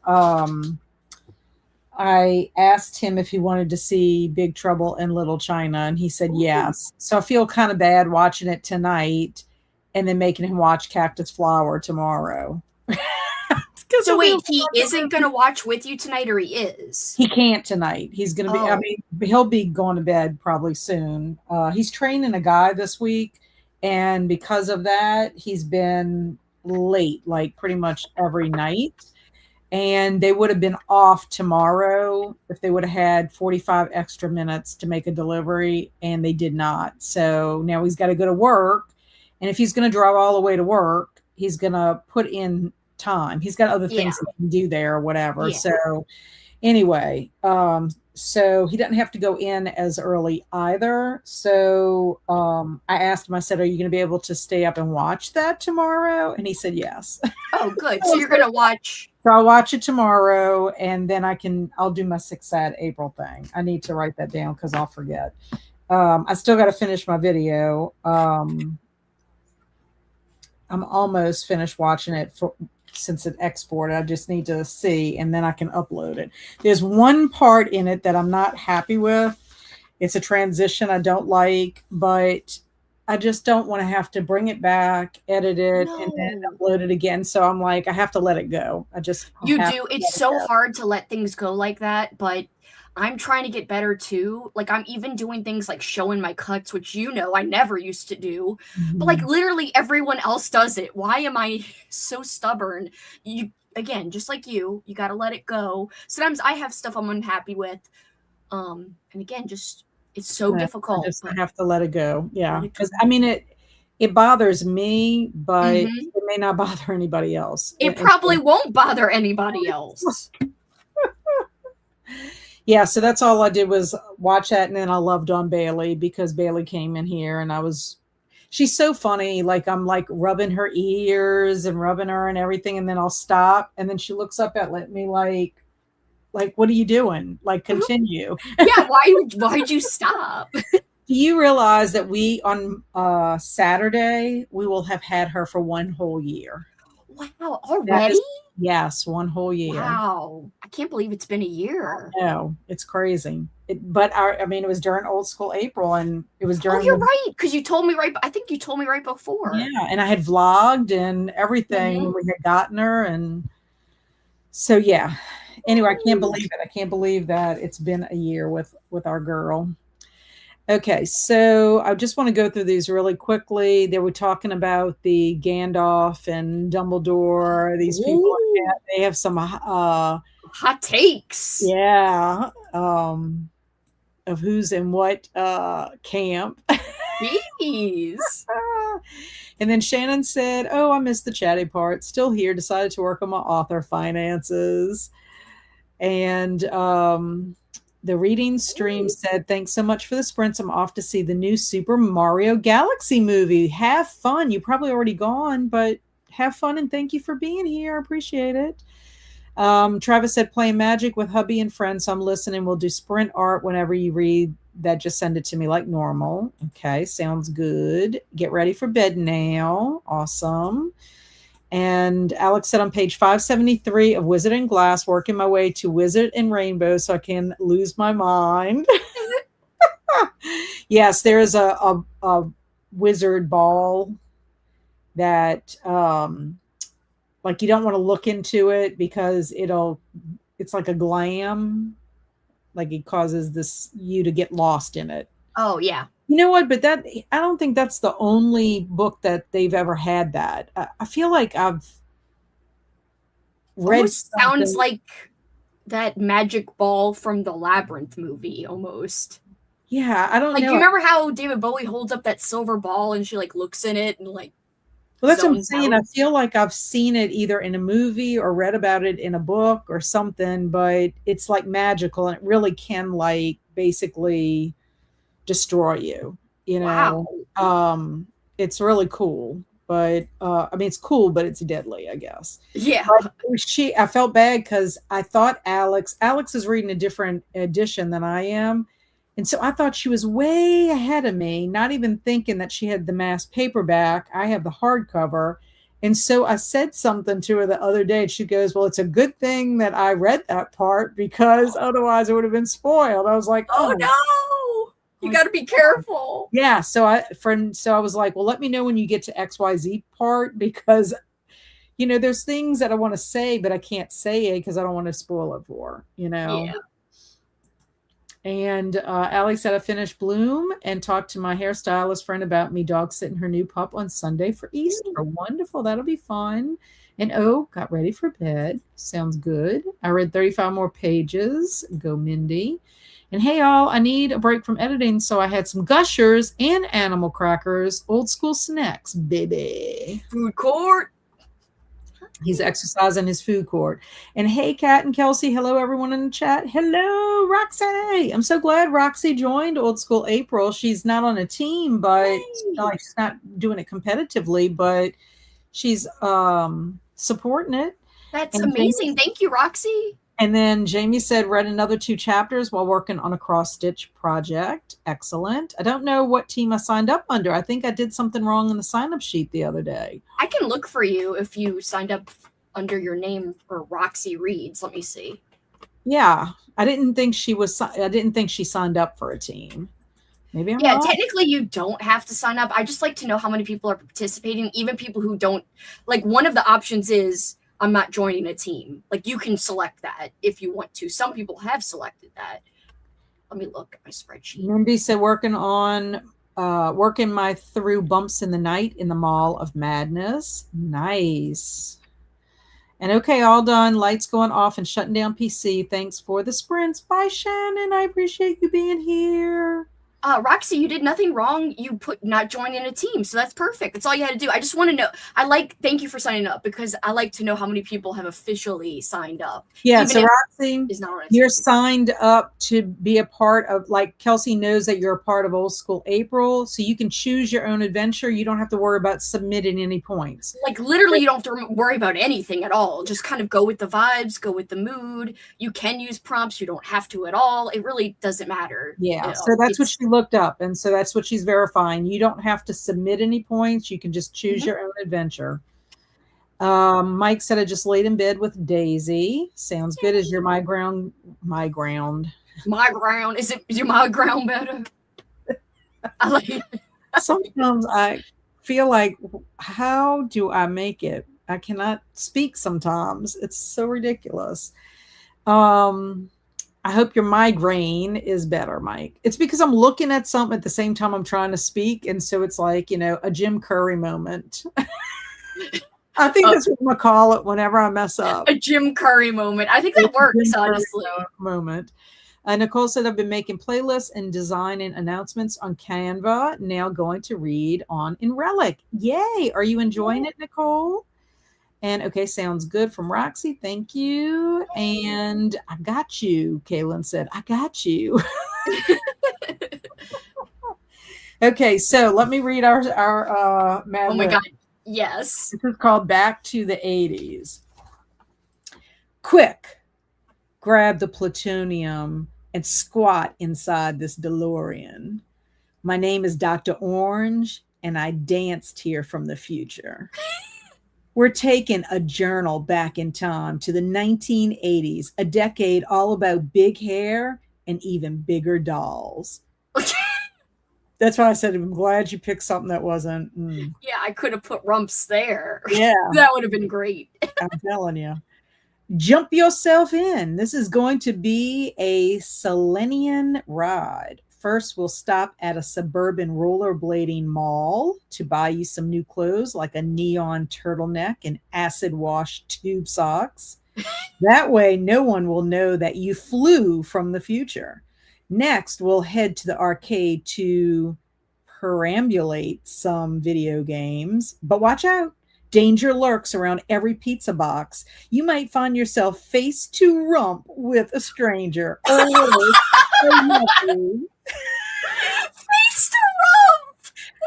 I asked him if he wanted to see Big Trouble in Little China, and he said ooh. yes. So I feel kind of bad watching it tonight and then making him watch Cactus Flower tomorrow. Because So he'll be wait, he isn't gonna watch with you tonight, or he is? he can't tonight. He's going to be, I Oh, mean, he'll be going to bed probably soon. He's training a guy this week. And because of that, he's been late, like pretty much every night. And they would have been off tomorrow if they would have had 45 extra minutes to make a delivery, and they did not. So now he's got to go to work. And if he's going to drive all the way to work, he's going to put in time. He's got other yeah, things he can do there or whatever. yeah. So anyway, so he doesn't have to go in as early either. So I asked him, I said, are you going to be able to stay up and watch that tomorrow? And he said yes. Oh, good. So you're gonna watch. So I'll watch it tomorrow, and then I'll do my Six Sad April thing. I need to write that down because I'll forget. I still got to finish my video. I'm almost finished watching it since it exported. I just need to see, and then I can upload it. There's one part in it that I'm not happy with. It's a transition I don't like, but I just don't want to have to bring it back, edit it, and then No. upload it again. So I'm like, I have to let it go. I You have do. to It's let it so go. hard to let things go like that, but I'm trying to get better too. Like I'm even doing things like showing my cuts, which I never used to do. But like Mhm. literally everyone else does it. Why am I so stubborn? You again, just like you got to let it go. Sometimes I have stuff I'm unhappy with. And again, just it's so Yeah, difficult, I but have to let it go. let Yeah, it because go. I mean it bothers me, but Mhm. it may not bother anybody else. It probably won't bother anybody And else. yeah, so that's all I did was watch that, and then I loved on Bailey because Bailey came in here, and she's so funny. Like I'm like rubbing her ears and rubbing her and everything, and then I'll stop, and then she looks up at me like what are you doing? Like continue. Yeah, why'd you stop? Do you realize that we on Saturday we will have had her for one whole year? Wow, That already? is yes, one whole year. Wow. I can't believe it's been a year. No, it's crazy. But I mean, it was during old school April, and it was Oh, during you're the right, because you told me I think you told me right before. yeah, and I had vlogged and everything Mhm. when we had gotten her, and so yeah. Anyway, I can't Ooh. believe it. I can't believe that it's been a year with our girl. Okay, so I just want to go through these really quickly. They were talking about the Gandalf and Dumbledore. These people, Ooh, they have some, hot takes. yeah, of who's in what camp. Jeez. And then Shannon said, "Oh, I missed the chatty part. Still here. Decided to work on my author finances." And the reading stream Ooh. said, thanks so much for the sprints. I'm off to see the new Super Mario Galaxy movie. Have fun. You probably already gone, but have fun and thank you for being here. I appreciate it. Travis said, playing Magic with hubby and friends. So I'm listening. We'll do sprint art whenever you read that. Just send it to me like normal. Okay, sounds good. Get ready for bed now. Awesome. And Alex said on page 573 of Wizard and Glass, working my way to Wizard and Rainbow so I can lose my mind. Yes, there is a wizard ball that like you don't want to look into it because it's like a glam, like it causes this you to get lost in it. Oh, yeah. You know what? But I don't think that's the only book that they've ever had that. I feel like I've read Almost sounds something. like that magic ball from the Labyrinth movie, almost. Yeah, I don't Like, do know. you remember how David Bowie holds up that silver ball and she, like, looks in it and, like, Well, that's what I'm zones saying. I out. feel like I've seen it either in a movie or read about it in a book or something, but it's like magical and it really can like basically destroy you, you know. Wow. Um it's really cool, but I mean it's cool, but it's deadly, I guess. Yeah. But I felt bad because I thought Alex is reading a different edition than I am. And so I thought she was way ahead of me, not even thinking that she had the mass paperback. I have the hardcover. And so I said something to her the other day. And she goes, well, it's a good thing that I read that part because otherwise it would have been spoiled. I was like, Oh oh, no. You like, got to be careful. yeah. So I was like, well, let me know when you get to XYZ part because there's things that I want to say, but I can't say it because I don't want to spoil it for. Yeah. And Alex said I finished Bloom and talked to my hairstylist friend about me dog sitting her new pup on Sunday for Easter. Wonderful. That'll be fun. And got ready for bed. Sounds good. I read 35 more pages. Go Mindy. And hey, all, I need a break from editing, so I had some gushers and animal crackers, old school snacks, baby. Food court. He's exercising his food court. And hey, Kat and Kelsi, hello, everyone in the chat. Hello, Roxy. I'm so glad Roxy joined Old School April. She's not on a team, but she's not doing it competitively, but she's supporting it. That's And amazing. Thank you, Roxy. And then Jamie said, read another 2 chapters while working on a cross-stitch project. Excellent. I don't know what team I signed up under. I think I did something wrong in the sign-up sheet the other day. I can look for you if you signed up under your name for Roxy Reads. Let me see. Yeah. I didn't think she signed up for a team. Maybe I'm wrong. Technically you don't have to sign up. I just like to know how many people are participating, even people who don't. Like, one of the options is I'm not joining a team. Like, you can select that if you want to. Some people have selected that. Let me look at my spreadsheet. Mindy said working my through Bumps in the Night in the Mall of Madness. Nice. And okay, all done. Lights going off and shutting down PC. Thanks for the sprints. Bye, Shannon. I appreciate you being here. Roxy, you did nothing wrong. You put not joining a team, so that's perfect. That's all you had to do. I just want to know. Thank you for signing up because I like to know how many people have officially signed up. Yeah, so Roxy, you're signed up to be a part of, like, Kelsi knows that you're a part of Old School April, so you can choose your own adventure. You don't have to worry about submitting any points. Like, literally, you don't have to worry about anything at all. Just kind of go with the vibes, go with the mood. You can use prompts. You don't have to at all. It really doesn't matter. Yeah, so that's what she looked up, and so that's what she's verifying. You don't have to submit any points. You can just choose your own adventure. Mike said I just laid in bed with Daisy. Sounds good. Is your my ground? Is your my ground better? I like it. Sometimes I feel like, how do I make it? I cannot speak sometimes. It's so ridiculous. I hope your migraine is better, Mike. It's because I'm looking at something at the same time I'm trying to speak. And so it's like, a Jim Curry moment. I think that's what I'm going to call it whenever I mess up. A Jim Curry moment. I think that works, honestly. Moment. Nicole said, I've been making playlists and designing announcements on Canva. Now going to read on in Relic. Yay. Are you enjoying it, Nicole? And okay, sounds good from Roxy. Thank you. And I got you, Kaylin said. I got you. Okay, so let me read our Mad Oh my God. Yes. This is called Back to the 80s. Quick, grab the plutonium and squat inside this DeLorean. My name is Dr. Orange, and I danced here from the future. We're taking a journal back in time to the 1980s, a decade all about big hair and even bigger dolls. That's why I said I'm glad you picked something that wasn't. Yeah, I could have put rumps there. Yeah. That would have been great. I'm telling you. Jump yourself in. This is going to be a Selenian ride. First, we'll stop at a suburban rollerblading mall to buy you some new clothes like a neon turtleneck and acid wash tube socks. That way, no one will know that you flew from the future. Next, we'll head to the arcade to perambulate some video games, but watch out. Danger lurks around every pizza box. You might find yourself face to rump with a stranger. Or worse, a yuppie. Face to rump.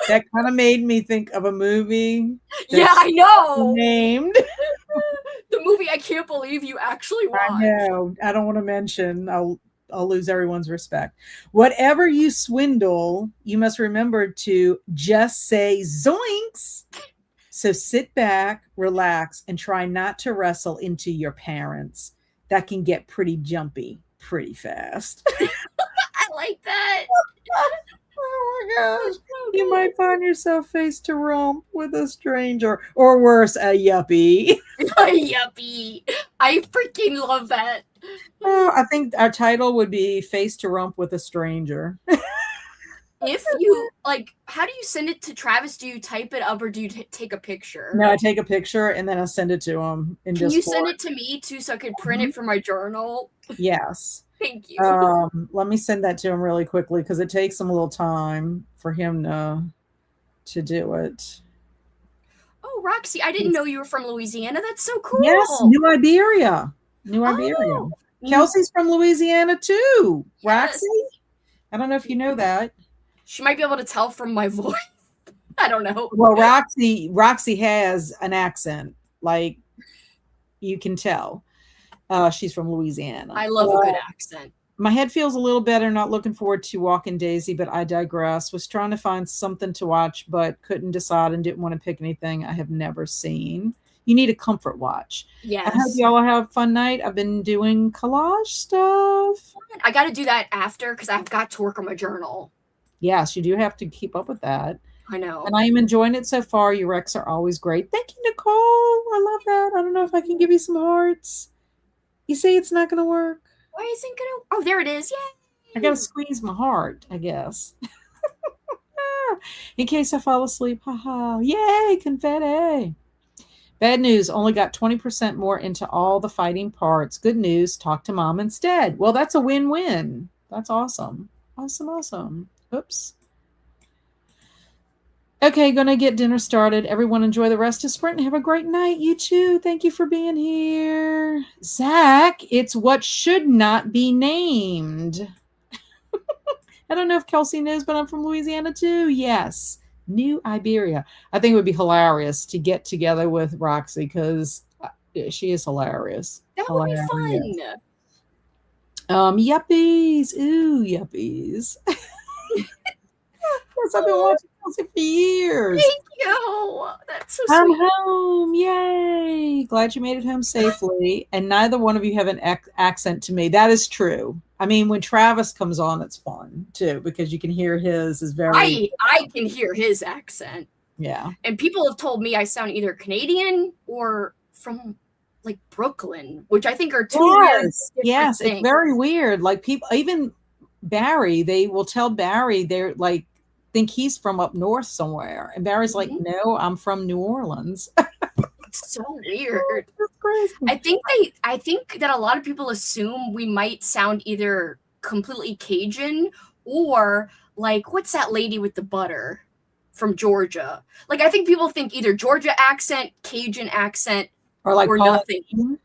That kind of made me think of a movie Yeah, that's I know. named. The movie I can't believe you actually I watched. know. I don't want to mention. I'll lose everyone's respect. Whatever you swindle, you must remember to just say zoinks. So sit back, relax, and try not to wrestle into your parents. That can get pretty jumpy pretty fast. I like that. Oh my gosh. So You good. might find yourself face to rump with a stranger, or worse, a yuppie. Yuppie. I freaking love that. Oh, I think our title would be Face to Rump with a Stranger. If you like, how do you send it to Travis? Do you type it up or do you take a picture? No, I take a picture and then I send it to him in Can you Discord. send it to me too so I could print it for my journal? Yes. Thank you. Let me send that to him really quickly because it takes him a little time for him to do it. Oh, Roxy, I didn't know you were from Louisiana. That's so cool. Yes, New Iberia. New Iberia. Oh. Kelsi's from Louisiana too. Yes. Roxy? I don't know if you know that. She might be able to tell from my voice. I don't know. Well, Roxy has an accent. Like you can tell. She's from Louisiana. I love a good accent. My head feels a little better. Not looking forward to Walking Daisy, but I digress. Was trying to find something to watch, but couldn't decide and didn't want to pick anything I have never seen. You need a comfort watch. Yes. I hope y'all have a fun night. I've been doing collage stuff. I got to do that after because I've got to work on my journal. Yes, you do have to keep up with that. I know. And I am enjoying it so far. Your recs are always great. Thank you, Nicole. I love that. I don't know if I can give you some hearts. You say it's not going to work. Why isn't going to? Oh, there it is. Yay. I got to squeeze my heart, I guess. In case I fall asleep. Haha. Yay, confetti. Bad news, only got 20% more into all the fighting parts. Good news, talk to mom instead. Well, that's a win-win. That's awesome. Awesome. Oops. Okay, gonna get dinner started. Everyone enjoy the rest of Sprint and have a great night. You too. Thank you for being here. Zach, it's what should not be named. I don't know if Kelsi knows, but I'm from Louisiana too. Yes. New Iberia. I think it would be hilarious to get together with Roxy because she is hilarious. That would be fun. Yuppies. Ooh, yuppies. Yes, I've been watching Kelsi for years. Thank you. That's so I'm sweet. home. Yay. Glad you made it home safely. And neither one of you have an accent to me. That is true. I mean, when Travis comes on, it's fun too, because you can hear his is very. I can hear his accent. Yeah. And people have told me I sound either Canadian or from like Brooklyn, which I think are two weird Yes, things. it's very weird. Like people, even Barry, they will tell Barry they're like think he's from up north somewhere, and Barry's like, "No, I'm from New Orleans." It's so weird. That's crazy. I think that a lot of people assume we might sound either completely Cajun or like what's that lady with the butter from Georgia? Like I think people think either Georgia accent, Cajun accent, or like nothing.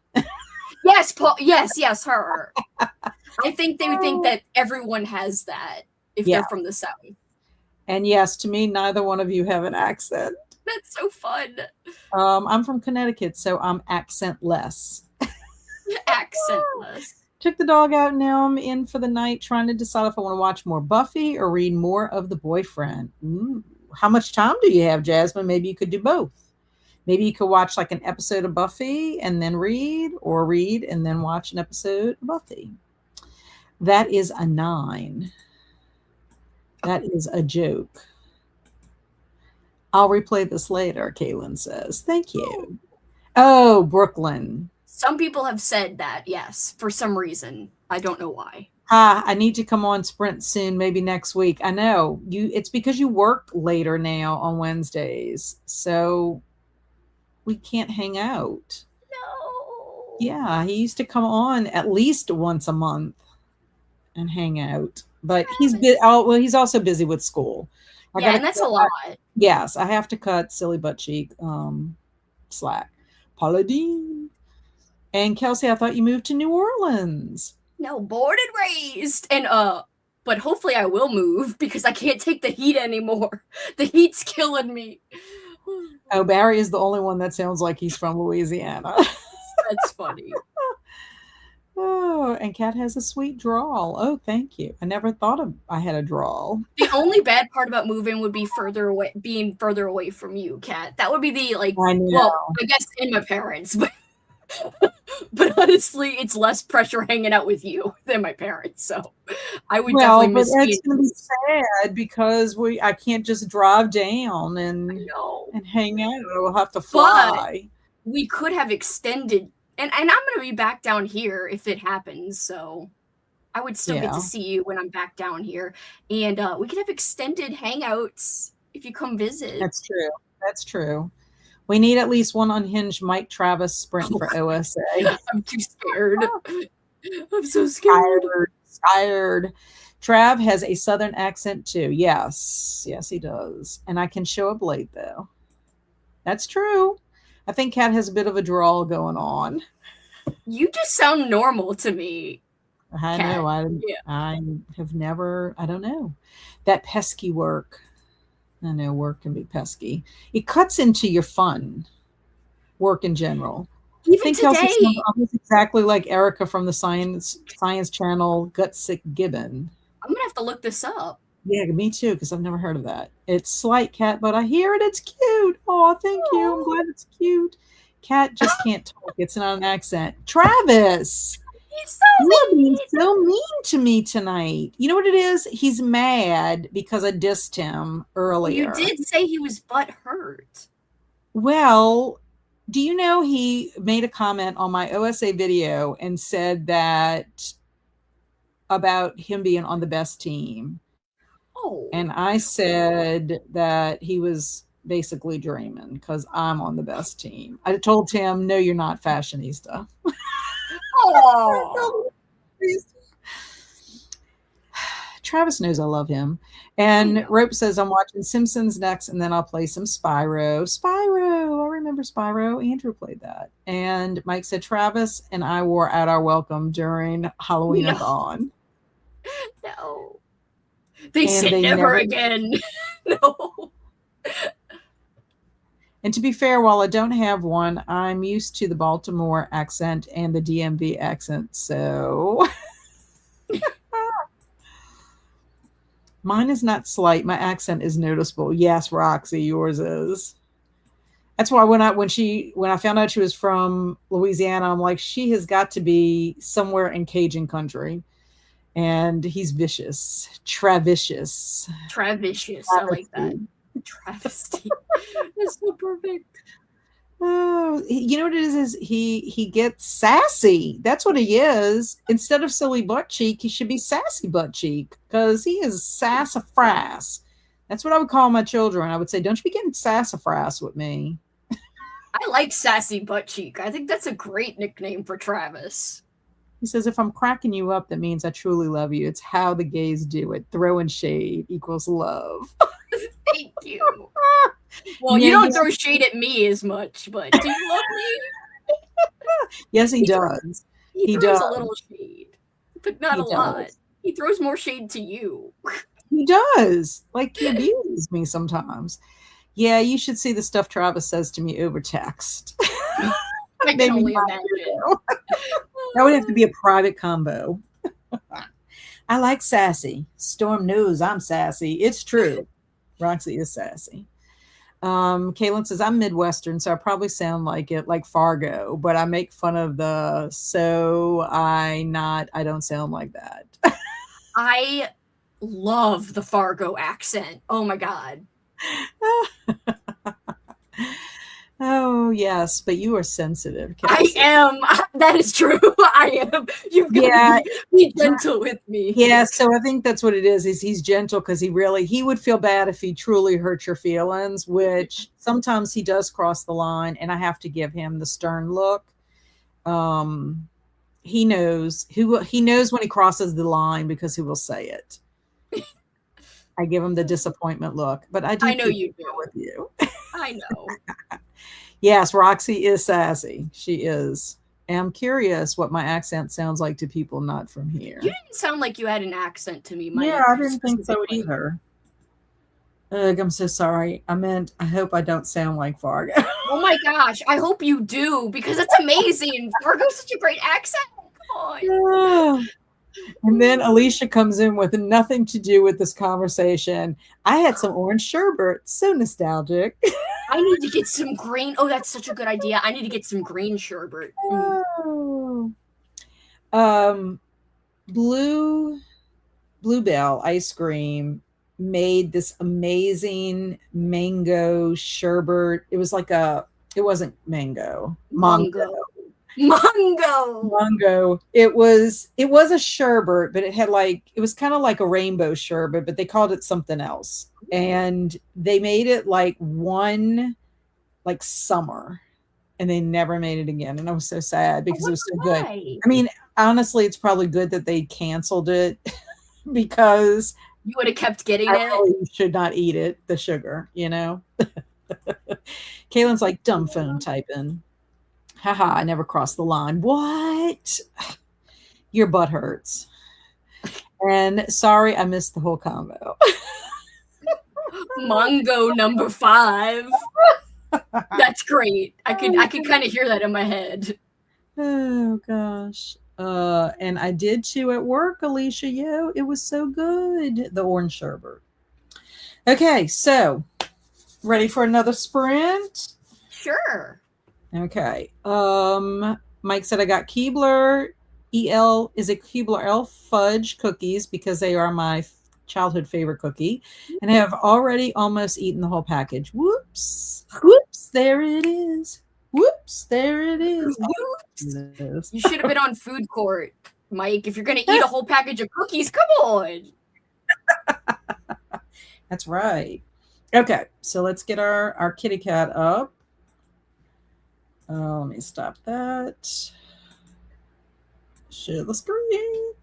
Yes, Paul. Yes, her. I think they would think that everyone has that if they're from the South. And yes, to me, neither one of you have an accent. That's so fun. I'm from Connecticut, so I'm accentless. Accentless. Took the dog out. Now I'm in for the night, trying to decide if I want to watch more Buffy or read more of The Boyfriend. Ooh. How much time do you have, Jasmine? Maybe you could do both. Maybe you could watch like an episode of Buffy and then read, or read and then watch an episode of Buffy. That is a 9. That is a joke. I'll replay this later, Kaylin says. Thank you. Oh, Brooklyn. Some people have said that, yes, for some reason. I don't know why. I need to come on Sprint soon, maybe next week. I know. It's because you work later now on Wednesdays. So we can't hang out. No. Yeah, he used to come on at least once a month and hang out. But he's also busy with school. I Yeah, gotta and that's a cut, lot. yes, I have to cut silly butt cheek slack. Paladine. And Kelsi, I thought you moved to New Orleans. No, born and raised. And but hopefully I will move because I can't take the heat anymore. The heat's killing me. Oh, Barry is the only one that sounds like he's from Louisiana. That's funny. Oh, and Kat has a sweet drawl. Oh, thank you. I never thought I had a drawl. The only bad part about moving would be being further away from you, Kat. That would be the like. I know. Well, I guess in my parents, but but honestly, it's less pressure hanging out with you than my parents. So I would Well, definitely but miss it's being. gonna be sad because I can't just drive down and No, hang out. We'll have to but fly. we could have extended, and I'm gonna be back down here if it happens. So I would still get Yeah, to see you when I'm back down here, and we could have extended hangouts if you come visit. that's true. That's true. We need at least one unhinged Mike Travis sprint Oh, for OSA. I'm too scared. I'm so scared. Tired. Trav has a southern accent too. Yes. Yes, he does. And I can show a blade though. That's true. I think Kat has a bit of a drawl going on. You just sound normal to me, I Kat. know. Yeah. I have never, I don't know. That pesky work. I know work can be pesky. It cuts into your fun, work in general. I Even think Kelsey today, sounds almost exactly like Erica from the Science Channel Gutsick Gibbon. I'm gonna have to look this up. Yeah, me too, because I've never heard of that. It's slight cat, but I hear it. It's cute. Oh, thank you. I'm glad it's cute. Cat just can't talk. It's not an accent. Travis, He's so you are being mean. so mean to me tonight. You know what it is? He's mad because I dissed him earlier. You did say he was butt hurt. Well, do you know he made a comment on my OSA video and said that about him being on the best team? Oh. And I said that he was basically dreaming because I'm on the best team. I told him, no, you're not, fashionista. Oh. Travis knows I love him. And Rope says, I'm watching Simpsons next, and then I'll play some Spyro. Spyro. I remember Spyro. Andrew played that. And Mike said, Travis and I wore out our welcome during Halloween and Gone. No. They said never again. No. And to be fair, while I don't have one, I'm used to the Baltimore accent and the DMV accent. So mine is not slight. My accent is noticeable. Yes, Roxy, yours is. That's why when I found out she was from Louisiana, I'm like, she has got to be somewhere in Cajun country. And he's vicious. Travicious. Travicious. I like that. Travesty. That's so perfect. Oh, you know what it is he gets sassy. That's what he is. Instead of silly butt cheek, he should be sassy butt cheek because he is sassafras. That's what I would call my children. I would say, don't you be getting sassafras with me. I like sassy butt cheek. I think that's a great nickname for Travis. He says, if I'm cracking you up, that means I truly love you. It's how the gays do it. Throwing shade equals love. Thank you. Well, you don't throw shade at me as much, but do you love me? Yes, he does. He throws a little shade, but not a lot. He throws more shade to you. He does. Like, he abuses me sometimes. Yeah, you should see the stuff Travis says to me over text. I can only imagine. That would have to be a private combo. I like sassy. Storm knows I'm sassy. It's true. Roxy is sassy. Kaylin says, I'm Midwestern, so I probably sound like it, like Fargo, but I make fun of I don't sound like that. I love the Fargo accent. Oh my God. Oh, yes, but you are sensitive, Kelsi. I am. That is true. I am. You've got to be gentle with me. Yeah, so I think that's what it is he's gentle because he would feel bad if he truly hurt your feelings, which sometimes he does cross the line, and I have to give him the stern look. He knows when he crosses the line because he will say it. I give them the disappointment look, but I do I know keep you it real do. with you. I know. Yes, Roxy is sassy. She is. And I'm curious what my accent sounds like to people not from You here. didn't sound like you had an accent to me, Yeah, Mike, I didn't think so specifically. either. Ugh, I'm so sorry. I meant I hope I don't sound like Fargo. Oh my gosh, I hope you do because it's amazing. Fargo's such a great accent. Come on. Yeah. And then Alicia comes in with nothing to do with this conversation. I had some orange sherbet. So nostalgic. I need to get some green. Oh, that's such a good idea. I need to get some green sherbet. Mm. Oh. Um, Blue Bluebell ice cream made this amazing mango sherbet. It was like it wasn't mango, mango. Mango. Mango. Mango. It was a sherbet, but it was kind of like a rainbow sherbet, but they called it something else. And they made it like one like summer and they never made it again. And I was so sad I because it wonder was so good. why. I mean, honestly, it's probably good that they canceled it because You would have kept getting I it. really should not eat it, the sugar, you know? Kaylin's like, dumb phone typing. Haha, I never crossed the line. What? Your butt hurts. And sorry, I missed the whole combo. Mango number 5. That's great. I could kind of hear that in my head. Oh gosh. And I did too at work, Alicia. Yo, it was so good. The orange sherbet. Okay, so ready for another sprint? Sure. Okay. Mike said I got Keebler is it Keebler Elf fudge cookies because they are my childhood favorite cookie, and I have already almost eaten the whole package. Whoops. Whoops, there it is. Whoops, there it is. Whoops. Oh, You should have been on food court, Mike. If you're gonna eat a whole package of cookies, come on. that's right. Okay, so let's get our kitty cat up. Let me stop that. Share the screen.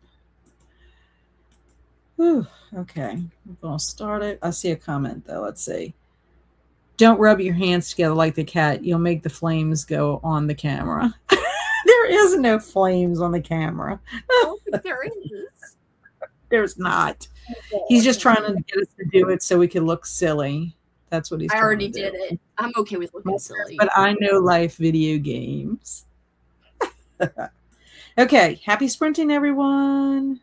Whew, okay, we're gonna start it. I see a comment though. Let's see. Don't rub your hands together like the cat. You'll make the flames go on the camera. There is no flames on the camera. Oh, there is. There's not. He's just trying to get us to do it so we can look silly. That's what he's I trying to already do. did it. I'm okay with looking silly. But I know life video games. Okay, happy sprinting, everyone.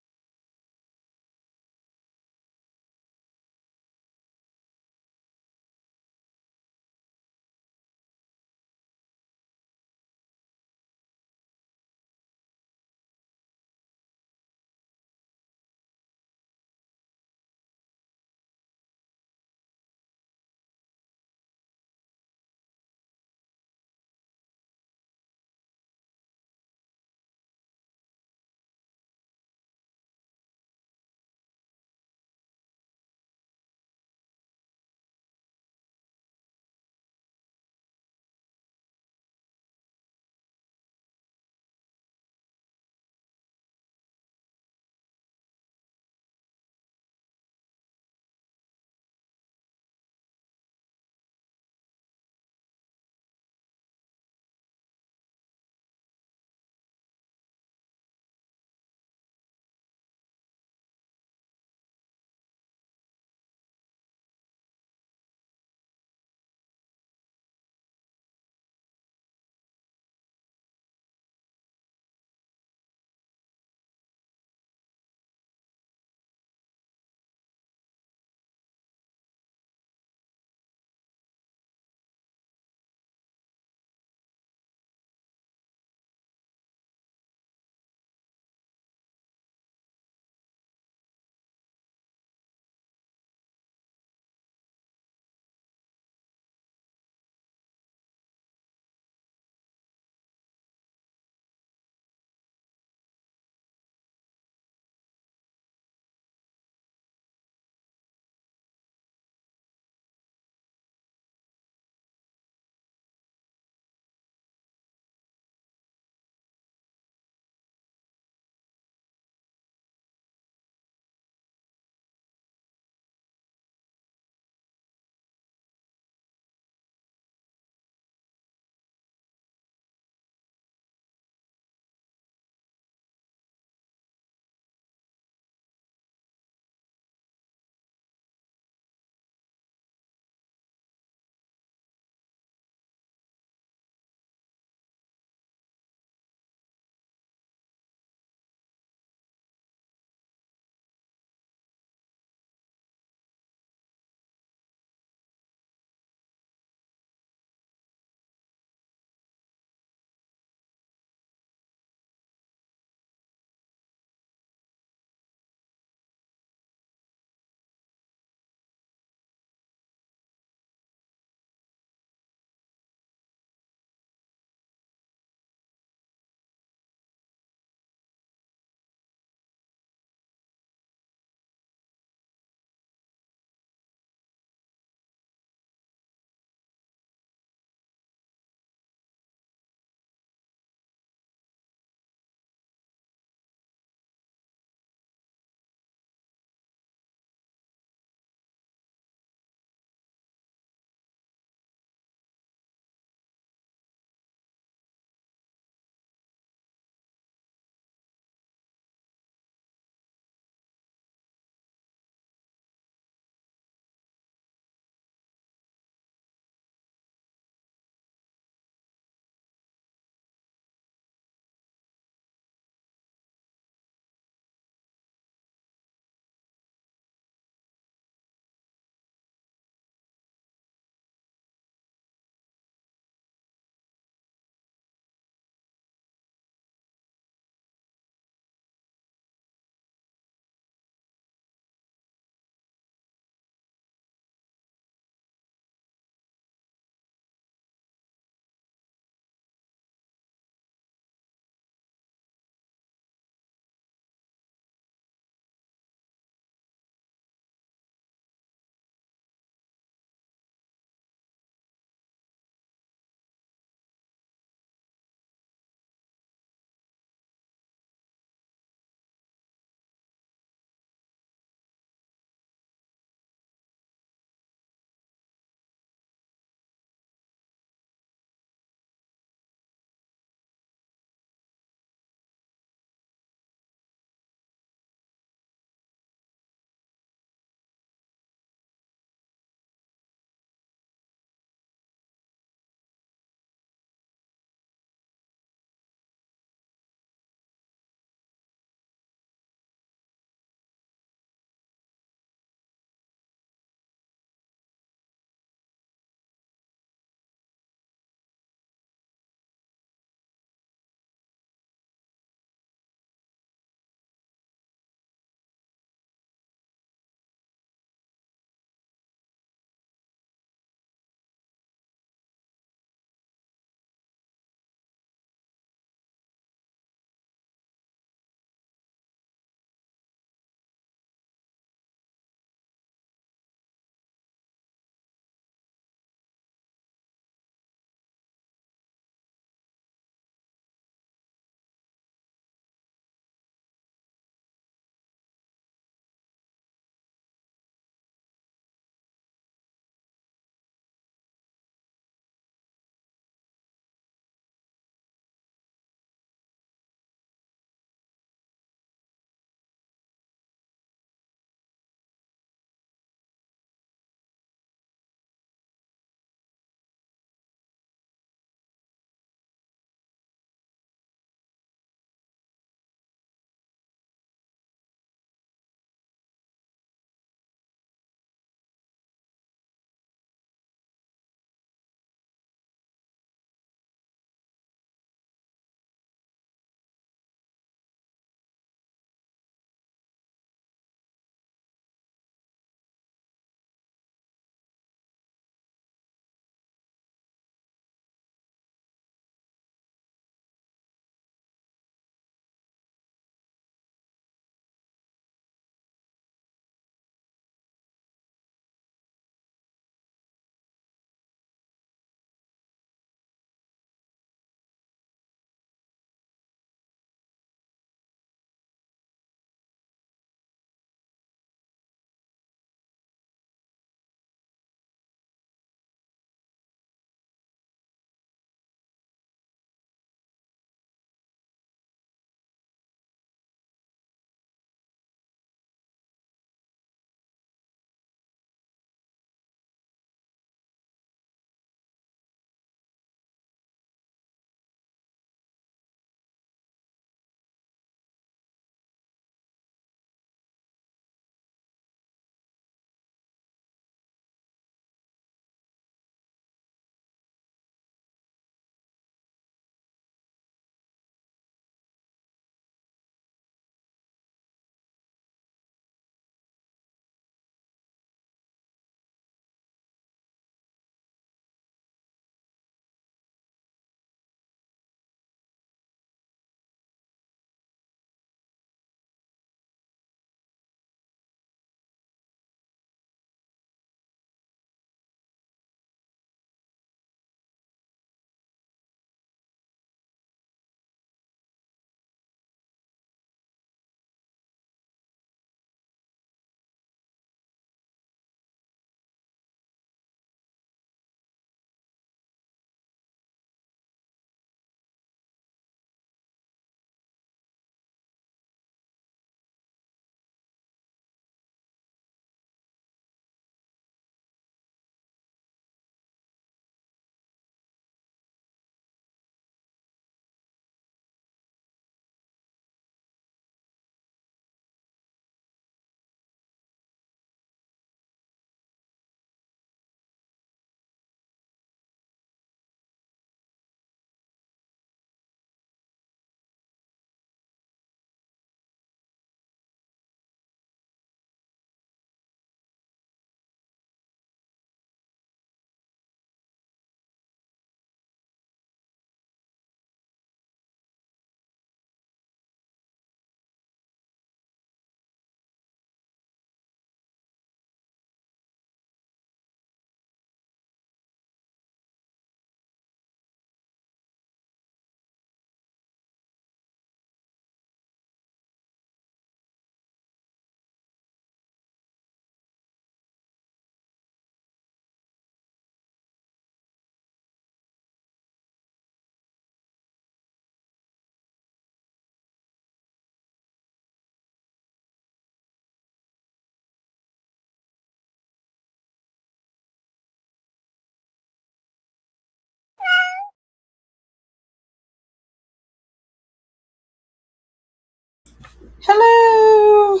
Hello.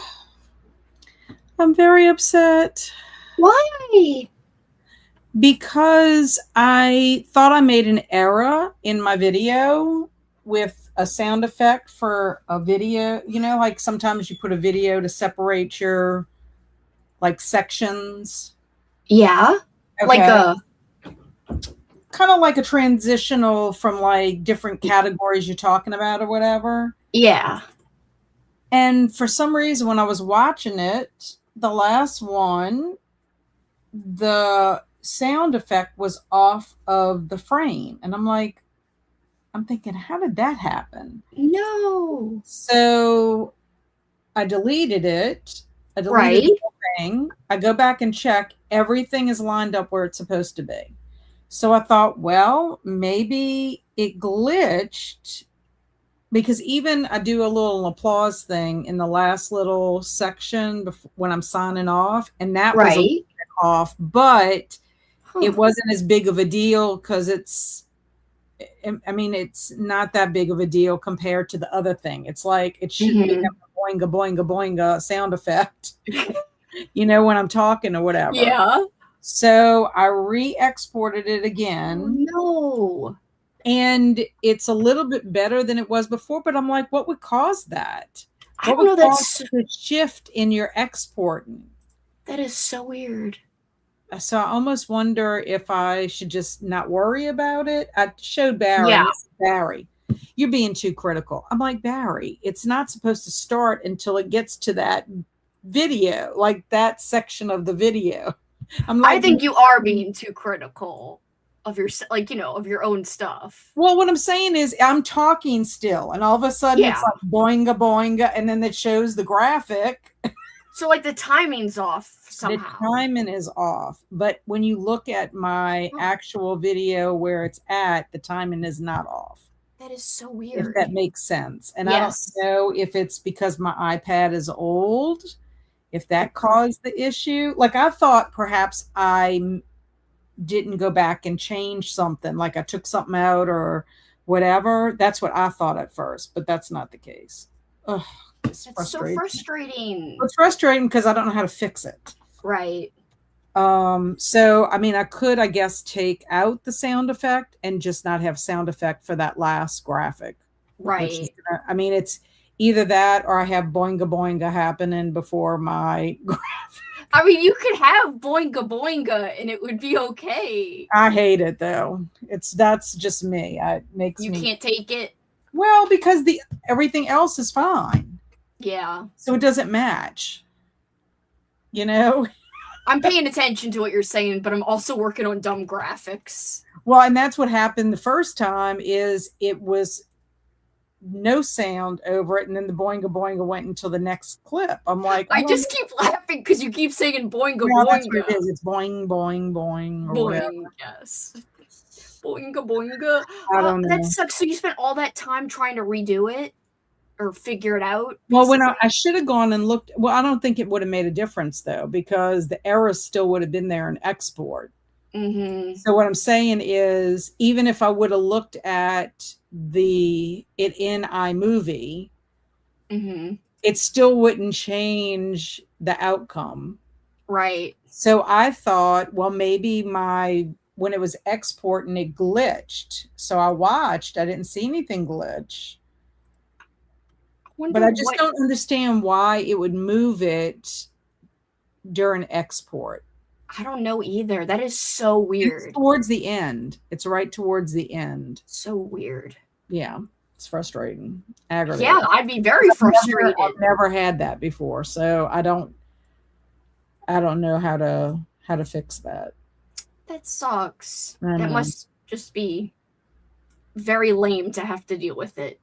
I'm very upset Why? because I thought I made an error in my video with a sound effect for a video. You know, like sometimes you put a video to separate your like sections. Yeah. Like Okay. Kind of like a transitional from like different categories you're talking about or whatever. yeah. And for some reason, when I was watching it, the last one, the sound effect was off of the frame. And I'm thinking, how did that happen? No. So I deleted it. I deleted Right. the whole thing. I go back and check. Everything is lined up where it's supposed to be. So I thought, well, maybe it glitched because even I do a little applause thing in the last little section before, when I'm signing off, and that was a little Right. bit off, but Huh. it wasn't as big of a deal because I mean, it's not that big of a deal compared to the other thing. It's like it shouldn't be Mm-hmm. a boinga boinga boinga sound effect, you know, when I'm talking or whatever. Yeah. So I re-exported it Oh again, no. and it's a little bit better than it was before, but I'm like, what would cause that? I What don't would know. cause That's the shift in your exporting? that is so weird. So I almost wonder if I should just not worry about it. I showed Barry, Yeah. and he said, Barry, you're being too critical. I'm like, Barry, it's not supposed to start until it gets to that video, like that section of the video. I'm I like, think you are being too critical of your of your own stuff. well, what I'm saying is I'm talking still, and all of a sudden it's Yeah. like boinga boinga, and then it shows the graphic. So like the timing's off The somehow. timing is off. But when you look at my Huh. actual video where it's at, the timing is not off, That is so if weird. that makes sense. And I don't Yes. know if it's because my iPad is old, if It that could caused the issue. Like I thought perhaps I didn't go back and change something, like I took something out or whatever. That's what I thought at first, but that's not the case. Ugh, it's That's so frustrating. frustrating. It's frustrating because I don't know how to fix it. Right. So I mean, I could, I guess, take out the sound effect and just not have sound effect for that last graphic, which is, Right. I mean, it's either that or I have boinga boinga happening before my. I mean, you could have boinga boinga and it would be okay. I hate it though. That's just me. It makes You me, can't take it. well, because the everything else is fine, Yeah. so it doesn't match. You know. I'm paying attention to what you're saying, but I'm also working on dumb graphics. Well, and that's what happened the first time. Is it was no sound over it, and then the boinga boinga went until the next clip. I'm like, I I don't just know. keep laughing because you keep saying boinga Well, that's what it boinga. is. It's boing boing boing or whatever. Boing, yes. Boinga boinga. I don't That know. sucks. So you spent all that time trying to redo it or figure it out, Well, when basically? I should have gone and looked, well, I don't think it would have made a difference though, because the error still would have been there in export. Mm-hmm. So what I'm saying is, even if I would have looked at it in iMovie, Mm-hmm. it still wouldn't change the outcome. Right. So I thought, well, maybe when it was exporting, it glitched. So I watched, I didn't see anything glitch. But Wonder I just what. don't understand why it would move it during export. I don't know either. That is so It's weird. towards the end. It's right towards the end. So weird. Yeah, it's frustrating, Yeah, aggravating. I'd be very frustrated. I've never had that before, so I don't know how to fix that. That sucks. I That know. must just be very lame to have to deal with it.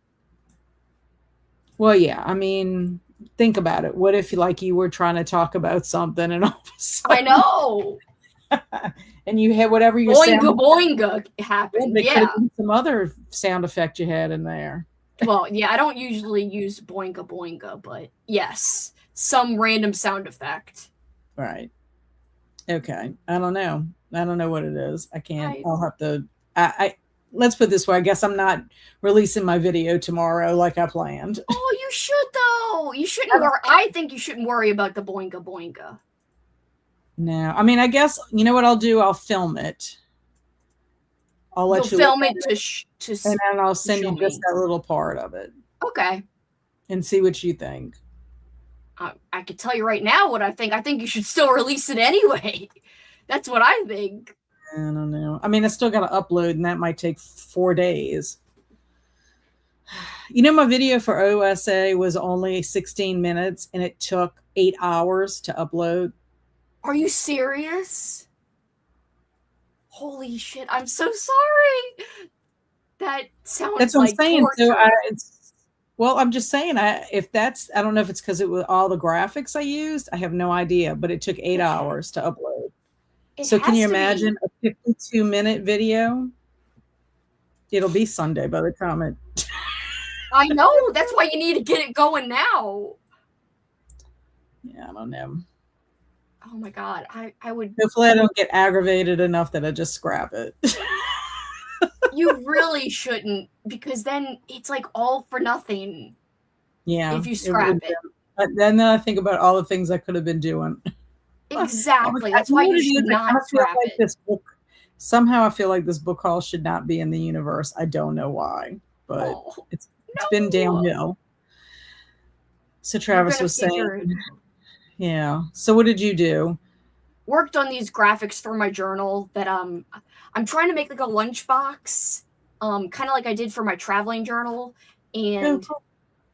Well, yeah, I mean, think about it. What if like you were trying to talk about something and all of a I sudden know. and you had whatever your Boinga sound, boinga happened. there could Yeah. have been some other sound effect you had in there. Well, yeah, I don't usually use boinga boinga, but yes, some random sound effect. Right. Okay. I don't know. I don't know what it is. I can't. I, I'll have to. I let's put it this way. I guess I'm not releasing my video tomorrow like I planned. oh, you should though. No, you shouldn't worry. I think you shouldn't worry about the boinga boinga. No, I mean, I guess you know what I'll do. I'll film it. I'll You'll let you look film at it it, and then I'll to send show you just me. that little part of it Okay. and see what you think. I could tell you right now what I think. I think you should still release it anyway. That's what I think. I don't know. I mean, I still got to upload, and that might take 4 days. You know, my video for OSA was only 16 minutes, and it took 8 hours to upload. Are you serious? Holy shit! I'm so sorry. That sounds That's what I'm like saying. So torture. well, I'm just saying, I don't know if it's because it was all the graphics I used. I have no idea, but it took 8 hours to upload. It So can has you to be. imagine a 52-minute video? It'll be Sunday by the time it. I know. That's why you need to get it going now. Yeah, I don't know. Oh my god. I would. Hopefully, I don't get aggravated enough that I just scrap it. You really shouldn't, because then it's like all for nothing. Yeah, If you scrap it. But then I think about all the things I could have been doing. Exactly. That's why you should not scrap it. This book, somehow I feel like this book haul should not be in the universe. I don't know why, but it's been downhill. So Travis was saying, yeah. So what did you do? Worked on these graphics for my journal that I'm trying to make like a lunchbox, kind of like I did for my traveling journal, and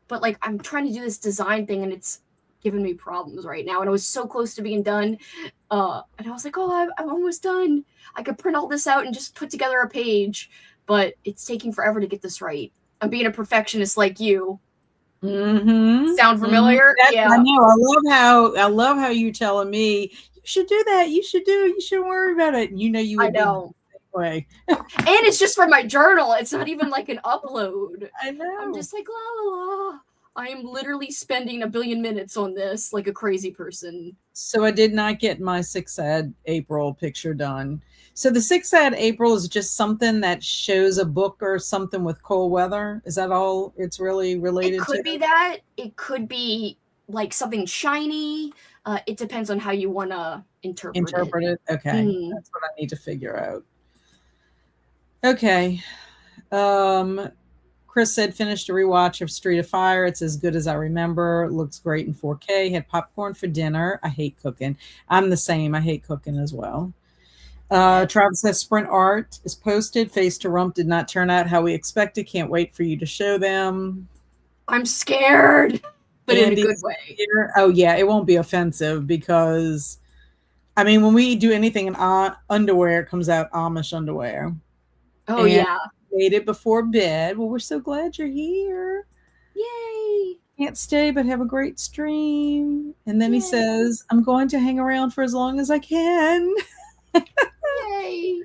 but like I'm trying to do this design thing and it's giving me problems right now. And it was so close to being done, and I was like, oh, I'm almost done. I could print all this out and just put together a page, but it's taking forever to get this right. I'm being a perfectionist like you. Mm-hmm. Sound familiar? Yeah. I know. I love how you're telling me you should do that. You should worry about it. You know you would. I know. Way. And it's just for my journal. It's not even like an upload. I know. I'm just like la la la. I am literally spending 1 billion minutes on this like a crazy person. So I did not get my 6 Sad April picture done. So the 6 Sad April is just something that shows a book or something with cold weather. Is that all it's really related to? It could be that. It could be like something shiny. It depends on how you want to interpret it. Okay. That's what I need to figure out. Okay. Chris said, finished a rewatch of Street of Fire. It's as good as I remember. It looks great in 4K. Had popcorn for dinner. I hate cooking. I'm the same. I hate cooking as well. Travis says, Sprint Art is posted. Face to Rump did not turn out how we expected. Can't wait for you to show them. I'm scared, but in a good way. Oh, yeah. It won't be offensive because, I mean, when we do anything in underwear, it comes out Amish underwear. Oh, yeah. Made it before bed. Well, we're so glad you're here. Yay. Can't stay, but have a great stream. And then he says, I'm going to hang around for as long as I can. Yay.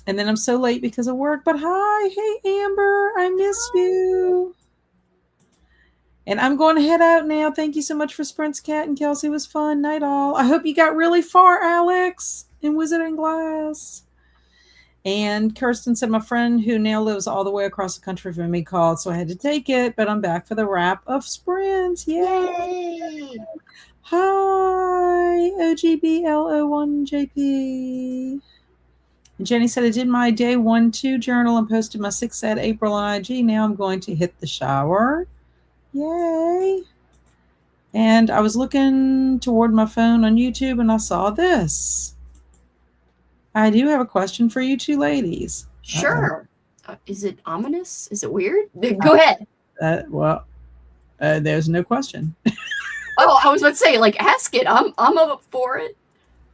And then I'm so late because of work. But hi. Hey, Amber. I miss you. And I'm going to head out now. Thank you so much for Sprints, Cat and Kelsi. It was fun. Night all. I hope you got really far, Alex, in Wizard and Glass. And Kirsten said, my friend who now lives all the way across the country from me called, so I had to take it, but I'm back for the wrap of Sprints. Yay! Hi, OGBLO1JP. And Jenny said, I did my day 1-2 journal and posted my 6 Sad April on IG. Now I'm going to hit the shower. Yay! And I was looking toward my phone on YouTube and I saw this. I do have a question for you two ladies. Sure. Is it ominous? Is it weird? Go ahead. There's no question. Oh, I was about to say, like, ask it. I'm up for it.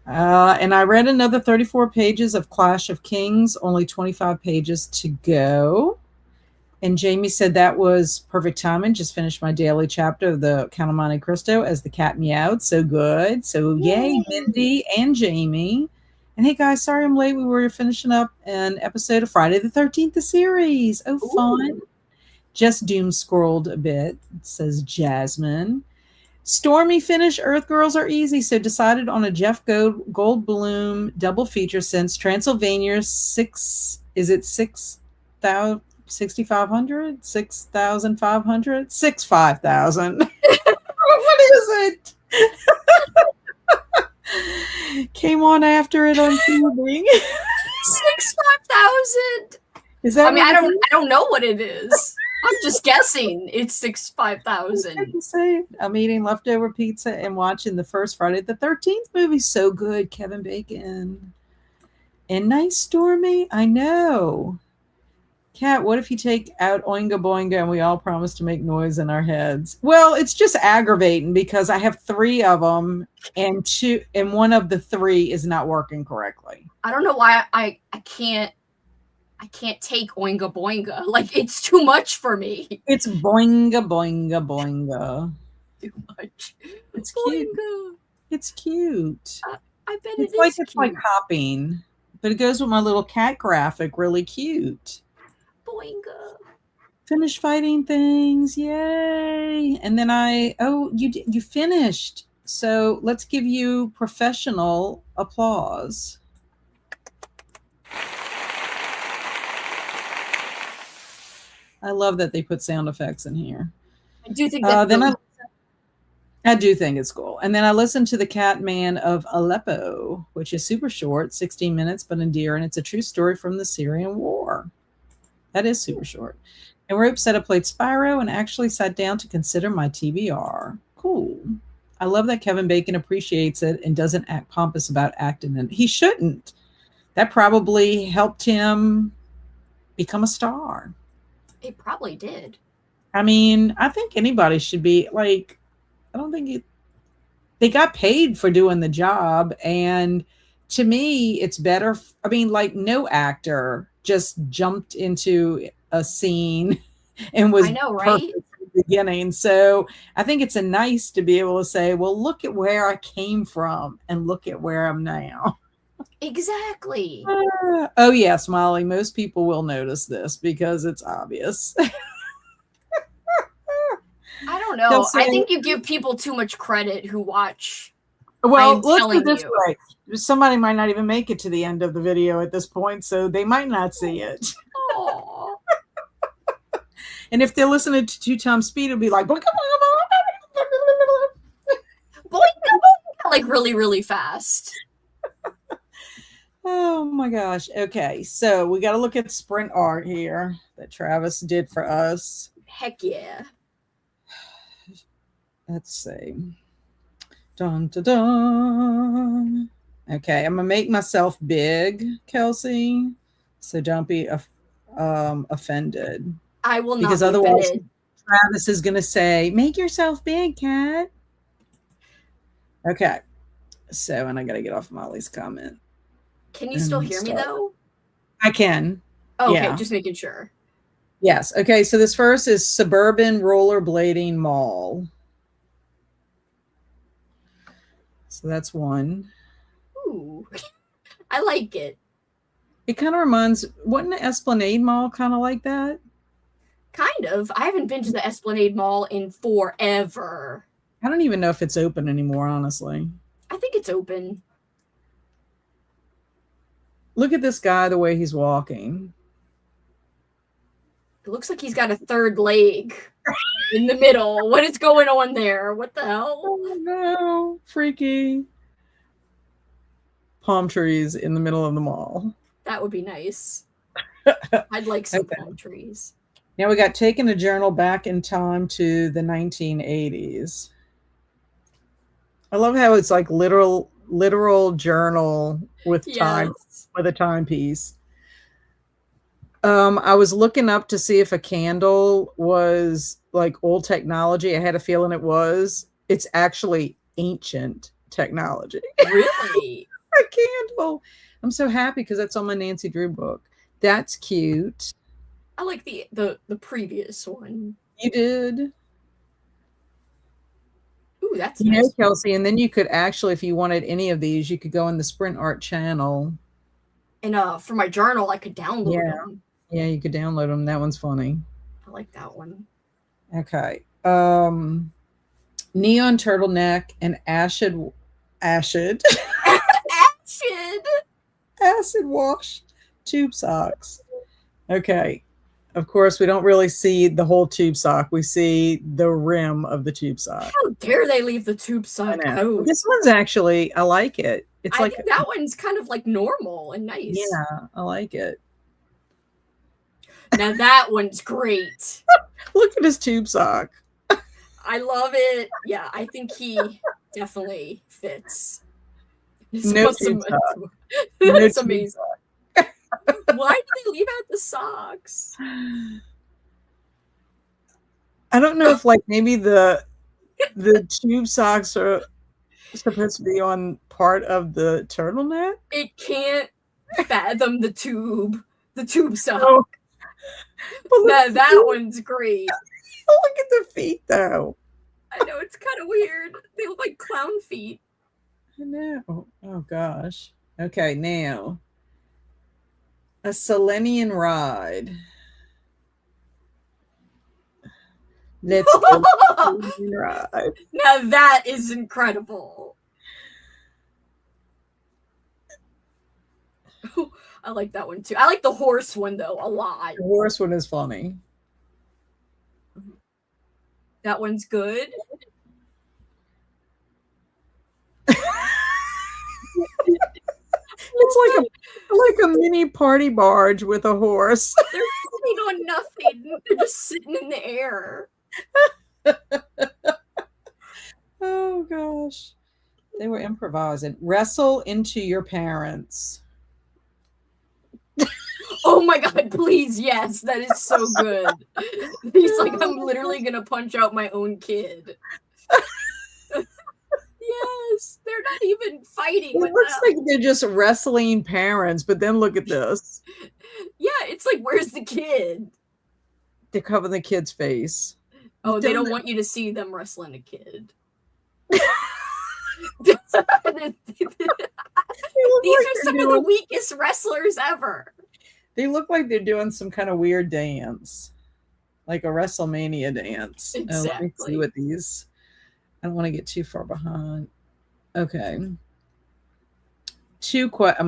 And I read another 34 pages of Clash of Kings, only 25 pages to go. And Jamie said that was perfect timing. Just finished my daily chapter of the Count of Monte Cristo as the cat meowed. So good. So yay, Mindy and Jamie. And hey guys, sorry I'm late. We were finishing up an episode of Friday the 13th, the series. Oh, fun. Just doom scrolled a bit, says Jasmine. Stormy finish. Earth Girls are easy. So decided on a Jeff Goldblum double feature since Transylvania 6,000 6,500, 6,500, 5,000. What is it? Came on after it on TV. 5,000. Is that I mean, what it is? I don't know what it is. I'm just guessing. It's 5,000. I'm eating leftover pizza and watching the first Friday the 13th movie. So good, Kevin Bacon. And nice Stormy. I know. Kat, what if you take out Oinga Boinga and we all promise to make noise in our heads? Well, it's just aggravating because I have 3 of them and one of the 3 is not working correctly. I don't know why I can't take Oinga Boinga. Like, it's too much for me. It's boinga boinga boinga. Too much. It's Boinga. cute. It's cute. I bet It's it's cute. Like hopping, but it goes with my little cat graphic. Really cute. Boinga. Finish fighting things, yay! And then you finished. So let's give you professional applause. I love that they put sound effects in here. I do think that's I do think it's cool. And then I listened to The Catman of Aleppo, which is super short, 16 minutes, but endearing. It's a true story from the Syrian War. That is super short. And Rope said I played Spyro and actually sat down to consider my TBR. Cool. I love that Kevin Bacon appreciates it and doesn't act pompous about acting in it. He shouldn't. That probably helped him become a star. It probably did. I mean, I think anybody should be like, I don't think they got paid for doing the job. And to me, it's better. I mean, like no actor just jumped into a scene and was perfect from the beginning. So I think it's nice to be able to say, well, look at where I came from and look at where I'm now. Exactly. Oh, yes, Molly. Most people will notice this because it's obvious. I don't know. I think you give people too much credit who watch. Well, let's put it this way. Somebody might not even make it to the end of the video at this point, so they might not see it. And if they're listening to 2 times speed, it'll be like, like really, really fast. Oh my gosh. Okay, so we got to look at sprint art here that Travis did for us. Heck yeah. Let's see. Dun, dun, dun. Okay, I'm gonna make myself big, Kelsi. So don't be offended. I will not, because otherwise offended. Travis is gonna say, "Make yourself big, Kat." Okay. So, and I gotta get off Molly's comment. Can you still hear me though? I can. Oh, okay, just making sure. Yes. Okay. So this first is Suburban Rollerblading Mall. So that's one. Ooh, I like it. It kind of reminds, wasn't the Esplanade Mall kind of like that? Kind of. I haven't been to the Esplanade Mall in forever. I don't even know if it's open anymore, honestly. I think it's open. Look at this guy, the way he's walking. It looks like he's got a third leg in the middle. What is going on there? What the hell? Oh, no. Freaky. Palm trees in the middle of the mall. That would be nice. I'd like some palm trees. Now we got taking a journal back in time to the 1980s. I love how it's like literal journal with time, with a timepiece. I was looking up to see if a candle was like old technology. I had a feeling it was. It's actually ancient technology. Really? A candle. I'm so happy because that's on my Nancy Drew book. That's cute. I like the previous one. You did. Ooh, that's nice. You know, Kelsi, and then you could actually, if you wanted any of these, you could go in the Sprint Art channel. And for my journal, I could download them. Yeah, you could download them. That one's funny. I like that one. Okay. Neon turtleneck and acid wash tube socks. Okay. Of course, we don't really see the whole tube sock. We see the rim of the tube sock. How dare they leave the tube I sock know. out? This one's actually, I like it. It's I like, think that one's kind of like normal and nice. yeah, I like it. Now that one's great. Look at his tube sock. I love it. Yeah, I think he definitely fits. No tube sock. No That's tube amazing. sock. Why did they leave out the socks? I don't know if like maybe the tube socks are supposed to be on part of the turtleneck. It can't fathom the tube sock. Oh, That one's great. Look at the feet though. I know, it's kind of weird. They look like clown feet. I know. Oh gosh. Okay, now a Selenian ride. Let's go Selenian ride. Now that is incredible. I like that one too. I like the horse one though a lot. The horse one is funny. That one's good. It's like a mini party barge with a horse. They're sitting on nothing. They're just sitting in the air. Oh gosh. They were improvising. Wrestle into your parents. Oh my god, please, yes, that is so good. He's like, I'm literally gonna punch out my own kid. Yes, they're not even fighting. It looks like they're just wrestling parents, but then look at this. Yeah, it's like, where's the kid? They cover the kid's face. Oh, they don't want you to see them wrestling a kid. These are some of the weakest wrestlers ever. They look like they're doing some kind of weird dance, like a WrestleMania dance. Exactly. Let me see what these. I don't want to get too far behind. Okay. I'm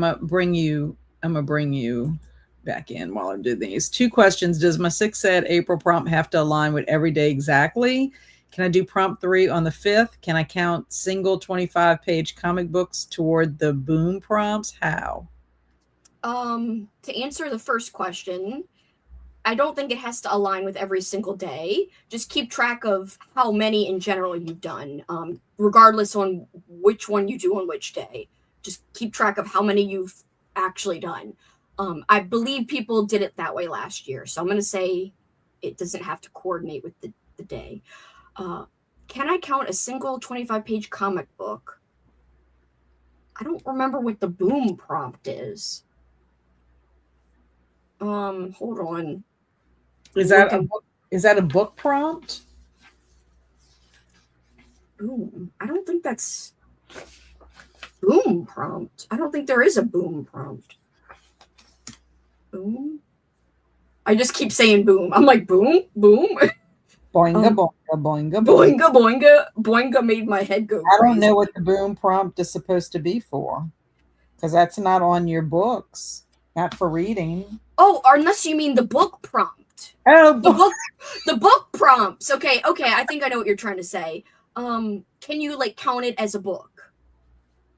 gonna bring you back in while I'm doing these. 2 questions. Does my 6 said April prompt have to align with every day exactly? Can I do prompt 3 on the 5th? Can I count single 25-page comic books toward the boom prompts? How? To answer the first question, I don't think it has to align with every single day. Just keep track of how many in general you've done, regardless on which one you do on which day. Just keep track of how many you've actually done. I believe people did it that way last year, so I'm going to say it doesn't have to coordinate with the day. Can I count a single 25-page comic book? I don't remember what the boom prompt is. Hold on. Is that a book prompt? Boom. I don't think that's boom prompt. I don't think there is a boom prompt. Boom. I just keep saying boom. I'm like, boom, boom. Boinga, boinga, boinga, boinga, boinga. Boinga made my head go crazy. I don't know what the boom prompt is supposed to be for, because that's not on your books, not for reading. Oh, unless you mean the book prompt. Oh, the book prompts. Okay, I think I know what you're trying to say. Can you like count it as a book?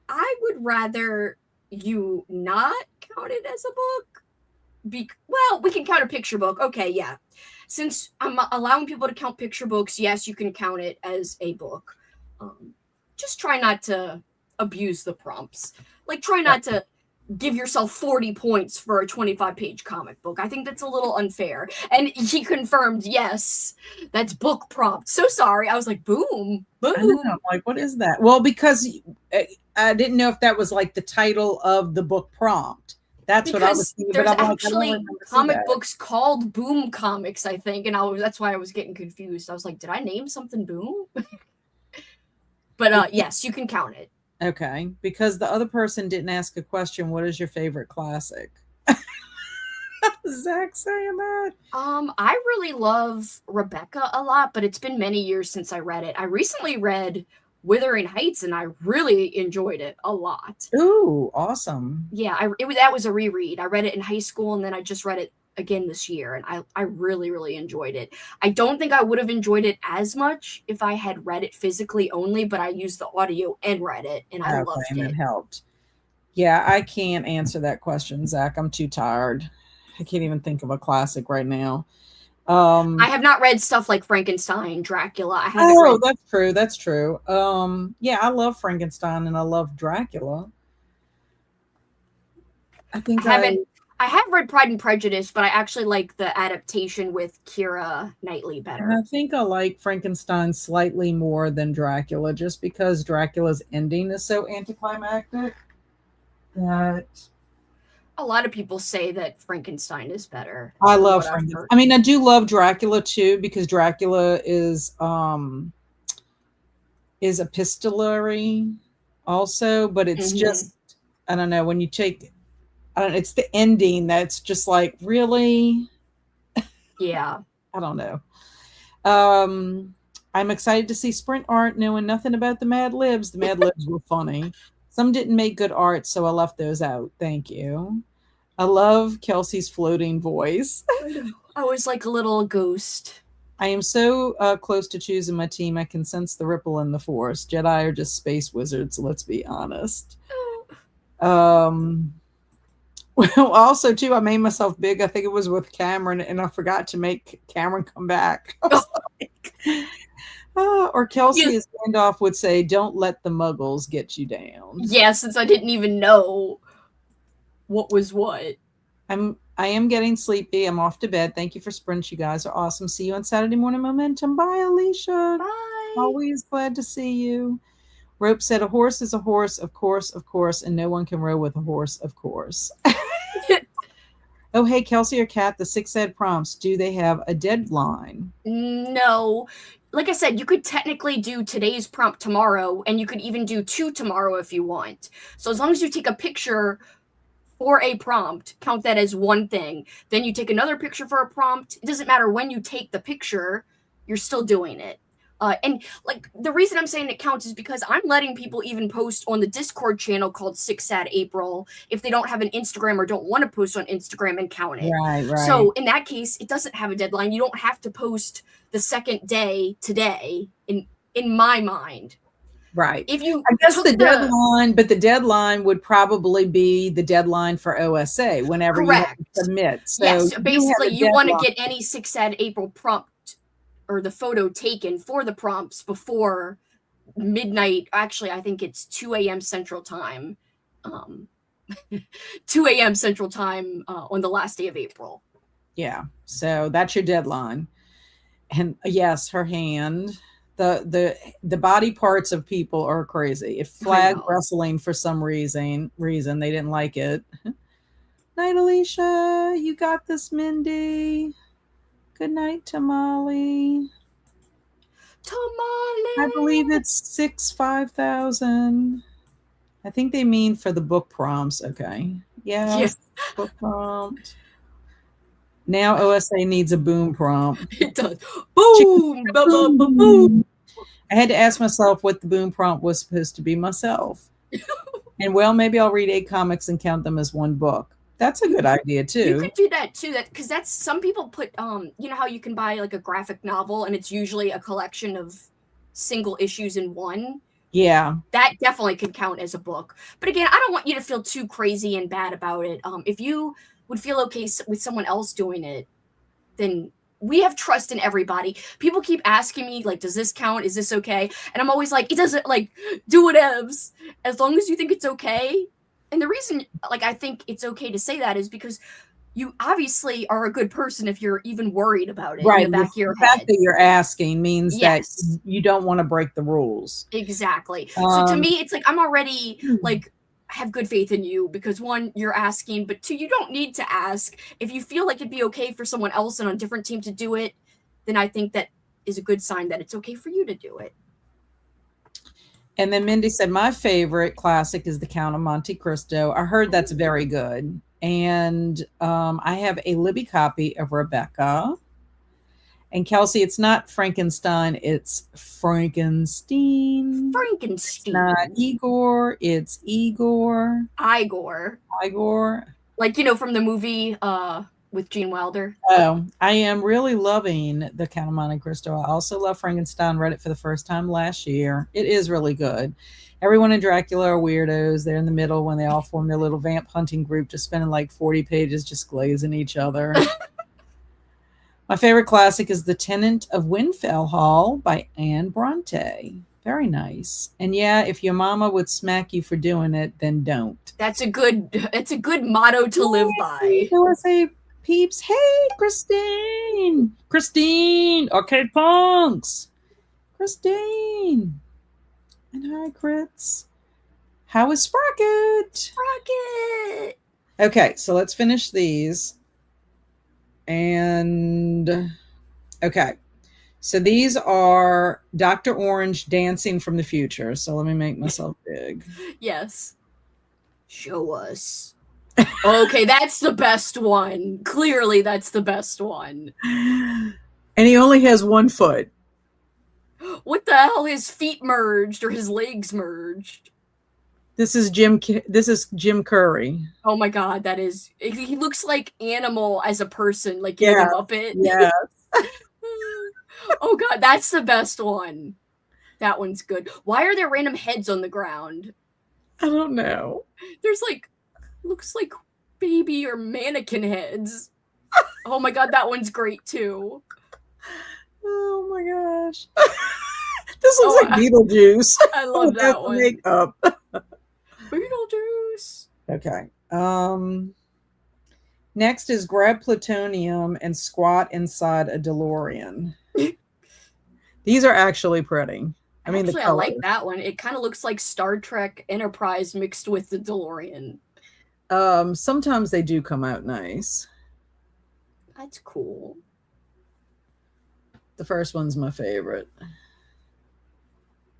I would rather you not count it as a book. Well, we can count a picture book. Okay, yeah. Since I'm allowing people to count picture books, yes, you can count it as a book. Just try not to abuse the prompts. Like, try not to give yourself 40 points for a 25-page comic book. I think that's a little unfair. And he confirmed, yes, that's book prompt. So sorry. I was like, boom, boom. I know, I'm like, what is that? Well, because I didn't know if that was like the title of the book prompt. That's what I was thinking. There's actually comic books called Boom Comics, I think, and that's why I was getting confused. I was like, did I name something Boom? But yes, you can count it. Okay, because the other person didn't ask a question. What is your favorite classic? Zach saying that. I really love Rebecca a lot, but it's been many years since I read it. I recently read Wuthering Heights, and I really enjoyed it a lot. Ooh, awesome. Yeah, that was a reread. I read it in high school, and then I just read it again this year, and I really, really enjoyed it. I don't think I would have enjoyed it as much if I had read it physically only, but I used the audio and read it, and I Okay, loved and it it. helped. Yeah, I can't answer that question, Zach. I'm too tired. I can't even think of a classic right now. I Um, have not read stuff like Frankenstein, Dracula. I haven't oh, read. that's true. That's true. Yeah, I love Frankenstein and I love Dracula. I I think haven't. I have read Pride and Prejudice, but I actually like the adaptation with Keira Knightley and I better. think I like Frankenstein slightly more than Dracula, just because Dracula's ending is so anticlimactic that A lot of people say that Frankenstein is better I from love what I've Frankenstein. heard. I mean, I do love Dracula too because Dracula is epistolary also, but it's Hmm. just I don't know when you take I don't it's the ending that's just like really Yeah. I don't know. Um I'm excited to see Sprint art knowing nothing about the Mad Libs. The Mad Libs were funny. Some didn't make good art, so I left those out. Thank you. I love Kelsey's floating voice. I know. I was like a little ghost. I am so close to choosing my team. I can sense the ripple in the force. Jedi are just space wizards, let's be honest. Um, well, also, too, I made myself big. I think it was with Cameron, and I forgot to make Cameron come back. I was like, or Yeah, Kelsi, as Gandalf would say, don't let the muggles get you down. yeah, since I didn't even know what was what. I am getting sleepy. I'm off to bed. Thank you for Sprint. You guys are awesome. See you on Saturday Morning Momentum. Bye, Alicia. Bye. Always glad to see you. Rope said, a horse is a horse, of course, and no one can row with a horse, of course. Oh, hey, Kelsi or Kat, the 6 ed prompts, do they have a deadline? No. Like I said, you could technically do today's prompt tomorrow, and you could even do two tomorrow if you want. So as long as you take a picture for a prompt, count that as one thing. Then you take another picture for a prompt. It doesn't matter when you take the picture, you're still doing it. And like the reason I'm saying it counts is because I'm letting people even post on the Discord channel called 6SAD April if they don't have an Instagram or don't want to post on Instagram and count it. Right, right, So in that case, it doesn't have a deadline. You don't have to post the second day today in my mind. right. If you I guess took the the deadline, but the deadline would probably be the deadline for OSA whenever you have to correct. submit. So Yes, you basically have a you want to deadline. get any 6SAD April prompt or the photo taken for the prompts before midnight. Actually, I think it's 2 a.m. Central Time. Um, 2 a.m. Central Time on the last day of April. Yeah. So that's your deadline. And yes, her hand. The body parts of people are crazy. It I flagged know. wrestling for some reason they didn't like it. Night, Alicia. You got this, Mindy. Good night, Tamale. I believe Tamale. it's 5,000. I think they mean for the book prompts. Okay. Yeah, Yes. Book prompt. Now OSA needs a boom prompt. it does. Chicken, Boom, ba ba ba boom. boom. I had to ask myself what the boom prompt was supposed to be myself. And well, maybe I'll read 8 comics and count them as one book. That's a good idea You too. could do that too. That because that's some people put you know how you can buy like a graphic novel and it's usually a collection of single issues in one. Yeah. That definitely could count as a book. But again, I don't want you to feel too crazy and bad about it. If you would feel okay with someone else doing it, then we have trust in everybody. People keep asking me like, does this count? Is this okay? And I'm always like, it doesn't, like, do whatevs as long as you think it's okay. And the reason like I think it's okay to say that is because you obviously are a good person if you're even worried about it in Right. the The back of your fact head. that you're asking means that Yes. you don't want to break the rules. Exactly. So to Um, me, it's like I'm already like have good faith in you because one, you're asking, but two, you don't need to ask. If you feel like it'd be okay for someone else on a different team to do it, then I think that is a good sign that it's okay for you to do it. and then Mindy said, my favorite classic is The Count of Monte Cristo. I heard that's very good. And I have a Libby copy of Rebecca. And Kelsi, it's not Frankenstein, it's Frankenstein. It's not Frankenstein. Igor, it's Igor. Igor. Igor. Like, you know, from the movie with Gene Wilder. Oh, I am really loving The Count of Monte Cristo. I also love Frankenstein. Read it for the first time last year. It is really good. Everyone in Dracula are weirdos. They're in the middle when they all form their little vamp hunting group, just spending like 40 pages just glazing each other. My favorite classic is The Tenant of Winfell Hall by Anne Bronte. Very nice. And yeah, if your mama would smack you for doing it, then don't. It's a good motto to live by. USA peeps. Hey, Christine. Christine. Arcade Punks. Christine. And hi, Crits. How is Sprocket? Rocket. Okay, so let's finish these. And okay. So these are Dr. Orange dancing from the future. So let me make myself big. Yes. Show us. Okay, that's the best one. Clearly, that's the best one. And he only has one foot. What the hell? His feet merged or his legs merged? This is Jim Curry. Oh my god, that is. He looks like Animal as a person, like he's a Muppet. Yes. Oh god, that's the best one. That one's good. Why are there random heads on the ground? I don't know. There's like, looks like baby or mannequin heads. Oh my god, that one's great too. Oh my gosh. This looks like Beetlejuice. I love that one. Makeup. Beetlejuice. Okay. Next is grab plutonium and squat inside a DeLorean. These are actually pretty. I mean, actually, I like that one. It kind of looks like Star Trek Enterprise mixed with the DeLorean. Sometimes they do come out nice. That's cool. The first one's my favorite.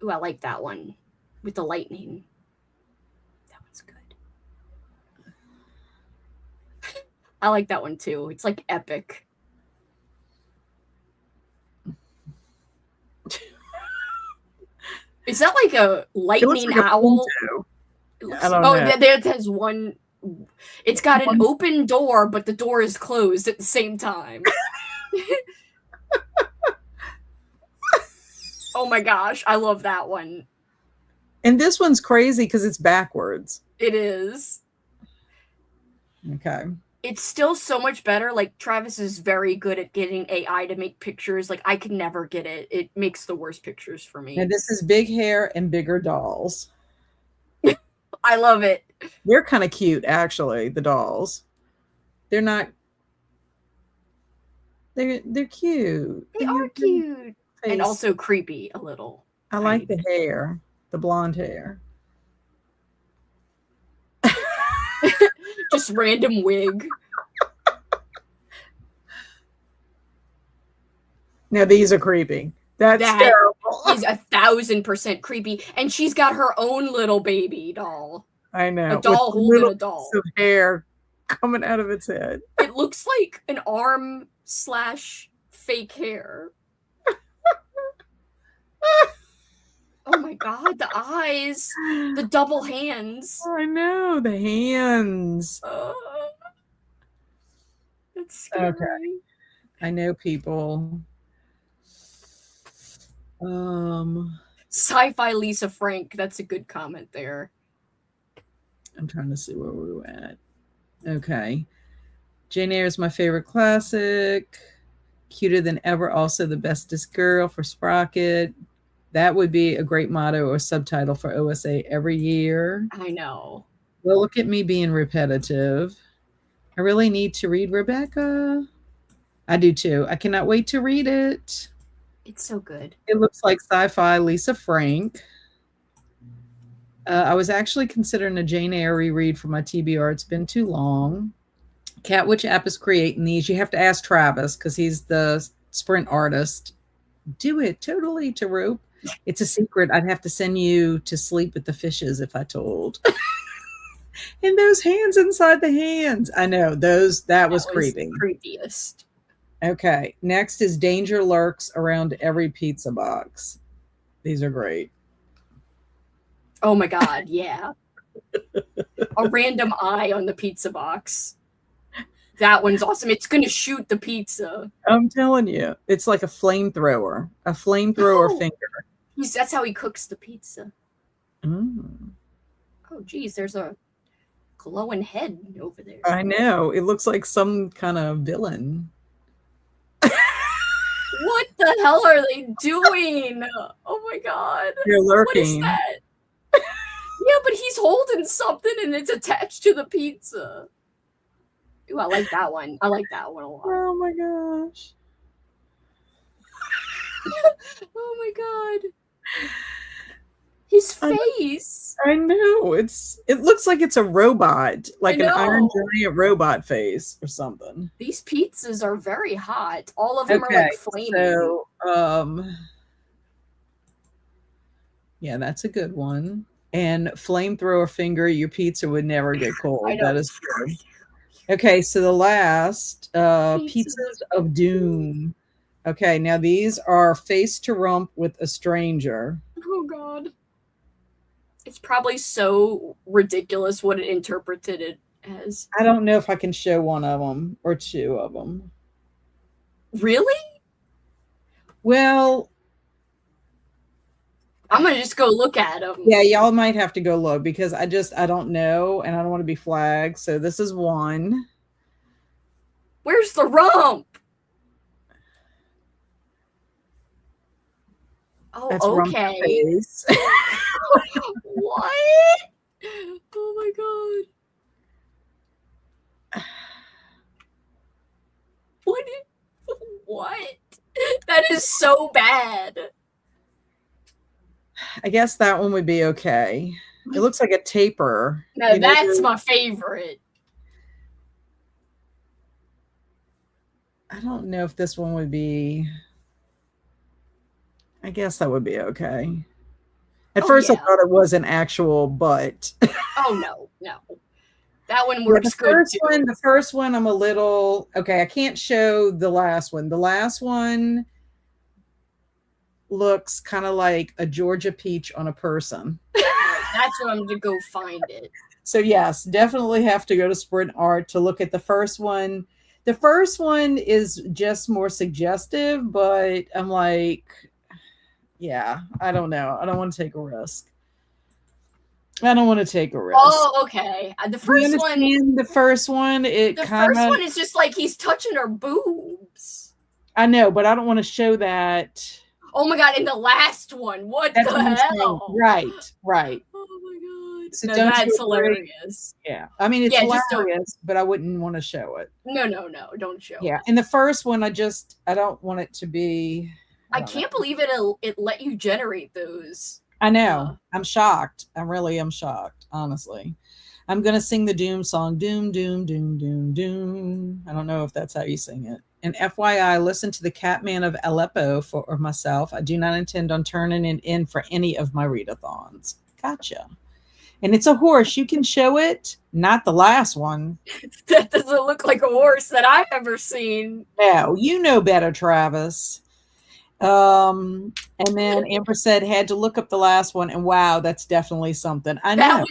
Ooh, I like that one with the lightning. That one's good. I like that one too. It's like epic. Is that like a lightning owl? I don't know. There's one. It's got an open door, but the door is closed at the same time. Oh my gosh, I love that one. And this one's crazy because it's backwards. It is. Okay. It's still so much better. Like, Travis is very good at getting AI to make pictures. Like, I could never get it. It makes the worst pictures for me. And this is big hair and bigger dolls. I love it. They're kind of cute, actually, the dolls. They're not... They're cute. They are cute. And also creepy a little. I like the hair. The blonde hair. Just random wig. Now these are creepy. That terrible. Is 1,000% creepy. And she's got her own little baby doll. I know. A doll holding a doll. Of hair coming out of its head. It looks like an arm / fake hair. Oh my god, the eyes, the double hands. I know, the hands. That's scary. Okay. I know people. Sci-fi Lisa Frank, that's a good comment there. I'm trying to see where we were at. Okay. Jane Eyre is my favorite classic. Cuter than ever, also the bestest girl for Sprocket. That would be a great motto or subtitle for OSA every year. I know. Well, look at me being repetitive. I really need to read Rebecca. I do too. I cannot wait to read it. It's so good. It looks like sci-fi Lisa Frank. I was actually considering a Jane Eyre reread for my TBR. It's been too long. Cat, which app is creating these? You have to ask Travis because he's the sprint artist. Do it totally, to rope. It's a secret. I'd have to send you to sleep with the fishes if I told. And those hands inside the hands. I know that was creepy. Creepiest. Okay. Next is Danger Lurks Around Every Pizza Box. These are great. Oh my god, yeah. A random eye on the pizza box. That one's awesome. It's gonna shoot the pizza. I'm telling you, it's like a flamethrower. A flamethrower Oh, finger. that's how he cooks the pizza. Mm. Oh, geez, there's a glowing head over there. I know. It looks like some kind of villain. What the hell are they doing? Oh my god. You're What is lurking. that? Yeah, but he's holding something and it's attached to the pizza. Ooh, I like that one. I like that one a lot. Oh my gosh. Oh my god. His face. I know. It looks like it's a robot, like an Iron Giant robot face or something. These pizzas are very hot. All of them are Okay, like flaming. so yeah, that's a good one. And flamethrower finger, your pizza would never get cold. That is good. Okay, so the last pizzas of doom. Okay, now these are face to rump with a stranger. Oh god. It's probably so ridiculous what it interpreted it as. I don't know if I can show one of them or two of them. Really? Well, I'm gonna just go look at them. Yeah, y'all might have to go look because I don't know and I don't want to be flagged. So this is one. Where's the rump? Oh, that's okay. Face. What? Oh my god. What? That is so bad. I guess that one would be okay. It looks like a taper. No, that's my favorite. I don't know if this one would be. I guess that would be okay. At first, I thought it was an actual butt. Oh no. That one works good too. The first one, I'm a little okay. I can't show the last one. The last one looks kind of like a Georgia peach on a person. That's what I'm going to go find it. So yes, definitely have to go to Sprint Art to look at the first one. The first one is just more suggestive, but I'm like, yeah, I don't know. I don't want to take a risk. Oh, okay. The first one. The first one is just like he's touching her boobs. I know, but I don't want to show that. Oh my god! In the last one, what the hell? Right. Oh my god! So that's hilarious. Yeah, I mean it's hilarious, but I wouldn't want to show it. No, don't show. Yeah, in the first one, I don't want it to be. I can't believe it let you generate those. I know. I'm shocked. I really am shocked, honestly. I'm going to sing the Doom song. Doom, doom, doom, doom, doom. I don't know if that's how you sing it. And FYI, listen to the Catman of Aleppo for myself. I do not intend on turning it in for any of my readathons. Gotcha. And it's a horse. You can show it. Not the last one. That doesn't look like a horse that I've ever seen. No, you know better, Travis. And then Amber said had to look up the last one, and wow, that's definitely something. I know.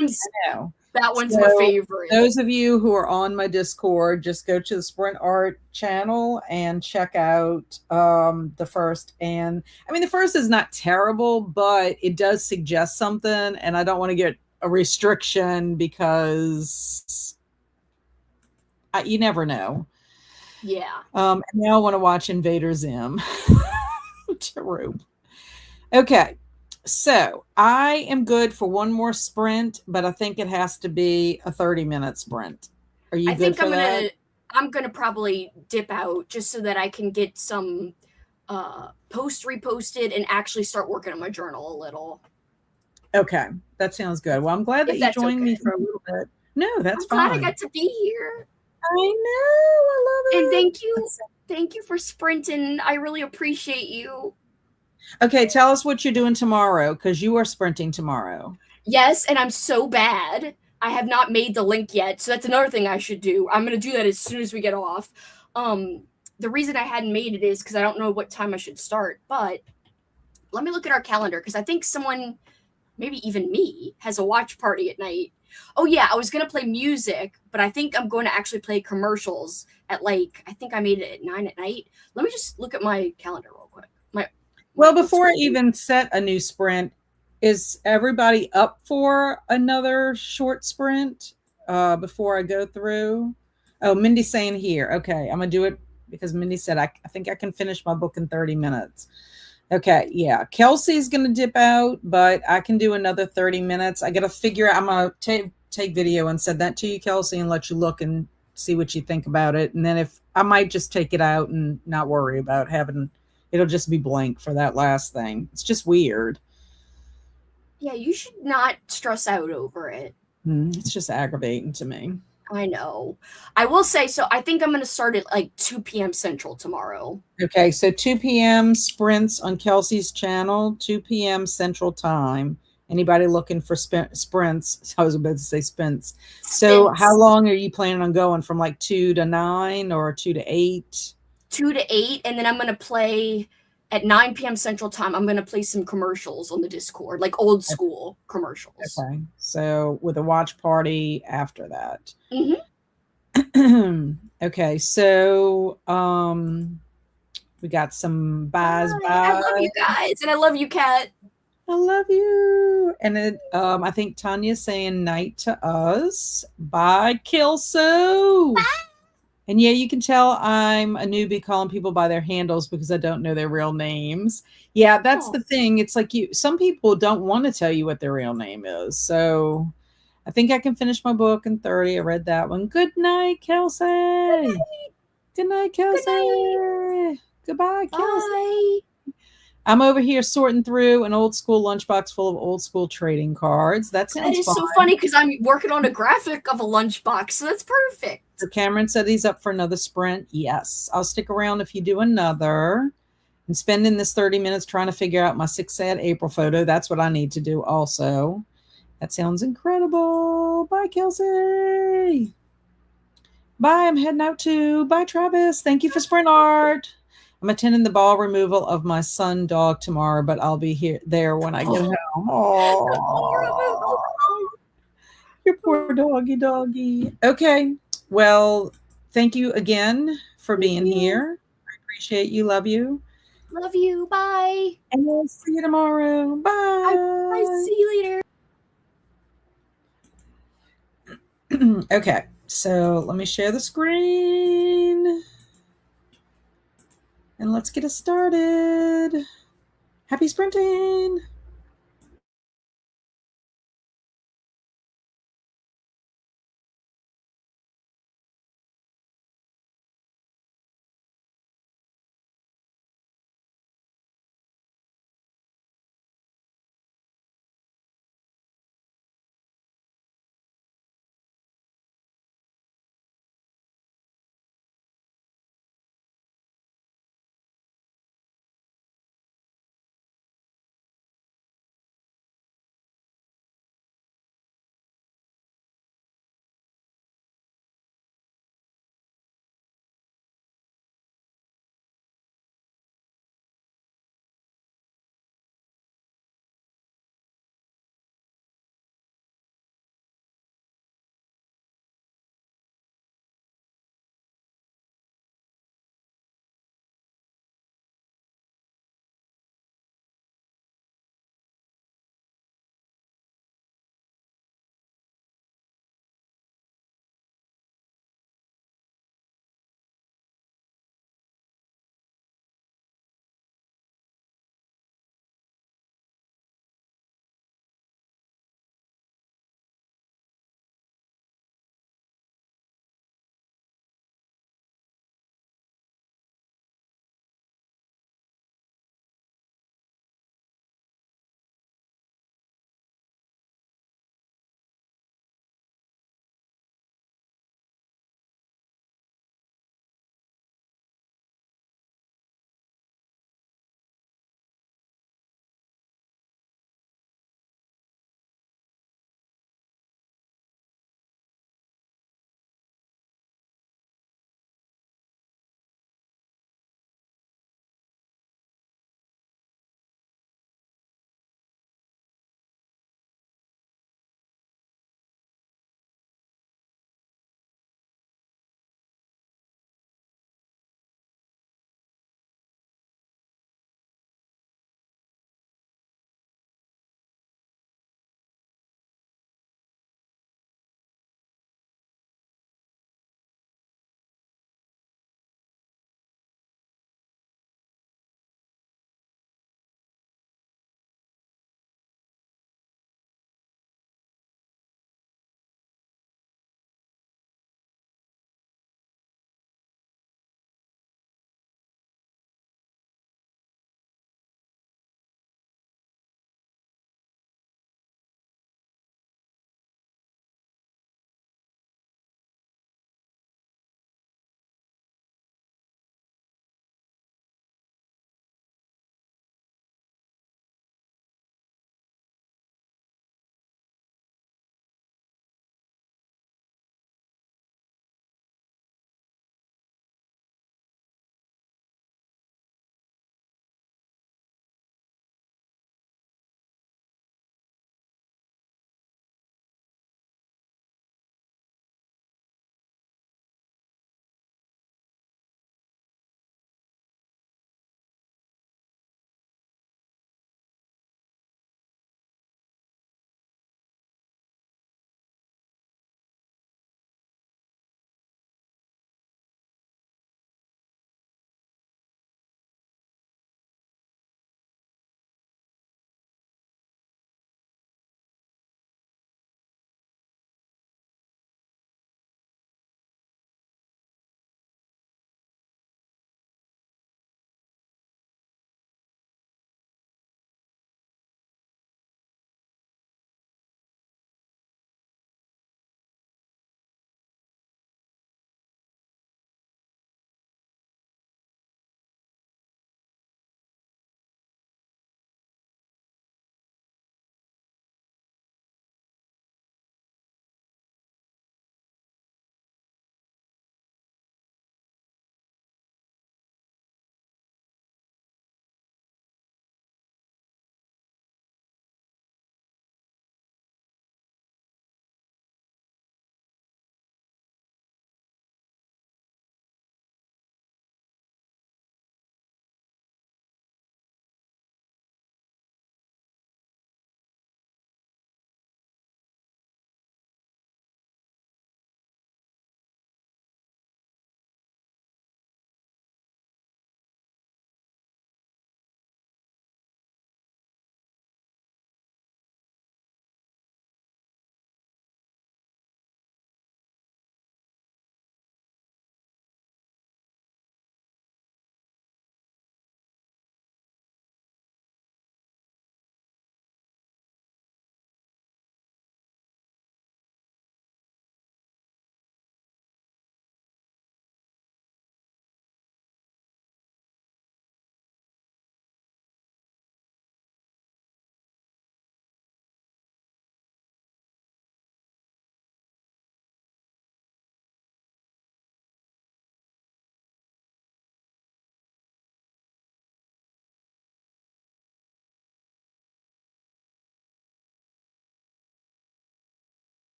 That one's my favorite. Those of you who are on my Discord, just go to the Sprint Art channel and check out the first. And I mean, the first is not terrible, but it does suggest something, and I don't want to get a restriction because you never know. Yeah. And now I want to watch Invader Zim. Okay, so I am good for one more sprint, but I think it has to be a 30-minute sprint. Are you good for that? I'm gonna probably dip out just so that I can get some post reposted and actually start working on my journal a little. Okay, that sounds good. Well, I'm glad that you joined me for a little bit. No, that's fine. I'm glad I got to be here. I know, I love it. And thank you for sprinting. I really appreciate you. Okay, tell us what you're doing tomorrow, because you are sprinting tomorrow. Yes, and I'm so bad. I have not made the link yet, so that's another thing I should do. I'm going to do that as soon as we get off. The reason I hadn't made it is because I don't know what time I should start, but let me look at our calendar, because I think someone, maybe even me, has a watch party at night. Oh yeah, I was gonna play music, but I think I'm going to actually play commercials at like I think I made it at 9 at night. Let me just look at my calendar real quick. My Well, old before I school. even set a new sprint, is everybody up for another short sprint before I go through? Oh, Mindy's saying here. Okay, I'm gonna do it because Mindy said I think I can finish my book in 30 minutes. Okay, yeah. Kelsey's gonna dip out, but I can do another 30 minutes. I gotta figure out. I'm gonna take video and send that to you, Kelsey, and let you look and see what you think about it. And then if I might just take it out and not worry about having it'll just be blank for that last thing. It's just weird. Yeah, you should not stress out over it. It's just aggravating to me. I know. I will say so. I think I'm gonna start at like 2 p.m. Central tomorrow. Okay, so 2 p.m. sprints on Kelsey's channel, 2 p.m. Central Time. Anybody looking for sprints? I was about to say sprints. So, how Spins long are you planning on going? From like 2 to 9 or 2 to 8? 2 to 8, and then I'm gonna play at 9 p.m. Central Time. I'm gonna play some commercials on the Discord, like old school commercials. Okay, so with a watch party after that. Hmm. Okay, so we got some buys. Bye. I love you guys, and I love you, Kat. I love you. And I think Tanya's saying night to us. Bye, Kelso. And yeah, you can tell I'm a newbie calling people by their handles because I don't know their real names. Yeah, that's Oh, the thing. It's like some people don't want to tell you what their real name is. So I think I can finish my book in 30. I read that one. Good night, good Kelsey. night. Good night, Good night. Kelsey. Goodbye, Kelsey. Bye. I'm over here sorting through an old school lunchbox full of old school trading cards. That That sounds is fun. so funny because I'm working on a graphic of a lunchbox, so that's perfect. So Cameron said he's up for another sprint. Yes, I'll stick around if you do another. And spending this 30 minutes trying to figure out my 6 sad April photo. That's what I need to do also. That sounds incredible. Bye, Kelsey. Bye, I'm heading out too. Bye, Travis. Thank you for sprint art. I'm attending the ball removal of my son dog tomorrow, but I'll be there when I get Oh, home. the ball removal. Oh, your poor doggy. Okay. Well, thank you again for Thank being you. here. I appreciate you. Love you. Love you. Bye. And we'll see you tomorrow. I Bye. see you later. Okay. So let me share the screen and let's get us started. Happy sprinting.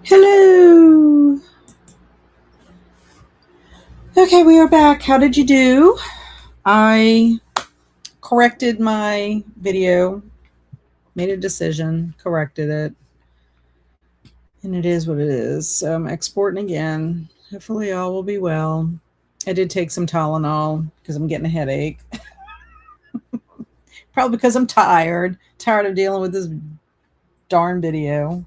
Hello. Okay, we are back. How did you do? I corrected my video, made a decision, corrected it, and it is what it is. So I'm exporting again. Hopefully, all will be well. I did take some Tylenol because I'm getting a headache. Probably because I'm tired of dealing with this darn video.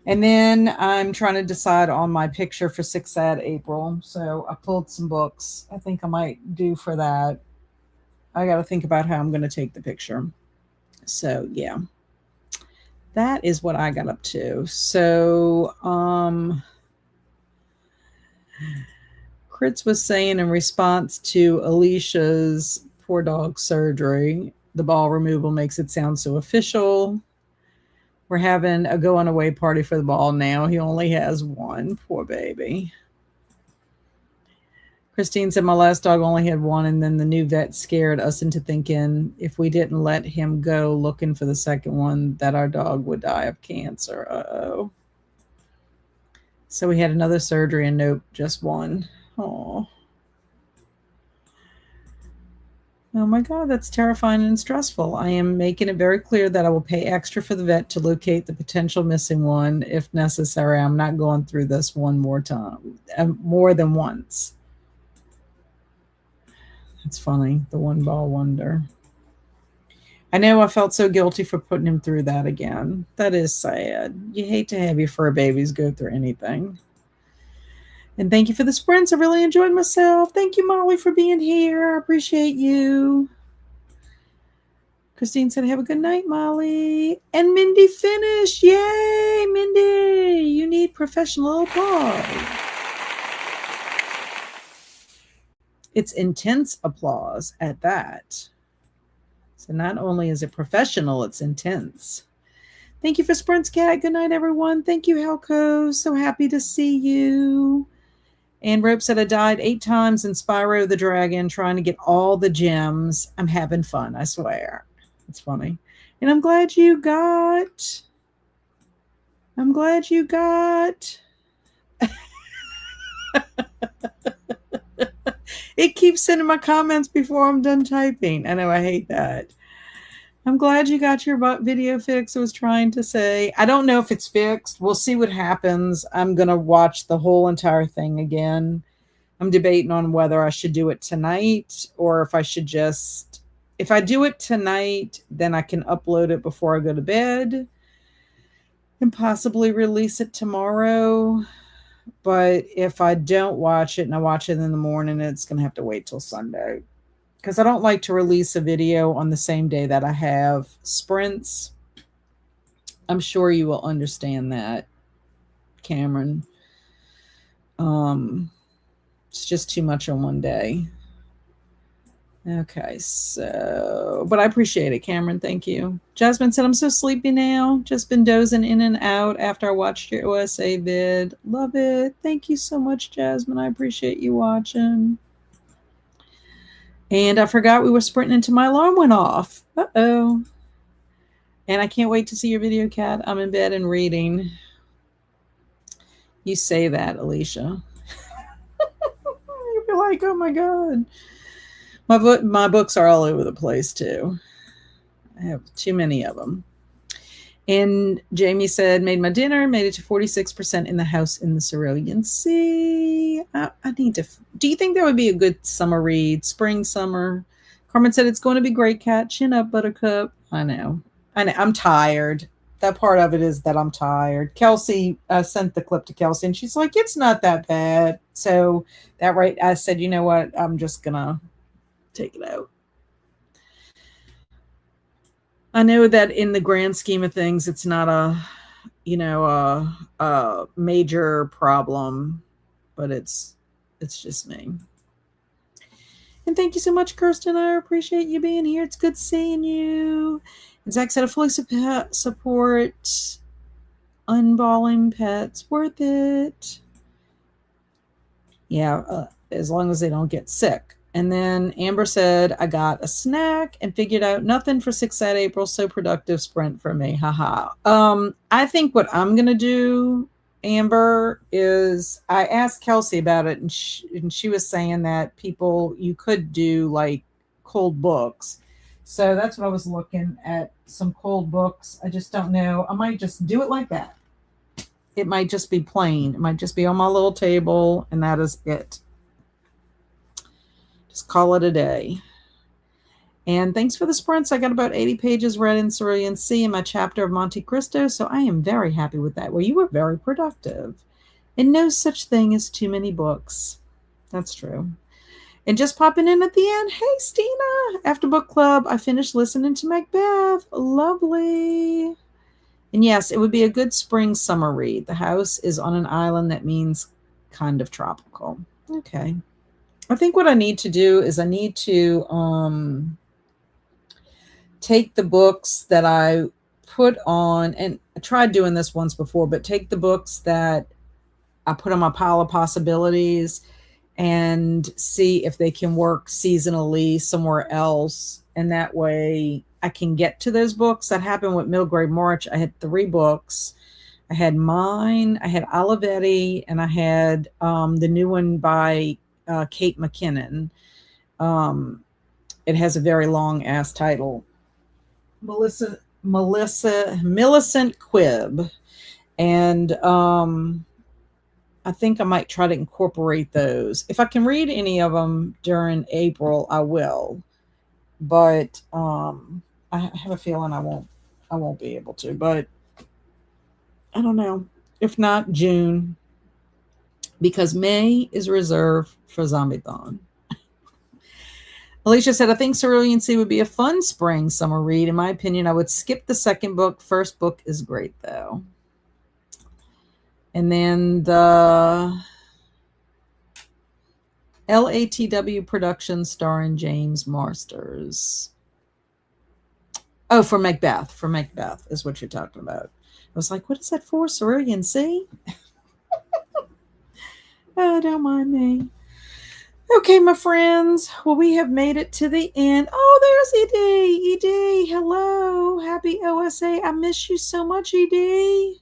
And then I'm trying to decide on my picture for Six Sad April. So I pulled some books. I think I might do for that. I got to think about how I'm going to take the picture. So yeah, that is what I got up to. So Kritz was saying in response to Alicia's poor dog surgery, the ball removal makes it sound so official. We're having a going away party for the ball now. He only has one. Poor baby. Christine said my last dog only had one, and then the new vet scared us into thinking if we didn't let him go looking for the second one, that our dog would die of cancer. Uh-oh. So we had another surgery, and nope, just one. Oh. Oh my God, that's terrifying and stressful. I am making it very clear that I will pay extra for the vet to locate the potential missing one if necessary. I'm not going through this one more time, more than once. It's funny, the one ball wonder. I know I felt so guilty for putting him through that again. That is sad. You hate to have your fur babies go through anything. And thank you for the sprints. I really enjoyed myself. Thank you, Molly, for being here. I appreciate you. Christine said, have a good night, Molly. And Mindy finished. Yay, Mindy. You need professional applause. It's intense applause at that. So not only is it professional, it's intense. Thank you for Sprints Cat. Good night, everyone. Thank you, Helco. So happy to see you. And Rope said I died 8 times in Spyro the Dragon trying to get all the gems. I'm having fun, I swear. It's funny. And I'm glad you got. It keeps sending my comments before I'm done typing. I know, I hate that. I'm glad you got your video fixed. I was trying to say. I don't know if it's fixed. We'll see what happens. I'm going to watch the whole entire thing again. I'm debating on whether I should do it tonight or if I should just... If I do it tonight, then I can upload it before I go to bed and possibly release it tomorrow. But if I don't watch it and I watch it in the morning, it's going to have to wait till Sunday. Because I don't like to release a video on the same day that I have sprints. I'm sure you will understand that, Cameron. It's just too much on one day. Okay, so, but I appreciate it, Cameron. Thank you. Jasmine said, I'm so sleepy now. Just been dozing in and out after I watched your OSA vid. Love it. Thank you so much, Jasmine. I appreciate you watching. And I forgot we were sprinting until my alarm went off. Uh-oh. And I can't wait to see your video, Kat. I'm in bed and reading. You say that, Alicia. You're like, oh my God. My books are all over the place, too. I have too many of them. And Jamie said, made my dinner, made it to 46% in the house in the Cerulean Sea. I need to... Do you think that would be a good summer read? Spring, summer? Carmen said, it's going to be great, Cat. Chin up, Buttercup. I know. I'm tired. That part of it is that I'm tired. Kelsi sent the clip to Kelsi, and she's like, it's not that bad. So that right, I said, you know what? I'm just going to take it out. I know that in the grand scheme of things, it's not a major problem, but it's just me. And thank you so much, Kirsten. I appreciate you being here. It's good seeing you. And Zach said, I fully support unballing pets. Worth it. Yeah, as long as they don't get sick. And then Amber said, I got a snack and figured out nothing for 6 at April. So productive sprint for me. Haha. I think what I'm going to do Amber, is I asked Kelsi about it, and she was saying that people you could do like cold books. So that's what I was looking at, some cold books. I just don't know. I might just do it like that. It might just be plain. It might just be on my little table, and that is it. Just call it a day. And thanks for the sprints. I got about 80 pages read in Cerulean Sea in my chapter of Monte Cristo, so I am very happy with that. Well, you were very productive. And no such thing as too many books. That's true. And just popping in at the end, hey, Stina, after book club, I finished listening to Macbeth. Lovely. And yes, it would be a good spring summer read. The house is on an island that means kind of tropical. Okay. I think what I need to do is I need to take the books that I put on, and I tried doing this once before, but take the books that I put on my pile of possibilities and see if they can work seasonally somewhere else. And that way I can get to those books. That happened with Middle Grade March. I had 3 books. I had mine, I had Olivetti, and I had the new one by Kate McKinnon. It has a very long ass title. Millicent Quibb. And I think I might try to incorporate those. If I can read any of them during April, I will. But I have a feeling I won't be able to. But I don't know. If not, June, because May is reserved for Zombie-thon. Alicia said, I think Cerulean Sea would be a fun spring summer read. In my opinion, I would skip the second book. First book is great, though. And then the LATW production starring James Marsters. Oh, for Macbeth. For Macbeth is what you're talking about. I was like, what is that for? Cerulean Sea? Oh, don't mind me. Okay, my friends. Well, we have made it to the end. Oh, there's ED. ED, hello. Happy OSA. I miss you so much, ED.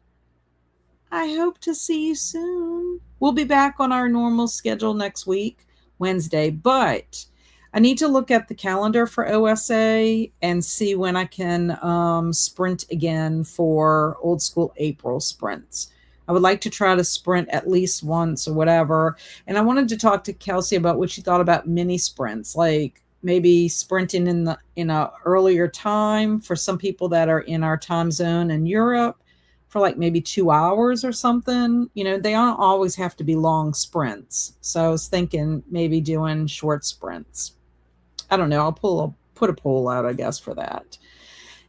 I hope to see you soon. We'll be back on our normal schedule next week, Wednesday, but I need to look at the calendar for OSA and see when I can sprint again for old school April sprints. I would like to try to sprint at least once or whatever. And I wanted to talk to Kelsi about what she thought about mini sprints, like maybe sprinting in a earlier time for some people that are in our time zone in Europe for like maybe 2 hours or something. You know, they don't always have to be long sprints. So I was thinking maybe doing short sprints. I don't know. I'll put a poll out, I guess, for that.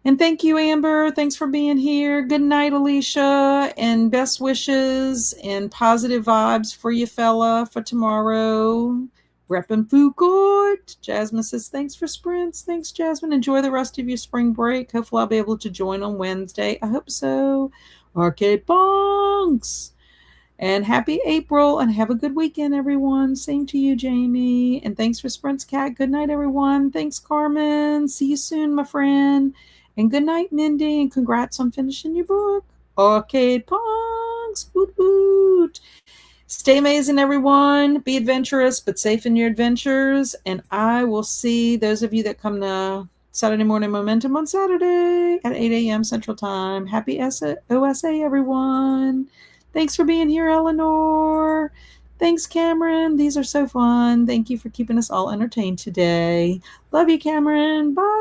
And thank you, Amber. Thanks for being here. Good night, Alicia, and best wishes and positive vibes for you fella for tomorrow. Reppin' food court. Jasmine says, thanks for sprints. Thanks, Jasmine. Enjoy the rest of your spring break. Hopefully I'll be able to join on Wednesday. I hope so. Arcade Bonks. And happy April, and have a good weekend, everyone. Same to you, Jamie. And thanks for sprints, Kat. Good night, everyone. Thanks, Carmen. See you soon, my friend. And good night, Mindy. And congrats on finishing your book. Arcade Punks. Woot woot. Stay amazing, everyone. Be adventurous, but safe in your adventures. And I will see those of you that come to Saturday Morning Momentum on Saturday at 8 a.m. Central Time. Happy OSA, everyone. Thanks for being here, Eleanor. Thanks, Cameron. These are so fun. Thank you for keeping us all entertained today. Love you, Cameron. Bye.